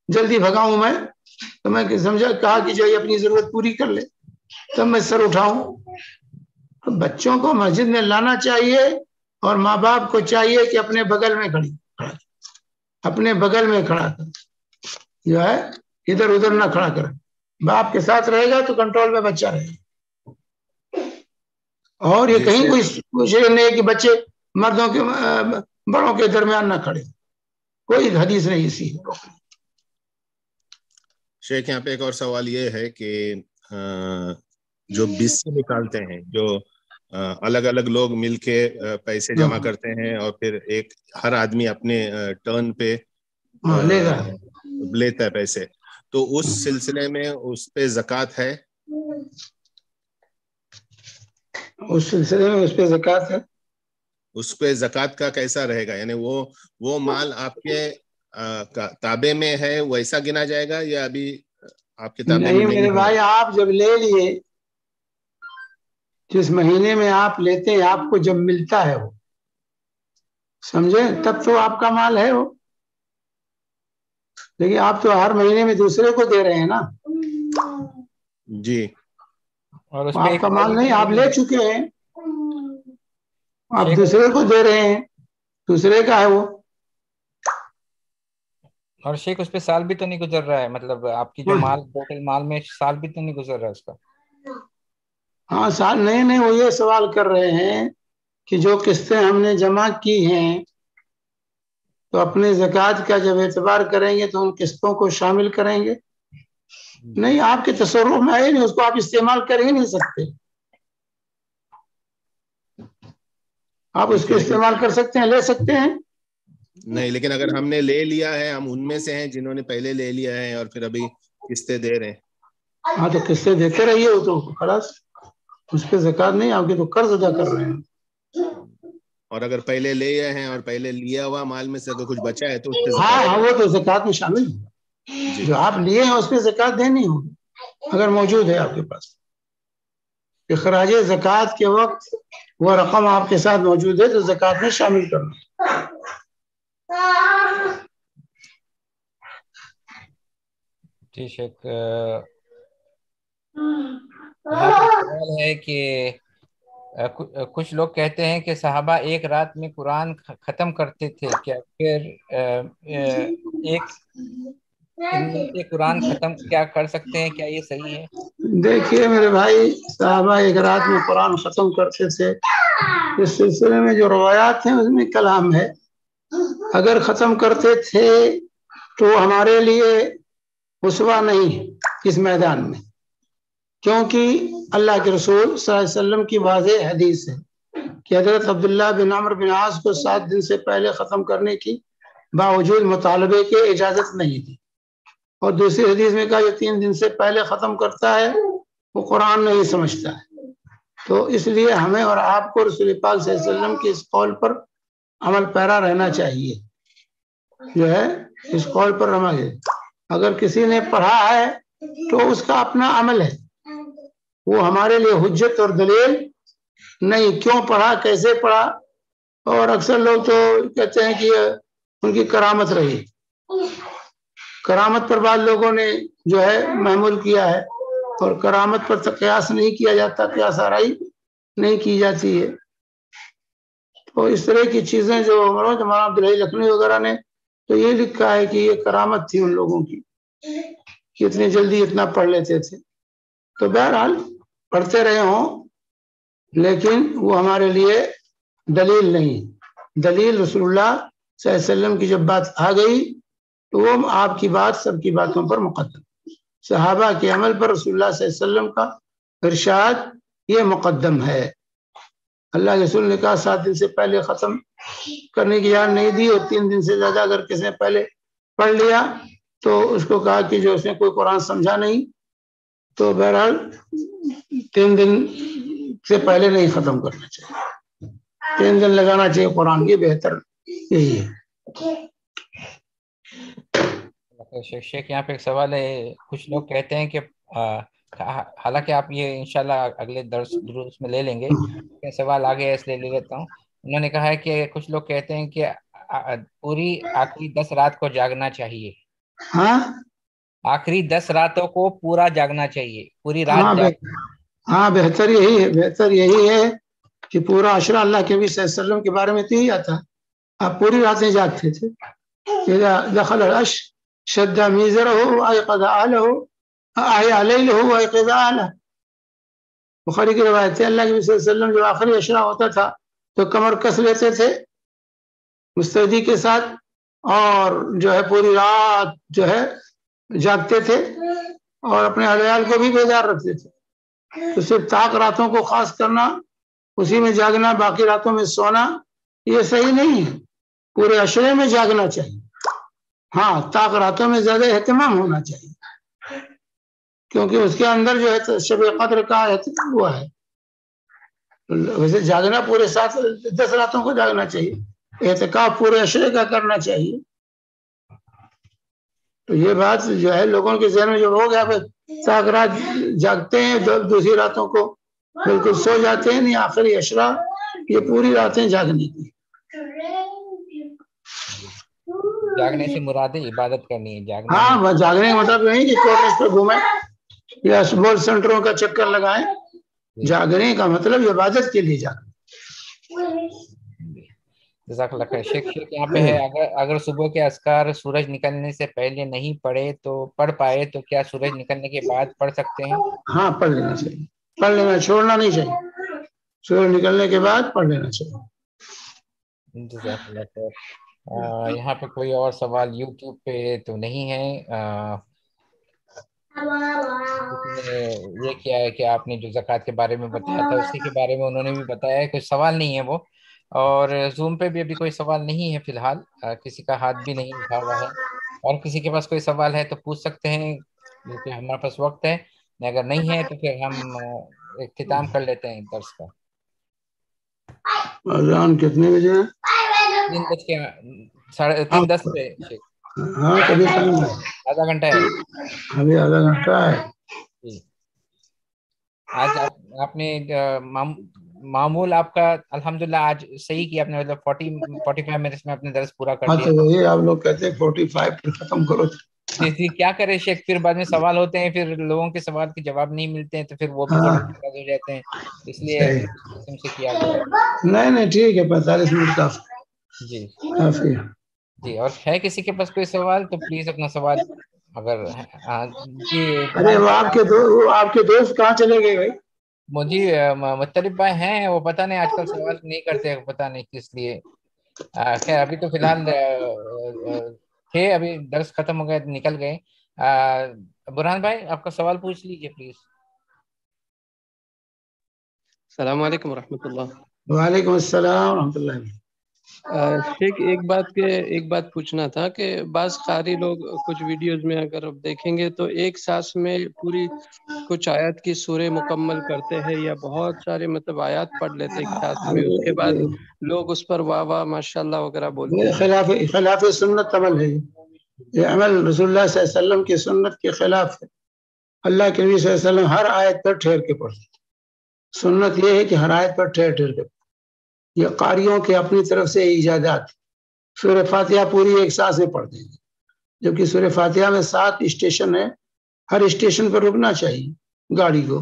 جلدی بھگاؤں میں، تو میں کہا کہ جو یہ اپنی ضرورت پوری کر لے تب میں سر اٹھاؤں. بچوں کو مسجد میں لانا چاہیے، اور ماں باپ کو چاہیے کہ اپنے بغل میں کھڑا کر جو ہے ادھر ادھر نہ کھڑا کر. باپ کے ساتھ رہے گا تو کنٹرول میں بچہ رہے گا. اور یہ کہیں کوئی نہیں ہے کہ بچے مردوں کے بڑوں کے درمیان نہ کھڑے، کوئی حدیث نہیں اسی. شیخ یہاں پہ ایک اور سوال یہ ہے کہ جو بسی نکالتے ہیں، جو الگ الگ لوگ مل کے پیسے جمع کرتے ہیں اور پھر ہر آدمی اپنے ٹرن پہ لیتا ہے پیسے، تو اس سلسلے میں اس پہ زکوٰۃ ہے؟ اس سلسلے میں اس پہ زکوٰۃ ہے. اس پہ زکوٰۃ کا کیسا رہے گا؟ یعنی وہ مال آپ کے تابع میں ہے ویسا گنا جائے گا یا ابھی آپ کے تابع میں نہیں میرے بھائی، آپ جب لے لیے، جس مہینے میں آپ لیتے ہیں، آپ کو جب ملتا ہے وہ، سمجھے، تب تو آپ کا مال ہے وہ، لیکن آپ تو ہر مہینے میں دوسرے کو دے رہے ہیں نا، جی، اور اس آپ کا مال نہیں، آپ لے چکے ہیں، آپ شیخ دوسرے کو دے رہے ہیں، دوسرے کا ہے وہ۔ اور شیخ اس پہ سال بھی تو نہیں گزر رہا ہے، مطلب آپ کی جو مال ٹوٹل مال میں سال بھی تو نہیں گزر رہا ہے اس کا؟ ہاں سال نہیں، وہ یہ سوال کر رہے ہیں کہ جو قسطیں ہم نے جمع کی ہیں تو اپنے زکوٰۃ کا جب اعتبار کریں گے تو ان قسطوں کو شامل کریں گے؟ نہیں، آپ کے تصرف میں ہے نہیں، اس کو آپ استعمال کر ہی نہیں سکتے۔ آپ اس کو استعمال کر سکتے ہیں، لے سکتے ہیں، نہیں، لیکن اگر ہم نے لے لیا ہے، ہم ان میں سے ہیں جنہوں نے پہلے لے لیا ہے اور پھر ابھی قسطیں دے رہے ہیں۔ ہاں تو قسطیں دیتے رہیے، وہ تو خلاص اس پہ زکوٰۃ نہیں، آپ کے تو قرض ادا کر رہے ہیں۔ اور اگر پہلے لے آئے ہیں اور پہلے لیا ہوا مال میں سے اگر کچھ بچا ہے تو اس پہ ہاں وہ تو زکوٰۃ میں شامل ہے، جو آپ لیے ہیں اس پہ زکوٰۃ دینی ہوگی اگر موجود ہے آپ کے پاس۔ اخراج زکوٰۃ کے وقت وہ رقم آپ کے ساتھ موجود ہے تو زکوٰۃ میں شامل کرنا۔ جی شیخ، یہاں پہ سوال ہے کہ کچھ لوگ کہتے ہیں کہ صحابہ ایک رات میں قرآن ختم کرتے تھے، کیا پھر ایک سے قرآن ختم کیا کر سکتے ہیں؟ کیا یہ صحیح ہے؟ دیکھیے میرے بھائی، صحابہ ایک رات میں قرآن ختم کرتے تھے، اس سلسلے میں جو روایات ہیں اس میں کلام ہے۔ اگر ختم کرتے تھے تو ہمارے لیے اسوہ نہیں ہے اس میدان میں، کیونکہ اللہ کے رسول صلی اللہ علیہ وسلم کی واضح حدیث ہے کہ حضرت عبداللہ بن عمرو بن عاص کو 7 دن سے پہلے ختم کرنے کی باوجود مطالبے کے اجازت نہیں تھی، اور دوسری حدیث میں کہا جو 3 دن سے پہلے ختم کرتا ہے وہ قرآن نہیں سمجھتا ہے۔ تو اس لیے ہمیں اور آپ کو رسول پاک صلی اللہ علیہ وسلم کے اس قول پر عمل پیرا رہنا چاہیے، جو ہے اس قول پر عمل ہے۔ اگر کسی نے پڑھا ہے تو اس کا اپنا عمل ہے، وہ ہمارے لیے حجت اور دلیل نہیں، کیوں پڑھا، کیسے پڑھا۔ اور اکثر لوگ تو کہتے ہیں کہ ان کی کرامت رہی، کرامت پر بعض لوگوں نے جو ہے محمول کیا ہے، اور کرامت پر قیاس نہیں کیا جاتا، قیاس آرائی نہیں کی جاتی ہے۔ تو اس طرح کی چیزیں جو مولانا عبدالحی لکھنوی وغیرہ نے تو یہ لکھا ہے کہ یہ کرامت تھی ان لوگوں کی کہ اتنی جلدی اتنا پڑھ لیتے تھے۔ تو بہرحال پڑھتے رہے ہوں، لیکن وہ ہمارے لیے دلیل نہیں۔ دلیل رسول اللہ صلی اللہ علیہ وسلم کی جب بات آ گئی تو وہ آپ کی بات سب کی باتوں پر مقدم، صحابہ کے عمل پر رسول اللہ صلی اللہ علیہ وسلم کا ارشاد یہ مقدم ہے۔ اللہ کے رسول نے کہا 7 دن سے پہلے ختم کرنے کی اجازت نہیں دی، اور 3 دن سے زیادہ اگر کسی نے پہلے پڑھ لیا تو اس کو کہا کہ جو اس نے کوئی قرآن سمجھا نہیں تو بہرحال 3 دن سے پہلے نہیں ختم کرنا چاہیے، 3 دن لگانا چاہیے قرآن کی، بہتر یہی ہے۔ شیخ یہاں پہ ایک سوال ہے، کچھ لوگ کہتے ہیں کہ حالانکہ آپ یہ انشاءاللہ اگلے دروس میں لے لیں گے، سوال آگے ہے اس لیے لے لیتا ہوں۔ انہوں نے کہا ہے کہ کچھ لوگ کہتے ہیں کہ پوری آخری 10 رات کو جاگنا چاہیے، ہاں آخری 10 راتوں کو پورا جاگنا چاہیے، پوری رات ہاں بہتر یہی ہے، بہتر یہی ہے کہ پورا عشرہ اللہ کے نبی صلی اللہ علیہ وسلم کے بارے میں تو یہی آتا، آپ پوری راتیں جاگتے تھے۔ اذا دخل العشر شد میزرہ وایقظ اہلہ احیا لیلہ وایقظ اہلہ، بخاری کی روایت ہے۔ اللہ کے نبی صلی اللہ علیہ وسلم جب آخری عشرہ ہوتا تھا تو کمر کس لیتے تھے مستعدی کے ساتھ، اور جو ہے پوری رات جو ہے جاگتے تھے، اور اپنے اہل عیال کو بھی بیدار رکھتے تھے۔ تو صرف طاق راتوں کو خاص کرنا، اسی میں جاگنا، باقی راتوں میں سونا، یہ صحیح نہیں ہے، پورے عشرے میں جاگنا چاہیے۔ ہاں طاق راتوں میں زیادہ اہتمام ہونا چاہیے، کیونکہ اس کے اندر جو ہے شب قدر کا ہوا ہے۔ ویسے جاگنا پورے 10 راتوں کو جاگنا چاہیے, اعتکاف پورے عشرے کا کرنا چاہیے. تو یہ بات جو ہے لوگوں کے ذہن میں جو ہو گیا, 7 رات جاگتے ہیں, دوسری راتوں کو بالکل سو جاتے ہیں. نہیں, آخری عشرہ یہ پوری راتیں جاگنے کی. جاگنے سے مراد عبادت کرنی ہے. جاگنا ہاں, جاگنے کا مطلب نہیں کہ کالج پہ گھومیں یا اسپورٹ سینٹروں کا چکر لگائیں. جاگنے کا مطلب عبادت کے لیے جاگنا. جزاک اللہ خیر. شیخ یہاں پہ ہے, اگر صبح کے اذکار سورج نکلنے سے پہلے نہیں پڑھ پائے تو کیا سورج نکلنے کے بعد پڑھ سکتے ہیں؟ ہاں, پڑھ لینا چاہیے. پڑھ لینا, چھوڑنا نہیں چاہیے. سورج نکلنے کے بعد پڑھ لینا چاہیے. جزاک اللہ خیر. یہاں پہ کوئی اور سوال یوٹیوب پہ تو نہیں ہے. یہ کیا ہے کہ آپ نے جو زکوٰۃ کے بارے میں بتایا تھا اسی کے بارے میں انہوں نے بھی بتایا ہے. کوئی سوال نہیں ہے وہ, اور زوم پہ بھی ابھی کوئی سوال نہیں ہے فی الحال. کسی کا ہاتھ بھی نہیں اٹھا ہوا ہے. اور کسی کے پاس کوئی سوال ہے تو پوچھ سکتے ہیں, کیونکہ ہمارے پاس وقت ہے. اگر نہیں ہے تو پھر ہم اختتام کر لیتے ہیں درس کا. اذان کتنے بجے ہے؟ 3:10 پہ. ہاں, کبھی آدھا گھنٹہ ہے ابھی, آدھا گھنٹہ ہے. جی. آج آپ نے معمول آپ کا الحمدللہ آج صحیح کیا آپ نے, مطلب 45 منٹس میں اپنے درس پورا کر دیا. تو وہی آپ لوگ کہتے ہیں 45 پر ختم کرو. جی, کیا کرے شیخ, پھر بعد میں سوال ہوتے ہیں, پھر لوگوں کے سوال کے جواب نہیں ملتے ہیں, تو پھر وہ بھی تھوڑے ناراض ہو جاتے ہیں. اس لیے اس قسم سے کیا گیا ہے. نہیں ٹھیک ہے, 45 منٹ کافی. جی کافی. جی, اور ہے کسی کے پاس کوئی سوال تو پلیز اپنا سوال اگر جی. ارے وہ آپ کے دوست کہاں چلے گئے بھائی؟ مجھے مطلب بھائی ہیں, وہ پتہ نہیں آج کل سوال نہیں کرتے, پتہ نہیں کس لیے. خیر ابھی تو فی الحال تھے, ابھی درس ختم ہو گئے نکل گئے. برہان بھائی آپ کا سوال پوچھ لیجئے پلیز. السلام علیکم ورحمۃ اللہ. وعلیکم السلام ورحمۃ اللہ. شیخ ایک بات پوچھنا تھا کہ بعض قاری لوگ کچھ ویڈیوز میں اگر آپ دیکھیں گے تو ایک سانس میں پوری کچھ آیات کی سورہ مکمل کرتے ہیں, یا بہت سارے مطلب آیات پڑھ لیتے ایک سانس میں, اس کے بعد لوگ اس پر واہ واہ ماشاءاللہ وغیرہ بولتے ہیں. خلاف سنت عمل ہے. یہ عمل رسول اللہ صلی اللہ علیہ وسلم کی سنت کے خلاف ہے. اللہ کے نبی صلی اللہ علیہ وسلم ہر آیت پر ٹھہر کے پڑھتے. سنت یہ ہے کہ ہر آیت پر ٹھہر کے. یہ قاریوں کے اپنی طرف سے ایجادات. سورہ فاتحہ پوری ایک سانس میں پڑھ دیں گے, جبکہ سورہ فاتحہ میں 7 اسٹیشن ہے, ہر اسٹیشن پر رکنا چاہیے گاڑی کو.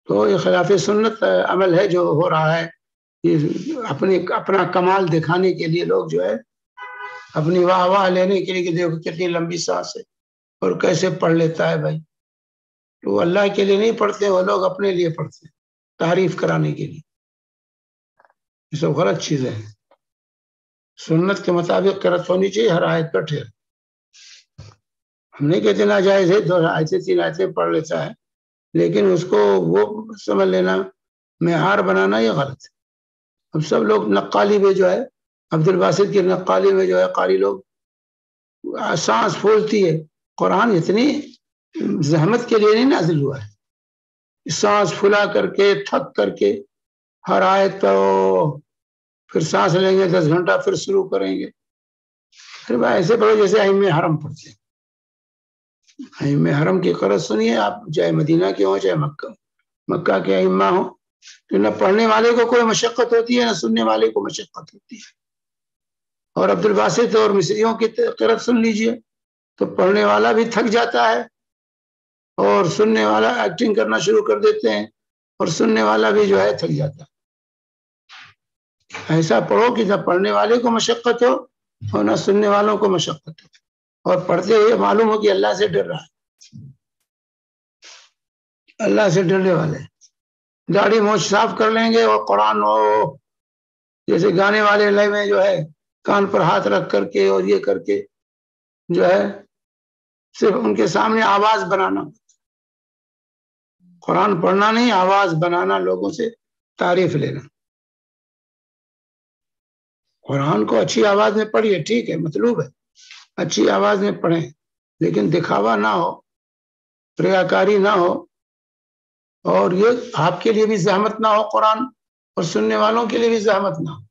تو یہ خلاف سنت عمل ہے جو ہو رہا ہے. اپنا کمال دکھانے کے لیے لوگ جو ہے اپنی واہ واہ لینے کے لیے کہ دیکھو کتنی لمبی سانس ہے اور کیسے پڑھ لیتا ہے بھائی. تو اللہ کے لیے نہیں پڑھتے, وہ لوگ اپنے لیے پڑھتے ہیں تعریف کرانے کے لیے. یہ سب غلط چیزیں ہیں. سنت کے مطابق قرأت ہونی چاہیے, ہر آیت پر ٹھہر. ہم نہیں کہتے ناجائز ہے, 2 آیتیں 3 آیتیں پڑھ لیتا ہے, لیکن اس کو وہ سمجھ لینا معیار بنانا یہ غلط ہے. اب سب لوگ نقالی میں جو ہے, عبد الباسط کی نقالی میں جو ہے قاری لوگ سانس پھولتی ہے. قرآن اتنی زحمت کے لیے نہیں نازل ہوا ہے. سانس پھلا کر کے تھک کر کے ہر آیت پر پھر سانس لیں گے 10 گھنٹہ, پھر شروع کریں گے. پھر بھائی ایسے پڑھو جیسے ائمہ حرم پڑھتے ہیں. ائمہ حرم کی قرأت سنیے آپ, چاہے مدینہ کے ہوں چاہے مکہ کے ائمہ ہوں, تو نہ پڑھنے والے کو کوئی مشقت ہوتی ہے نہ سننے والے کو مشقت ہوتی ہے. اور عبد الباسط اور مصریوں کی قرأت سن لیجئے تو پڑھنے والا بھی تھک جاتا ہے اور سننے والا ایکٹنگ کرنا شروع کر دیتے ہیں, اور سننے والا بھی جو ہے تھک جاتا ہے. ایسا پڑھو کہ نہ پڑھنے والے کو مشقت ہو اور نہ سننے والوں کو مشقت ہو, اور پڑھتے ہوئے معلوم ہو کہ اللہ سے ڈر رہا ہے, اللہ سے ڈرنے والے. داڑھی مونچھ صاف کر لیں گے اور قرآن جیسے گانے والے لئے میں جو ہے کان پر ہاتھ رکھ کر کے اور یہ کر کے جو ہے صرف ان کے سامنے آواز بنانا. قرآن پڑھنا نہیں, آواز بنانا, لوگوں سے تعریف لینا. قرآن کو اچھی آواز میں پڑھیے, ٹھیک ہے, مطلوب ہے اچھی آواز میں پڑھیں, لیکن دکھاوا نہ ہو, ریاکاری نہ ہو, اور یہ آپ کے لیے بھی زحمت نہ ہو قرآن اور سننے والوں کے لیے بھی زحمت نہ ہو.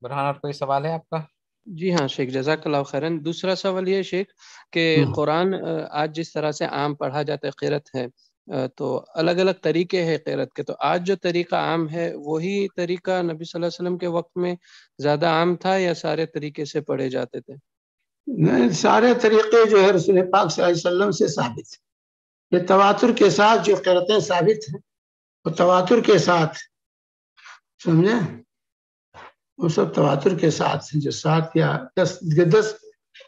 برہان اور کوئی سوال ہے آپ کا؟ جی ہاں شیخ، جزاک اللہ خیرن. دوسرا سوال یہ شیخ کہ قرآن آج جس طرح سے عام پڑھا جاتا ہے قرأت ہے، تو الگ الگ طریقے ہیں قرأت کے، تو آج جو طریقہ عام ہے وہی طریقہ نبی صلی اللہ علیہ وسلم کے وقت میں زیادہ عام تھا یا سارے طریقے سے پڑھے جاتے تھے؟ نہیں، سارے طریقے جو ہے رسول پاک صلی اللہ علیہ وسلم سے ثابت ہے. یہ تواتر کے ساتھ جو قرأتیں ثابت ہیں وہ تواتر کے ساتھ، سمجھے، وہ سب تواتر کے ساتھ ہیں. جو 7 یا 10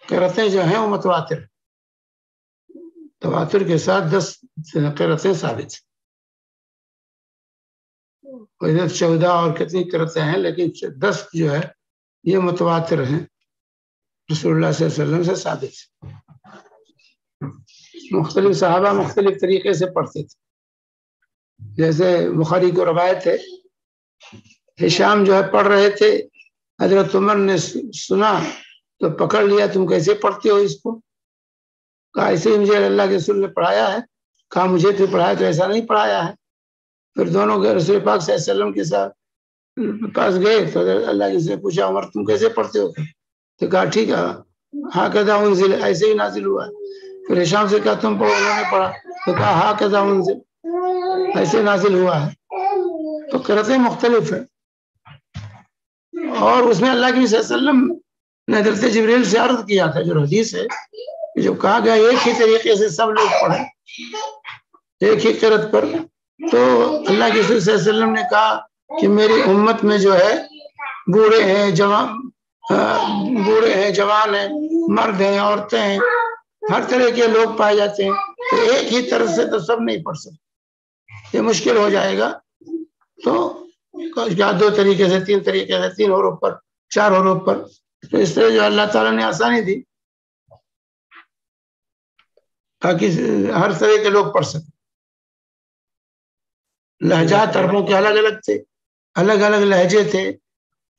قرأتیں جو ہیں وہ متواتر، تواتر کے ساتھ 10 قرأتیں ثابت ہیں. 14 اور کتنی قرأتیں ہیں، لیکن 10 جو ہے یہ متواتر ہیں، رسول اللہ صلی اللہ علیہ وسلم سے ثابت ہے. مختلف صحابہ مختلف طریقے سے پڑھتے تھے. جیسے بخاری کو روایت ہے، ہشام جو ہے پڑھ رہے تھے، حضرت عمر نے سنا تو پکڑ لیا، تم کیسے پڑھتے ہو اس کو؟ کہا ایسے ہی مجھے اللہ کے رسول نے پڑھایا ہے. کہا مجھے تو پڑھایا تو ایسا نہیں پڑھایا ہے. پھر دونوں کے رسول پاک صلی اللہ علیہ وسلم کے ساتھ پاس گئے تو اللہ کے رسول نے پوچھا عمر تم کیسے پڑھتے ہو؟ تو کہا ٹھیک ہے، ہاں کذا انزل، ایسے ہی نازل ہوا ہے. پھر ہشام سے کہا تم پڑھو، انہوں نے پڑھا تو کہا ہاں کذا انزل، ایسے نازل ہوا ہے. تو قرأتیں مختلف ہیں. اور اس میں اللہ کے نبی صلی اللہ علیہ وسلم نے حضرت جبریل سے عرض کیا تھا، جو حدیث ہے کہ جب کہا گیا ایک ہی طریقے سے سب لوگ پڑھیں ایک ہی قرأت پر، تو اللہ کے رسول صلی اللہ علیہ وسلم نے کہا کہ میری امت میں جو ہے بوڑھے ہیں، جوان ہیں، مرد ہیں، عورتیں ہیں، ہر طرح کے لوگ پائے جاتے ہیں، تو ایک ہی طرف سے تو سب نہیں پڑھ سکتے، یہ مشکل ہو جائے گا. تو یا 2 طریقے سے، 3 طریقے سے، 3 حروف پر، 4 حروف پر. تو اس طرح جو اللہ تعالیٰ نے آسانی دی تاکہ ہر طرح کے لوگ پڑھ سکیں. لہجات عربوں کے الگ الگ تھے، الگ الگ لہجے تھے،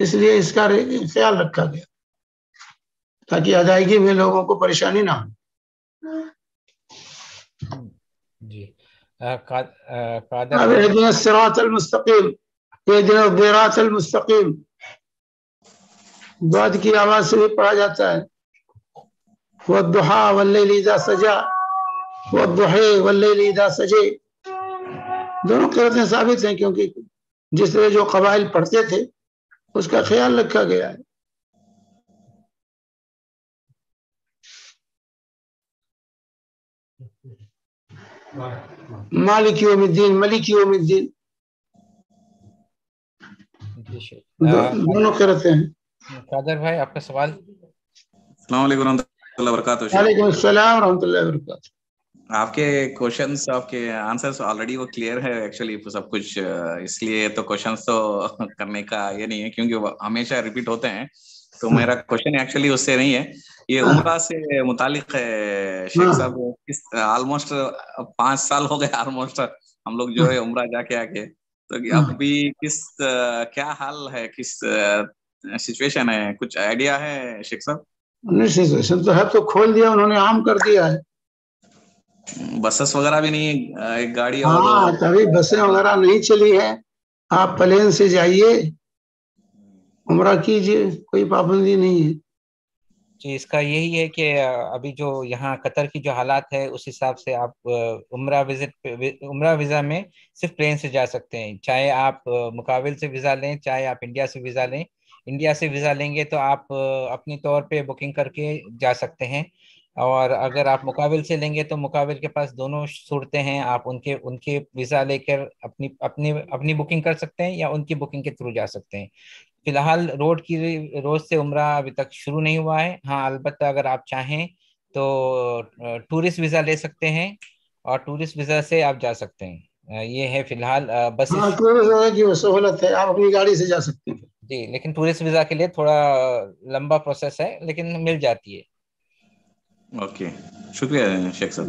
اس لیے اس کا خیال رکھا گیا تاکہ ادائیگی میں لوگوں کو پریشانی نہ ہو. جی اهدنا الصراط المستقیم، اهدنا الصراط المستقیم بعد کی آواز سے بھی پڑھا جاتا ہے. والضحى واللیل اذا سجى، والضحى واللیل اذا سجى، دونوں قرأتیں ثابت ہیں کیونکہ جس طرح جو قبائل پڑھتے تھے اس کا خیال رکھا گیا ہے. مالک یوم الدین، ملک یوم الدین، دونوں قرأتیں ہیں. قادر بھائی آپ کا سوال. السلام علیکم ورحمۃ اللہ وبرکاتہ. وعلیکم السلام ورحمۃ اللہ وبرکاتہ. آپ کے کوشچنس، آپ کے آنسرس آلریڈی وہ کلیئر ہے ایکچولی سب کچھ، اس لیے تو کوشچنس تو کرنے کا یہ نہیں ہے کیونکہ وہ ہمیشہ ریپیٹ ہوتے ہیں. تو میرا کوشچن ایکچولی اس سے نہیں ہے، یہ عمرہ سے متعلق ہے شیخ صاحب. آلموسٹ 5 سال ہو گئے آلموسٹ ہم لوگ جو ہے عمرہ جا کے آ کے، تو ابھی کیا حال ہے، کس سچویشن ہے، کچھ آئیڈیا ہے شیخ صاحب؟ سچویشن تو ہے، تو کھول دیا انہوں نے، عام کر دیا ہے. بسس وغیرہ بھی نہیں، ایک گاڑی اور ہاں کبھی بسیں وغیرہ نہیں چلی ہے، آپ پلین سے جائیے عمرہ کیجئے، کوئی پابندی نہیں ہے. جی اس کا یہی ہے کہ ابھی جو یہاں قطر کی جو حالات ہے اس حساب سے آپ عمرہ ویزا میں صرف پلین سے جا سکتے ہیں، چاہے آپ مقابل سے ویزا لیں، چاہے آپ انڈیا سے ویزا لیں. انڈیا سے ویزا لیں گے تو آپ اپنی طور پہ بکنگ کر کے جا سکتے ہیں، اور اگر آپ مقابل سے لیں گے تو مقابل کے پاس دونوں صورتیں ہیں، آپ ان کے ویزا لے کر اپنی بکنگ کر سکتے ہیں یا ان کی بکنگ کے تھرو جا سکتے ہیں. فی الحال روڈ سے عمرہ ابھی تک شروع نہیں ہوا ہے. ہاں البتہ اگر آپ چاہیں تو ٹورسٹ ویزا لے سکتے ہیں اور ٹورسٹ ویزا سے آپ جا سکتے ہیں. یہ ہے فی الحال بس. ہاں ٹورسٹ ویزا کی سہولت ہے، آپ اپنی گاڑی سے جا سکتے ہیں. جی لیکن ٹورسٹ ویزا کے لیے تھوڑا لمبا پروسیس ہے لیکن مل جاتی ہے. اوکے، شکریہ شیخ صاحب.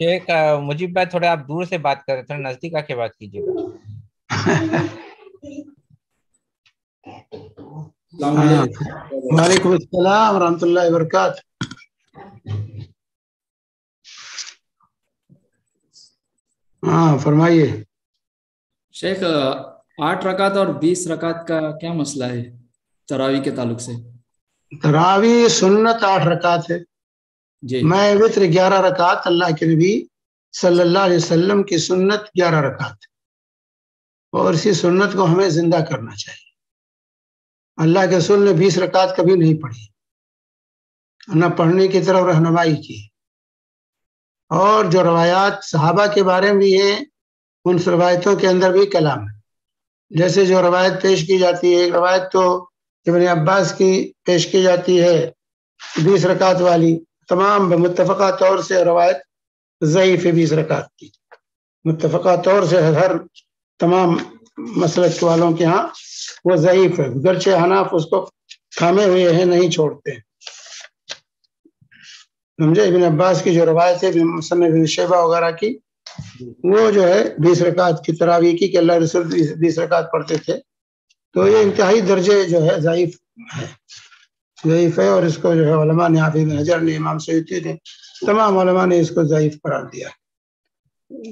شیخ مجھے بات تھوڑا آپ دور سے بات کر رہے تھے, نزدیک آ کے بات کیجیے گا. وعلیکم السلام ورحمۃ اللہ وبرکاتہ. ہاں فرمائیے. شیخ 8 رکعت اور 20 رکعت کا کیا مسئلہ ہے تراویح کے تعلق سے؟ تراویح سنت 8 رکعت ہے جی. میں وطر 11 رکعت. اللہ کے نبی صلی اللہ علیہ وسلم کی سنت 11 رکعت, اور اسی سنت کو ہمیں زندہ کرنا چاہیے. اللہ کے رسول نے 20 رکعت کبھی نہیں پڑھی, نہ پڑھنے کی طرف رہنمائی کی. اور جو روایات صحابہ کے بارے میں بھی ہیں, ان روایتوں کے اندر بھی کلام ہے. جیسے جو روایت پیش کی جاتی ہے, ایک روایت تو ابن عباس کی پیش کی جاتی ہے 20 رکعت والی, تمام متفقہ طور سے روایت ضعیف ہے 20 رکعت کی. متفقہ طور سے ہر تمام مسلک والوں کے ہاں وہ ضعیف ہے, گرچہ حناف اس کو تھامے ہوئے ہیں, نہیں چھوڑتے. سمجھے, ابن عباس کی جو روایت ہے مصنف ابن شیبہ وغیرہ کی, وہ جو ہے 20 رکعت کی تراویح کی کہ اللہ رسول 20 رکعت پڑھتے تھے. تو یہ انتہائی درجے جو ہے ضعیف ہے, اور اس کو جو ہے علماء نے, حافظ بن حجر نے, امام سیوطی نے, تمام علماء نے اس کو ضعیف قرار دیا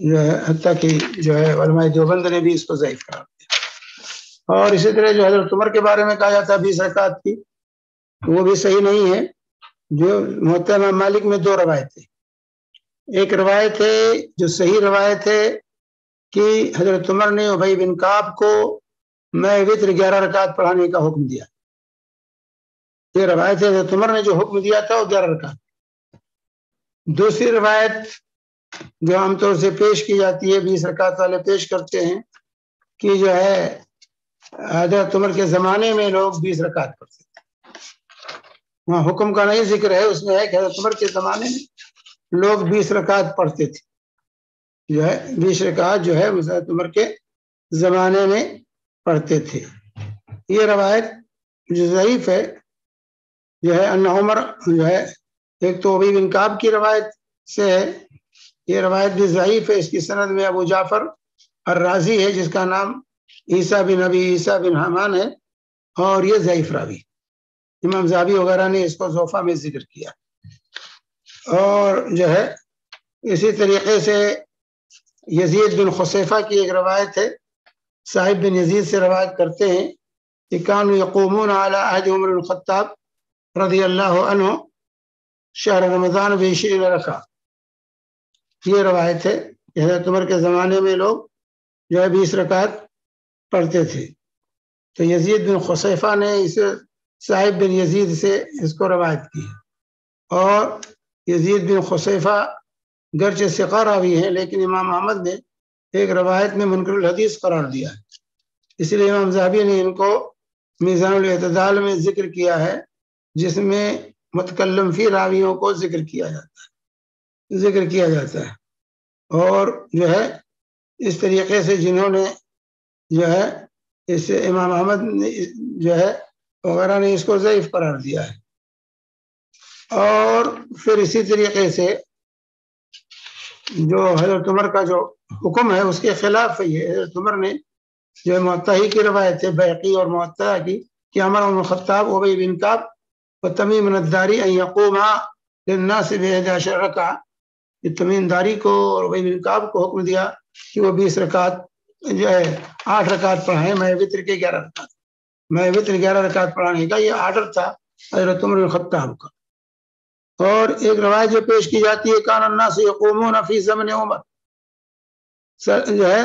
جو ہے, حتیٰ کہ جو ہے علماء دیوبند نے بھی اس کو ضعیف قرار دیا. اور اسی طرح جو حضرت عمر کے بارے میں کہا جاتا ہے 20 رکعت کی, وہ بھی صحیح نہیں ہے. جو موطا امام مالک میں 2 روایتیں, ایک روایت ہے جو صحیح روایت ہے کہ حضرت عمر نے ابی بن کعب کو میں وطر 11 رکعت پڑھانے کا حکم دیا. یہ روایت ہے, حضرت عمر نے جو حکم دیا تھا وہ 11 رکعت. دوسری روایت جو عام طور سے پیش کی جاتی ہے, 20 رکعت والے پیش کرتے ہیں کہ جو ہے حضرت عمر کے زمانے میں لوگ 20 رکعت پڑھتے تھے. وہاں حکم کا نہیں ذکر ہے, اس میں ہے کہ حضرت عمر کے زمانے میں لوگ 20 رکعت پڑھتے تھے. جو ہے 20 رکعت جو ہے حضرت عمر کے زمانے میں پڑھتے تھے. یہ روایت جو ضعیف ہے جو ہے ان عمر جو ہے, ایک تو ابی بن کعب کی روایت سے ہے, یہ روایت بھی ضعیف ہے. اس کی سند میں ابو جعفر الرازی ہے جس کا نام عیسیٰ بن ابی عیسیٰ بن حمان ہے, اور یہ ضعیف راوی. امام ذہبی وغیرہ نے اس کو ضعفا میں ذکر کیا. اور جو ہے اسی طریقے سے یزید بن خصیفہ کی ایک روایت ہے, صاحب بن یزید سے روایت کرتے ہیں کہ کانوا یقومون علی عہد عمر بن الخطاب رضی اللہ عنہ شہر رمضان ب20 رکعت. یہ روایت ہے کہ حضرت عمر کے زمانے میں لوگ جو ہے 20 رکعت پڑھتے تھے. تو یزید بن خصیفہ نے اسے صاحب بن یزید سے اس کو روایت کی, اور یزید بن خصیفہ گرچہ ثقہ راوی ہے لیکن امام احمد نے ایک روایت میں منکر الحدیث قرار دیا ہے. اس لیے امام ذہبی نے ان کو میزان الاعتدال میں ذکر کیا ہے, جس میں متکلم فی راویوں کو ذکر کیا جاتا ہے. اور جو ہے اس طریقے سے جنہوں نے جو ہے اس امام احمد نے جو ہے وغیرہ نے اس کو ضعیف قرار دیا ہے. اور پھر اسی طریقے سے جو حضرت عمر کا جو حکم ہے اس کے خلاف ہے یہ. حضرت عمر نے جو معطا کی روایت ہے بیہقی اور معطا کی کہ عمر بن الخطاب ابی بن کعب و تمیم الداری ان یقوما للناس ب11 رکعہ, یہ تمیم داری کو اور ابی بن کعب کو حکم دیا کہ وہ 20 رکعت جو ہے 8 رکعت پڑھائیں, میں وطر کے 11 رکعت, میں وطر 11 رکعت پڑھانے کا یہ آرڈر تھا حضرت عمر بن الخطاب کا. اور ایک روایت جو پیش کی جاتی ہے کان الناس یقومون فی زمن عمر, جو ہے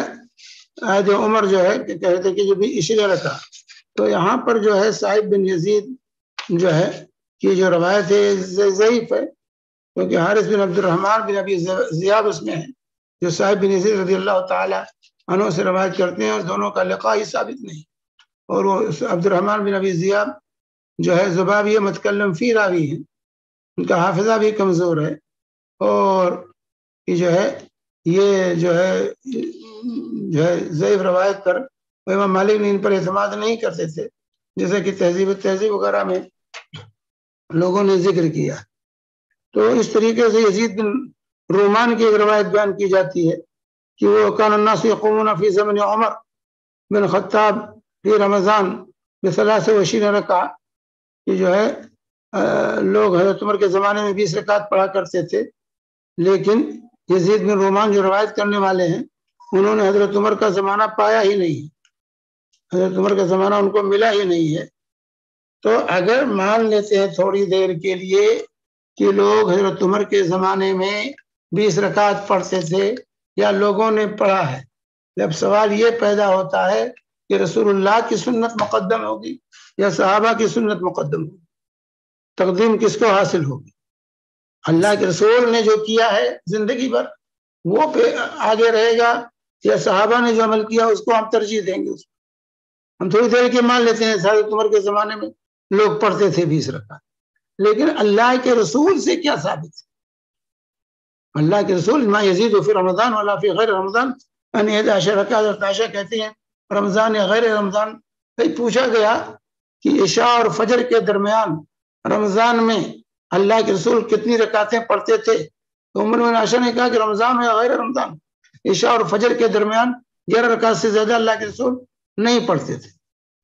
عہد عمر جو ہے کہتے ہیں کہ جو بھی اسی لیے رکھا. تو یہاں پر جو ہے صاحب بن یزید جو ہے کی جو روایت ہے ضعیف ہے, کیونکہ حارث بن عبد الرحمن بن ابی ذیاب اس میں ہے جو صاحب بن یزید رضی اللہ تعالی عنہ سے روایت کرتے ہیں, اور دونوں کا لقاء ہی ثابت نہیں. اور وہ عبد الرحمن بن ابی ذیاب جو ہے زبابی متکلم فی راوی ہیں, ان کا حافظہ بھی کمزور ہے, اور یہ جو ہے ضعیف روایت پر امام مالک نے ان پر اعتماد نہیں کرتے تھے, جیسا کہ تہذیب وغیرہ میں لوگوں نے ذکر کیا. تو اس طریقے سے یزید بن رومان کی ایک روایت بیان کی جاتی ہے کہ وہ کان الناس یقومون فی زمن عمر بن خطاب فی رمضان ب23 رکعہ، کہ جو ہے لوگ حضرت عمر کے زمانے میں 20 رکعت پڑھا کرتے تھے، لیکن یزید بن رومان جو روایت کرنے والے ہیں انہوں نے حضرت عمر کا زمانہ پایا ہی نہیں ہے، حضرت عمر کا زمانہ ان کو ملا ہی نہیں ہے۔ تو اگر مان لیتے ہیں تھوڑی دیر کے لیے کہ لوگ حضرت عمر کے زمانے میں 20 رکعت پڑھتے تھے یا لوگوں نے پڑھا ہے، جب سوال یہ پیدا ہوتا ہے کہ رسول اللہ کی سنت مقدم ہوگی یا صحابہ کی سنت مقدم ہوگی، تقدیم کس کو حاصل ہوگی؟ اللہ کے رسول نے جو کیا ہے زندگی بھر وہ پہ آگے رہے گا، یا صحابہ نے جو عمل کیا اس کو ہم ترجیح دیں گے؟ ہم تھوڑی دیر کے مان لیتے ہیں حضرت عمر کے زمانے میں لوگ پڑھتے تھے 20 رکعت، لیکن اللہ کے رسول سے کیا ثابت ہے؟ اللہ کے رسول ما یزید فی رمضان ولا فی غیر رمضان ان 11 رکعت، حضرت عائشہ کہتی ہیں رمضان یا غیر رمضان۔ پوچھا گیا کہ عشاء اور فجر کے درمیان رمضان میں اللہ کے رسول کتنی رکعتیں پڑھتے تھے؟ تو عمر بن عائشہ نے کہا کہ رمضان یا غیر رمضان، عشاء اور فجر کے درمیان 11 رکعت سے زیادہ اللہ کے رسول نہیں پڑھتے تھے۔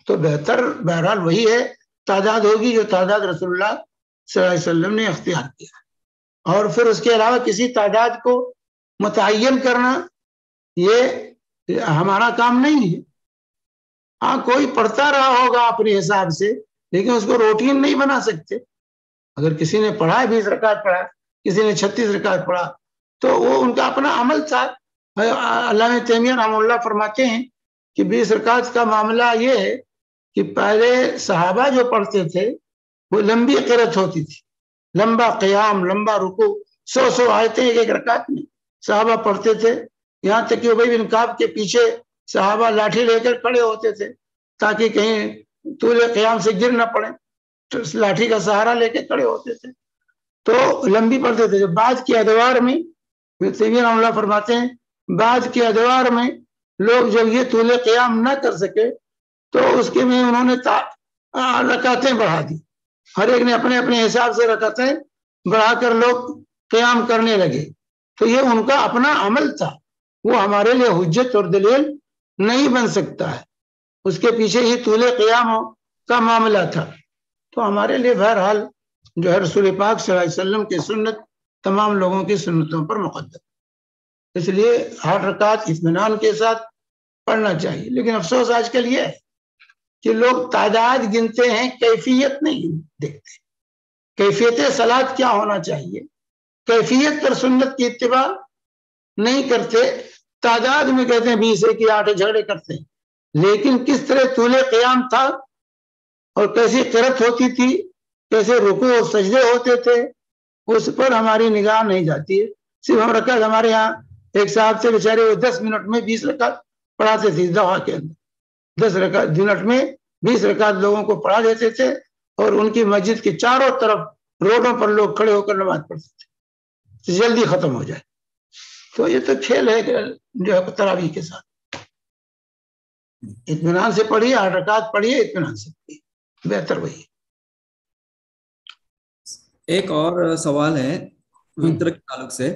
تو بہتر بہرحال وہی ہے، تعداد ہوگی جو تعداد رسول اللہ صلی اللہ علیہ وسلم نے اختیار کیا، اور پھر اس کے علاوہ کسی تعداد کو متعین کرنا یہ ہمارا کام نہیں ہے۔ ہاں کوئی پڑھتا رہا ہوگا اپنے حساب سے، لیکن اس کو روٹین نہیں بنا سکتے۔ اگر کسی نے پڑھا ہے 20 رکعت پڑھا، کسی نے 36 رکعت پڑھا، تو وہ ان کا اپنا عمل تھا۔ علامہ تیمیہ رحمہ اللہ فرماتے ہیں کہ 20 رکعت کا معاملہ یہ ہے کہ پہلے صحابہ جو پڑھتے تھے وہ لمبی قرأت ہوتی تھی، لمبا قیام، لمبا رکوع، 100 آیتیں ایک رکعت میں صحابہ پڑھتے تھے، یہاں تک کہ ابی بن کعب کے پیچھے صحابہ لاٹھی لے کر کھڑے ہوتے تھے تاکہ کہیں طول قیام سے گر نہ پڑے، تو اس لاٹھی کا سہارا لے کے کھڑے ہوتے تھے، تو لمبی پڑھتے تھے۔ بعد کے ادوار میں تیمیہ رحمہ اللہ فرماتے ہیں بعد کے ادوار میں لوگ جب یہ طول قیام نہ کر سکے تو اس کے میں انہوں نے رکعتیں بڑھا دی، ہر ایک نے اپنے اپنے حساب سے رکعتیں بڑھا کر لوگ قیام کرنے لگے۔ تو یہ ان کا اپنا عمل تھا، وہ ہمارے لیے حجت اور دلیل نہیں بن سکتا ہے، اس کے پیچھے ہی طول قیام کا معاملہ تھا۔ تو ہمارے لیے بہرحال جو ہے رسول پاک صلی اللہ علیہ وسلم کی سنت تمام لوگوں کی سنتوں پر مقدم، اس لیے ہر رکعت اطمینان کے ساتھ پڑھنا چاہیے۔ لیکن افسوس آج کل یہ ہے کہ لوگ تعداد گنتے ہیں، کیفیت نہیں دیکھتے۔ کیفیت صلاۃ کیا ہونا چاہیے، کیفیت پر سنت کی اتباع نہیں کرتے، تعداد میں کہتے ہیں 20 کی 8 جھگڑے کرتے ہیں، لیکن کس طرح طول قیام تھا اور کیسی قرأت ہوتی تھی، کیسے رکوع اور سجدے ہوتے تھے، اس پر ہماری نگاہ نہیں جاتی ہے۔ صرف ہم رکعت، ہمارے یہاں ایک صاحب تھے بیچارے، وہ 10 منٹ میں 20 رکعت پڑھاتے تھے دعا کے اندر، 10 منٹ میں 20 رکعت لوگوں کو پڑھا دیتے تھے، اور ان کی مسجد کے چاروں طرف روڈوں پر لوگ کھڑے ہو کر نماز پڑھتے تھے، جلدی ختم ہو جائے۔ تو یہ تو کھیل ہے جو ہے تراویح کے ساتھ۔ اطمینان سے پڑھیے، 8 رکعت پڑھیے، اطمینان سے پڑھیے، بہتر وہی۔ ایک اور سوال ہے وطر کے تعلق سے،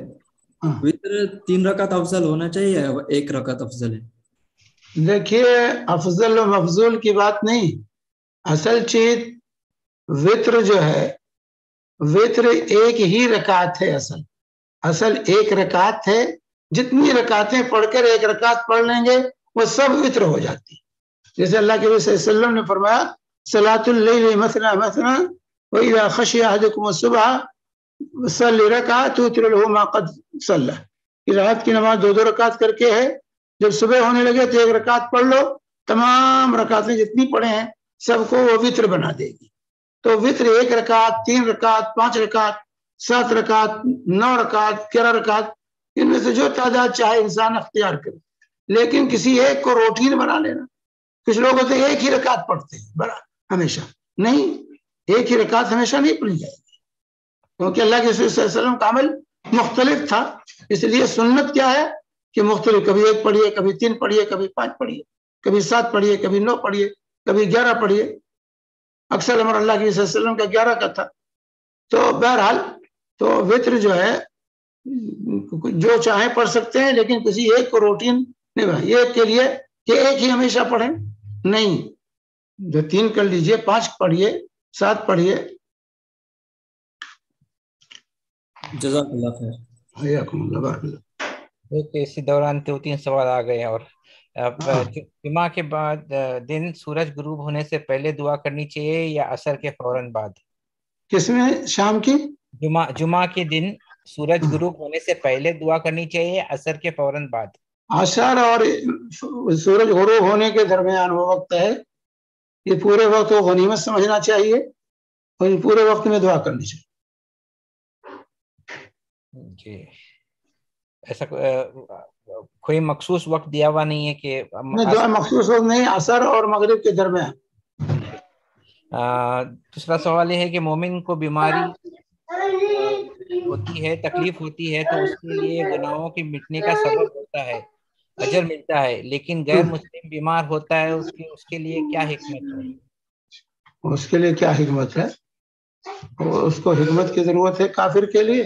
وطر 3 رکعت افضل ہونا چاہیے یا 1 رکعت افضل ہے؟ دیکھیے افضل و مفضول کی بات نہیں، اصل چیز وطر جو ہے، وطر ایک ہی رکعت ہے، اصل 1 رکعت ہے۔ جتنی رکعتیں پڑھ کر 1 رکعت پڑھ لیں گے وہ سب وطر ہو جاتی، جیسے اللہ کے نبی صلی اللہ علیہ وسلم نے فرمایا صلاۃ اللیل مثنی مثنی وَإِذَا خَشِیَ أَحَدُکُمُ الصُّبْحَ فَلْيُصَلِّ رَکَعَةً تُوتِرُ لَهُ مَا قَدْ صَلَّى، کہ رات کی نماز 2 رکعت کر کے ہے، جب صبح ہونے لگے تو 1 رکعت پڑھ لو، تمام رکعتیں جتنی پڑھے ہیں سب کو وہ وطر بنا دے گی۔ تو وطر 1 رکعت، 3 رکعت، 5 رکعت، 7 رکعت، 9 رکعت، 11 رکعت، ان میں سے جو تعداد چاہے انسان اختیار کرے، لیکن کسی ایک کو روٹین بنا لینا۔ کچھ لوگ ہوتے ہیں 1 ہی رکعت پڑھتے ہیں بڑا ہمیشہ، نہیں، 1 ہی رکعت ہمیشہ نہیں پڑھی جائے گی، کیونکہ اللہ کے رسول صلی اللہ علیہ وسلم کا عمل مختلف تھا۔ اس لیے سنت کیا ہے کہ مختلف، کبھی 1 پڑھیے، کبھی 3 پڑھیے، کبھی 5 پڑھیے، کبھی 7 پڑھیے، کبھی 9 پڑھیے، کبھی 11 پڑھیے۔ اکثر عمر اللہ کے صلی اللہ علیہ وسلم کا 11 کا تھا۔ تو بہرحال تو وطر جو ہے جو چاہیں پڑھ سکتے ہیں، لیکن کسی ایک کو روٹین نہیں بنا ایک کے لیے کہ ایک ہی ہمیشہ پڑھیں، نہیں، جو 3 کر لیجئے، 5 پڑھیے، 7 پڑھیے. جزاک اللہ خیر. حیاکم اللہ، بارک اللہ. اسی دوران 2-3 سوال آ گئے. اور جمعہ کے بعد دن سورج غروب ہونے سے پہلے دعا کرنی چاہیے یا عصر کے فوراً بعد؟ کس میں؟ شام کی جمعہ کے دن سورج غروب ہونے سے پہلے دعا کرنی چاہیے، عصر کے فوراً بعد؟ عصر اور سورج غروب ہونے کے درمیان وہ وقت ہے، یہ پورے وقت کو غنیمت سمجھنا چاہیے اور یہ پورے وقت میں دعا کرنی چاہیے. جی، ایسا کوئی مخصوص وقت دیا ہوا نہیں ہے کہ دعا مخصوص وقت نہیں، عصر اور مغرب کے درمیان. دوسرا سوال یہ ہے کہ مومن کو بیماری ہوتی ہے، تکلیف ہوتی ہے، تو اس کے لیے گناہوں کے مٹنے کا سبب ہوتا ہے، اجر ملتا ہے، لیکن غیر مسلم بیمار ہوتا ہے، اس کے لیے کیا حکمت ہے؟ اس کے لیے کیا حکمت ہے؟ اس کو حکمت کی ضرورت ہے. کافر کے لیے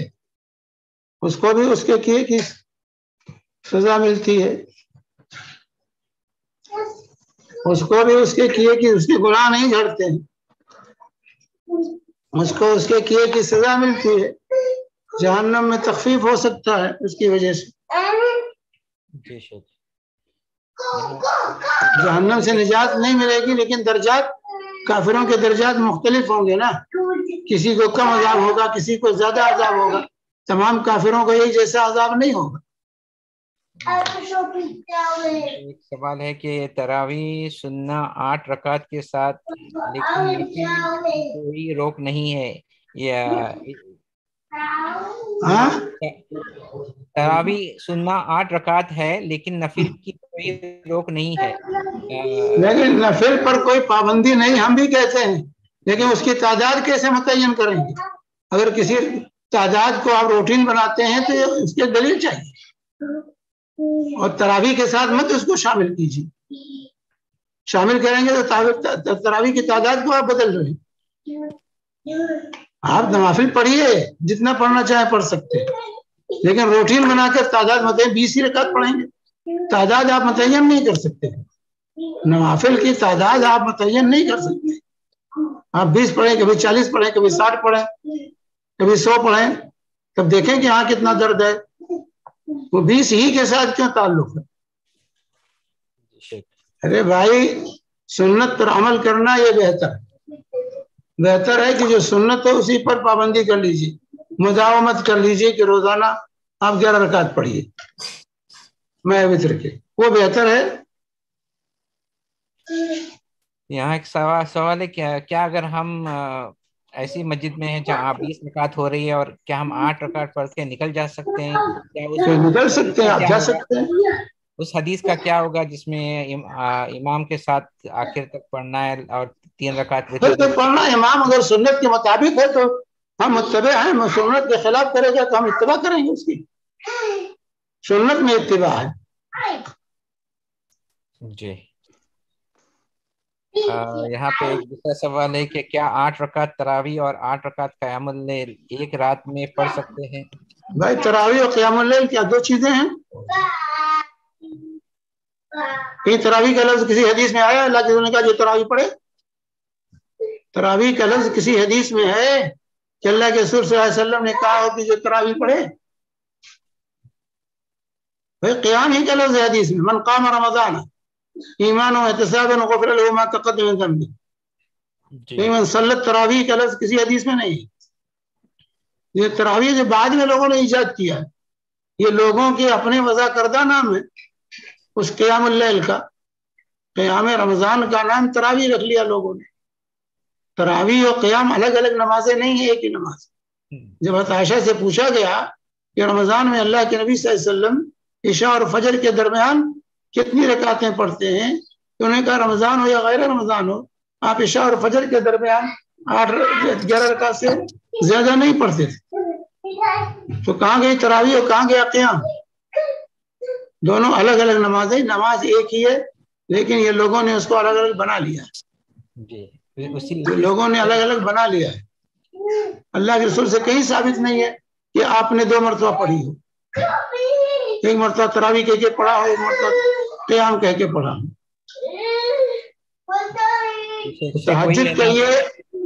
اس کو بھی اس کے کیے کی سزا ملتی ہے، اس کو بھی اس کے کیے کی اس کے گناہ نہیں جھڑتے ہیں، اس کو اس کے کیے کی سزا ملتی ہے. جہنم میں تخفیف ہو سکتا ہے اس کی وجہ سے. جی شیخ، جہنم سے نجات نہیں ملے گی، لیکن درجات کافروں کے درجات مختلف ہوں گے نا، کسی کو کم عذاب ہوگا، کسی کو زیادہ عذاب ہوگا. تمام کافروں کو ایک جیسا عذاب نہیں ہوگا. ایک سوال ہے کہ تراویح سننا 8 رکعت کے ساتھ، لیکن نفل کی کوئی روک نہیں ہے، یا تراویح سننا 8 رکعت ہے لیکن نفل کی کوئی روک نہیں ہے، لیکن نفل پر کوئی پابندی نہیں ہم بھی کہتے ہیں، لیکن اس کی تعداد کیسے متعین کریں گے؟ اگر کسی تعداد کو آپ روٹین بناتے ہیں تو اس کے دلیل چاہیے، اور تراویح کے ساتھ مت اس کو شامل کیجیے. شامل کریں گے تو تراویح کی تعداد کو آپ بدل رہے ہیں. آپ نوافل پڑھیے، جتنا پڑھنا چاہیں پڑھ سکتے ہیں، لیکن روٹین بنا کر تعداد متعین 20 ہی رکعت پڑھیں گے، تعداد آپ متعین نہیں کر سکتے. نوافل کی تعداد آپ متعین نہیں کر سکتے. آپ 20 پڑھیں، کبھی 40 پڑھیں، کبھی 60 پڑھیں، کبھی 100 پڑھیں، تب دیکھیں کہ ہاں کتنا درد ہے. وہ 20 ہی کے ساتھ کیوں تعلق ہے؟ ارے بھائی، سنت پر عمل کرنا یہ بہتر ہے کہ جو سنت ہے اسی پر پابندی کر لیجیے، مداومت کر لیجیے کہ روزانہ آپ 11 رکعت پڑھیے میں وتر کے، وہ بہتر ہے. یہاں ایک سوال ہے کیا اگر ہم ایسی مسجد میں ہیں جہاں 20 رکعت ہو رہی ہے اور کیا ہم 8 رکعت پڑھ کے نکل جا سکتے ہیں؟ نکل سکتے ہیں، آپ جا سکتے ہیں. اس حدیث کا کیا ہوگا جس میں امام کے ساتھ آخر تک پڑھنا ہے اور 3 رکعت پڑھنا؟ امام اگر سنت کے مطابق ہے تو ہم متبع ہیں، سنت کے خلاف کرے گا تو ہم اتباع کریں گے اس کی. سنت میں اتباع ہے. جی، یہاں پہ ایک دوسرا سوال ہے کہ کیا 8 رکعت تراویح اور 8 رکعت قیام اللیل ایک رات میں پڑھ سکتے ہیں؟ بھائی تراویح اور قیام اللیل کیا دو چیزیں ہیں؟ کہیں تراویح کا لفظ کسی حدیث میں آیا اللہ نے کہا جو تراویح پڑھے؟ تراویح کا لفظ کسی حدیث میں ہے کہ اللہ کے رسول صلی اللہ علیہ وسلم نے کہا ہو کہ جو تراویح پڑھے؟ بھائی قیام ہی کا لفظ ہے حدیث میں، من قام رمضان ایمان و احتسابا غفر له ما تقدم من ذنبه. من صلی تراویح کا لفظ کسی حدیث میں نہیں. یہ تراویح جو بعد میں لوگوں نے ایجاد کیا ہے، یہ لوگوں کے اپنے وضع کردہ نام ہے. اس قیام اللیل کا، قیام رمضان کا نام تراویح رکھ لیا لوگوں نے. تراویح اور قیام الگ الگ نمازیں نہیں ہیں، ایک ہی نماز. جب حضرت عائشہ سے پوچھا گیا کہ رمضان میں اللہ کے نبی صلی اللہ علیہ وسلم عشاء اور فجر کے درمیان کتنی رکعتیں پڑھتے ہیں، تو انہوں نے کہا رمضان ہو یا غیر رمضان ہو آپ عشاء اور فجر کے درمیان 11 رکعت سے زیادہ نہیں پڑھتے تھے. تو کہاں گئی تراویح اور کہاں گیا قیام؟ دونوں الگ الگ نمازیں، نماز ایک ہی ہے، لیکن یہ لوگوں نے اس کو الگ الگ بنا لیا. لوگوں نے الگ الگ بنا لیا ہے. اللہ کے رسول سے کہیں ثابت نہیں ہے کہ آپ نے 2 مرتبہ پڑھی ہو. ایک مرتبہ تراویح کہہ کے پڑھا ہو, ایک مرتبہ قیام کہہ کے پڑھا ہو.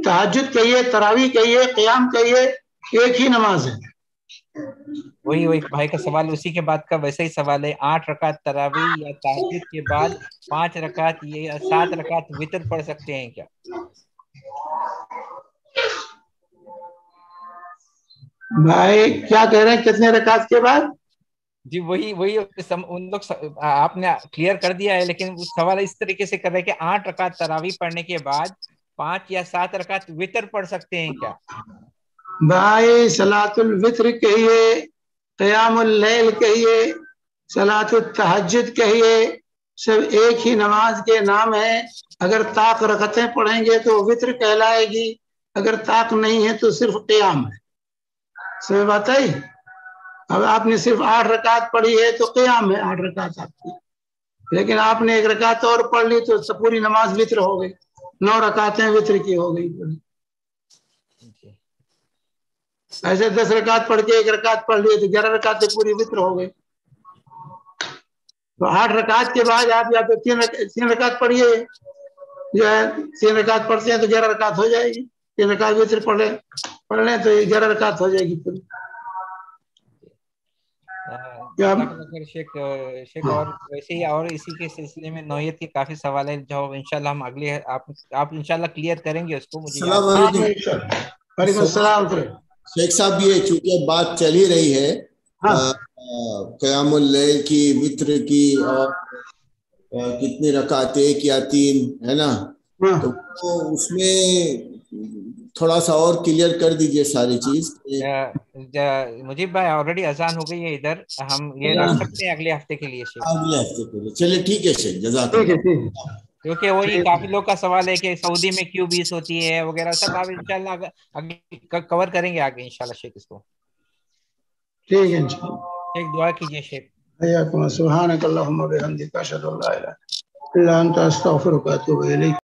تہجد کہیے, تراویح کہیے, قیام کہیے, ایک ہی نماز ہے. وہی بھائی کا سوال اسی کے بعد کا ویسے ہی سوال ہے. 8 رکعت تراویح یا تہجد کے بعد 5 رکعت یا 7 رکعت وتر پڑھ سکتے ہیں کیا؟ بھائی کیا کہہ رہے ہیں, کتنے رکعت کے بعد؟ جی وہی ان لوگ آپ نے کلیئر کر دیا ہے, لیکن سوال اس طریقے سے کر رہے ہیں کہ 8 رکعت تراویح پڑھنے کے بعد 5 یا 7 رکعت وتر پڑھ سکتے ہیں کیا؟ بھائی صلاۃ الوتر کہیے, قیام اللیل کہیے, صلاۃ التہجد کہیے, سب ایک ہی نماز کے نام ہیں. اگر طاق رکعتیں پڑھیں گے تو وتر کہلائے گی, اگر طاق نہیں ہے تو صرف قیام ہے. سمجھ بات ہے؟ اب آپ نے صرف 8 رکعت پڑھی ہے تو قیام ہے 8 رکعت آپ کی, لیکن آپ نے 1 رکعت اور پڑھ لی تو پوری نماز وتر ہو گئی, 9 رکعتیں وتر کی ہو گئی. ایسے 10 رکعت پڑھ کے 1 رکعت پڑھ لیے تو 11 رکعتیں پوری وتر ہو گئی. تو 8 رکعت کے بعد آپ یا تو 3 رکعت پڑھیے, جو ہے 3 رکعت پڑھتے ہیں تو 11 رکعت ہو جائے گی. 3 رکعت وتر پڑھ لیں تو 11 رکعت ہو جائے گی پوری. شیخ اور ویسے ہی اور اسی کے سلسلے میں نوعیت کے کافی سوال ہیں جو انشاءاللہ ہم اگلے آپ انشاءاللہ کلیئر کریں گے اس کو. مجھے السلام علیکم. وعلیکم السلام. شیخ صاحب یہ چونکہ بات چل ہی رہی ہے قیام اللیل کی, وتر کی, اور کتنی رکعت 1 یا 3 ہے نا, تو اس میں تھوڑا سا اور کلیئر کر دیجئے ساری چیز. مجیب بھائی آلریڈی اذان ہو گئی ہے ادھر, ہم یہ رکھ سکتے ہیں اگلے ہفتے کے لیے شیخ؟ اگلے ہفتے کے لیے چلیے ٹھیک ہے شیخ, جزاک اللہ. کیونکہ وہی کافی لوگ کا سوال ہے کہ سعودی میں کیوں 20 ہوتی ہے وغیرہ سب, آپ انشاءاللہ کور کریں گے آگے انشاءاللہ شیخ اس کو. ٹھیک ہے انشاءاللہ. ایک دعا کیجئے شیخ. حیاکم سبحانک اللہم وبحمدک اشہد ان لا الہ الا انت استغفرک و اتوب الیک.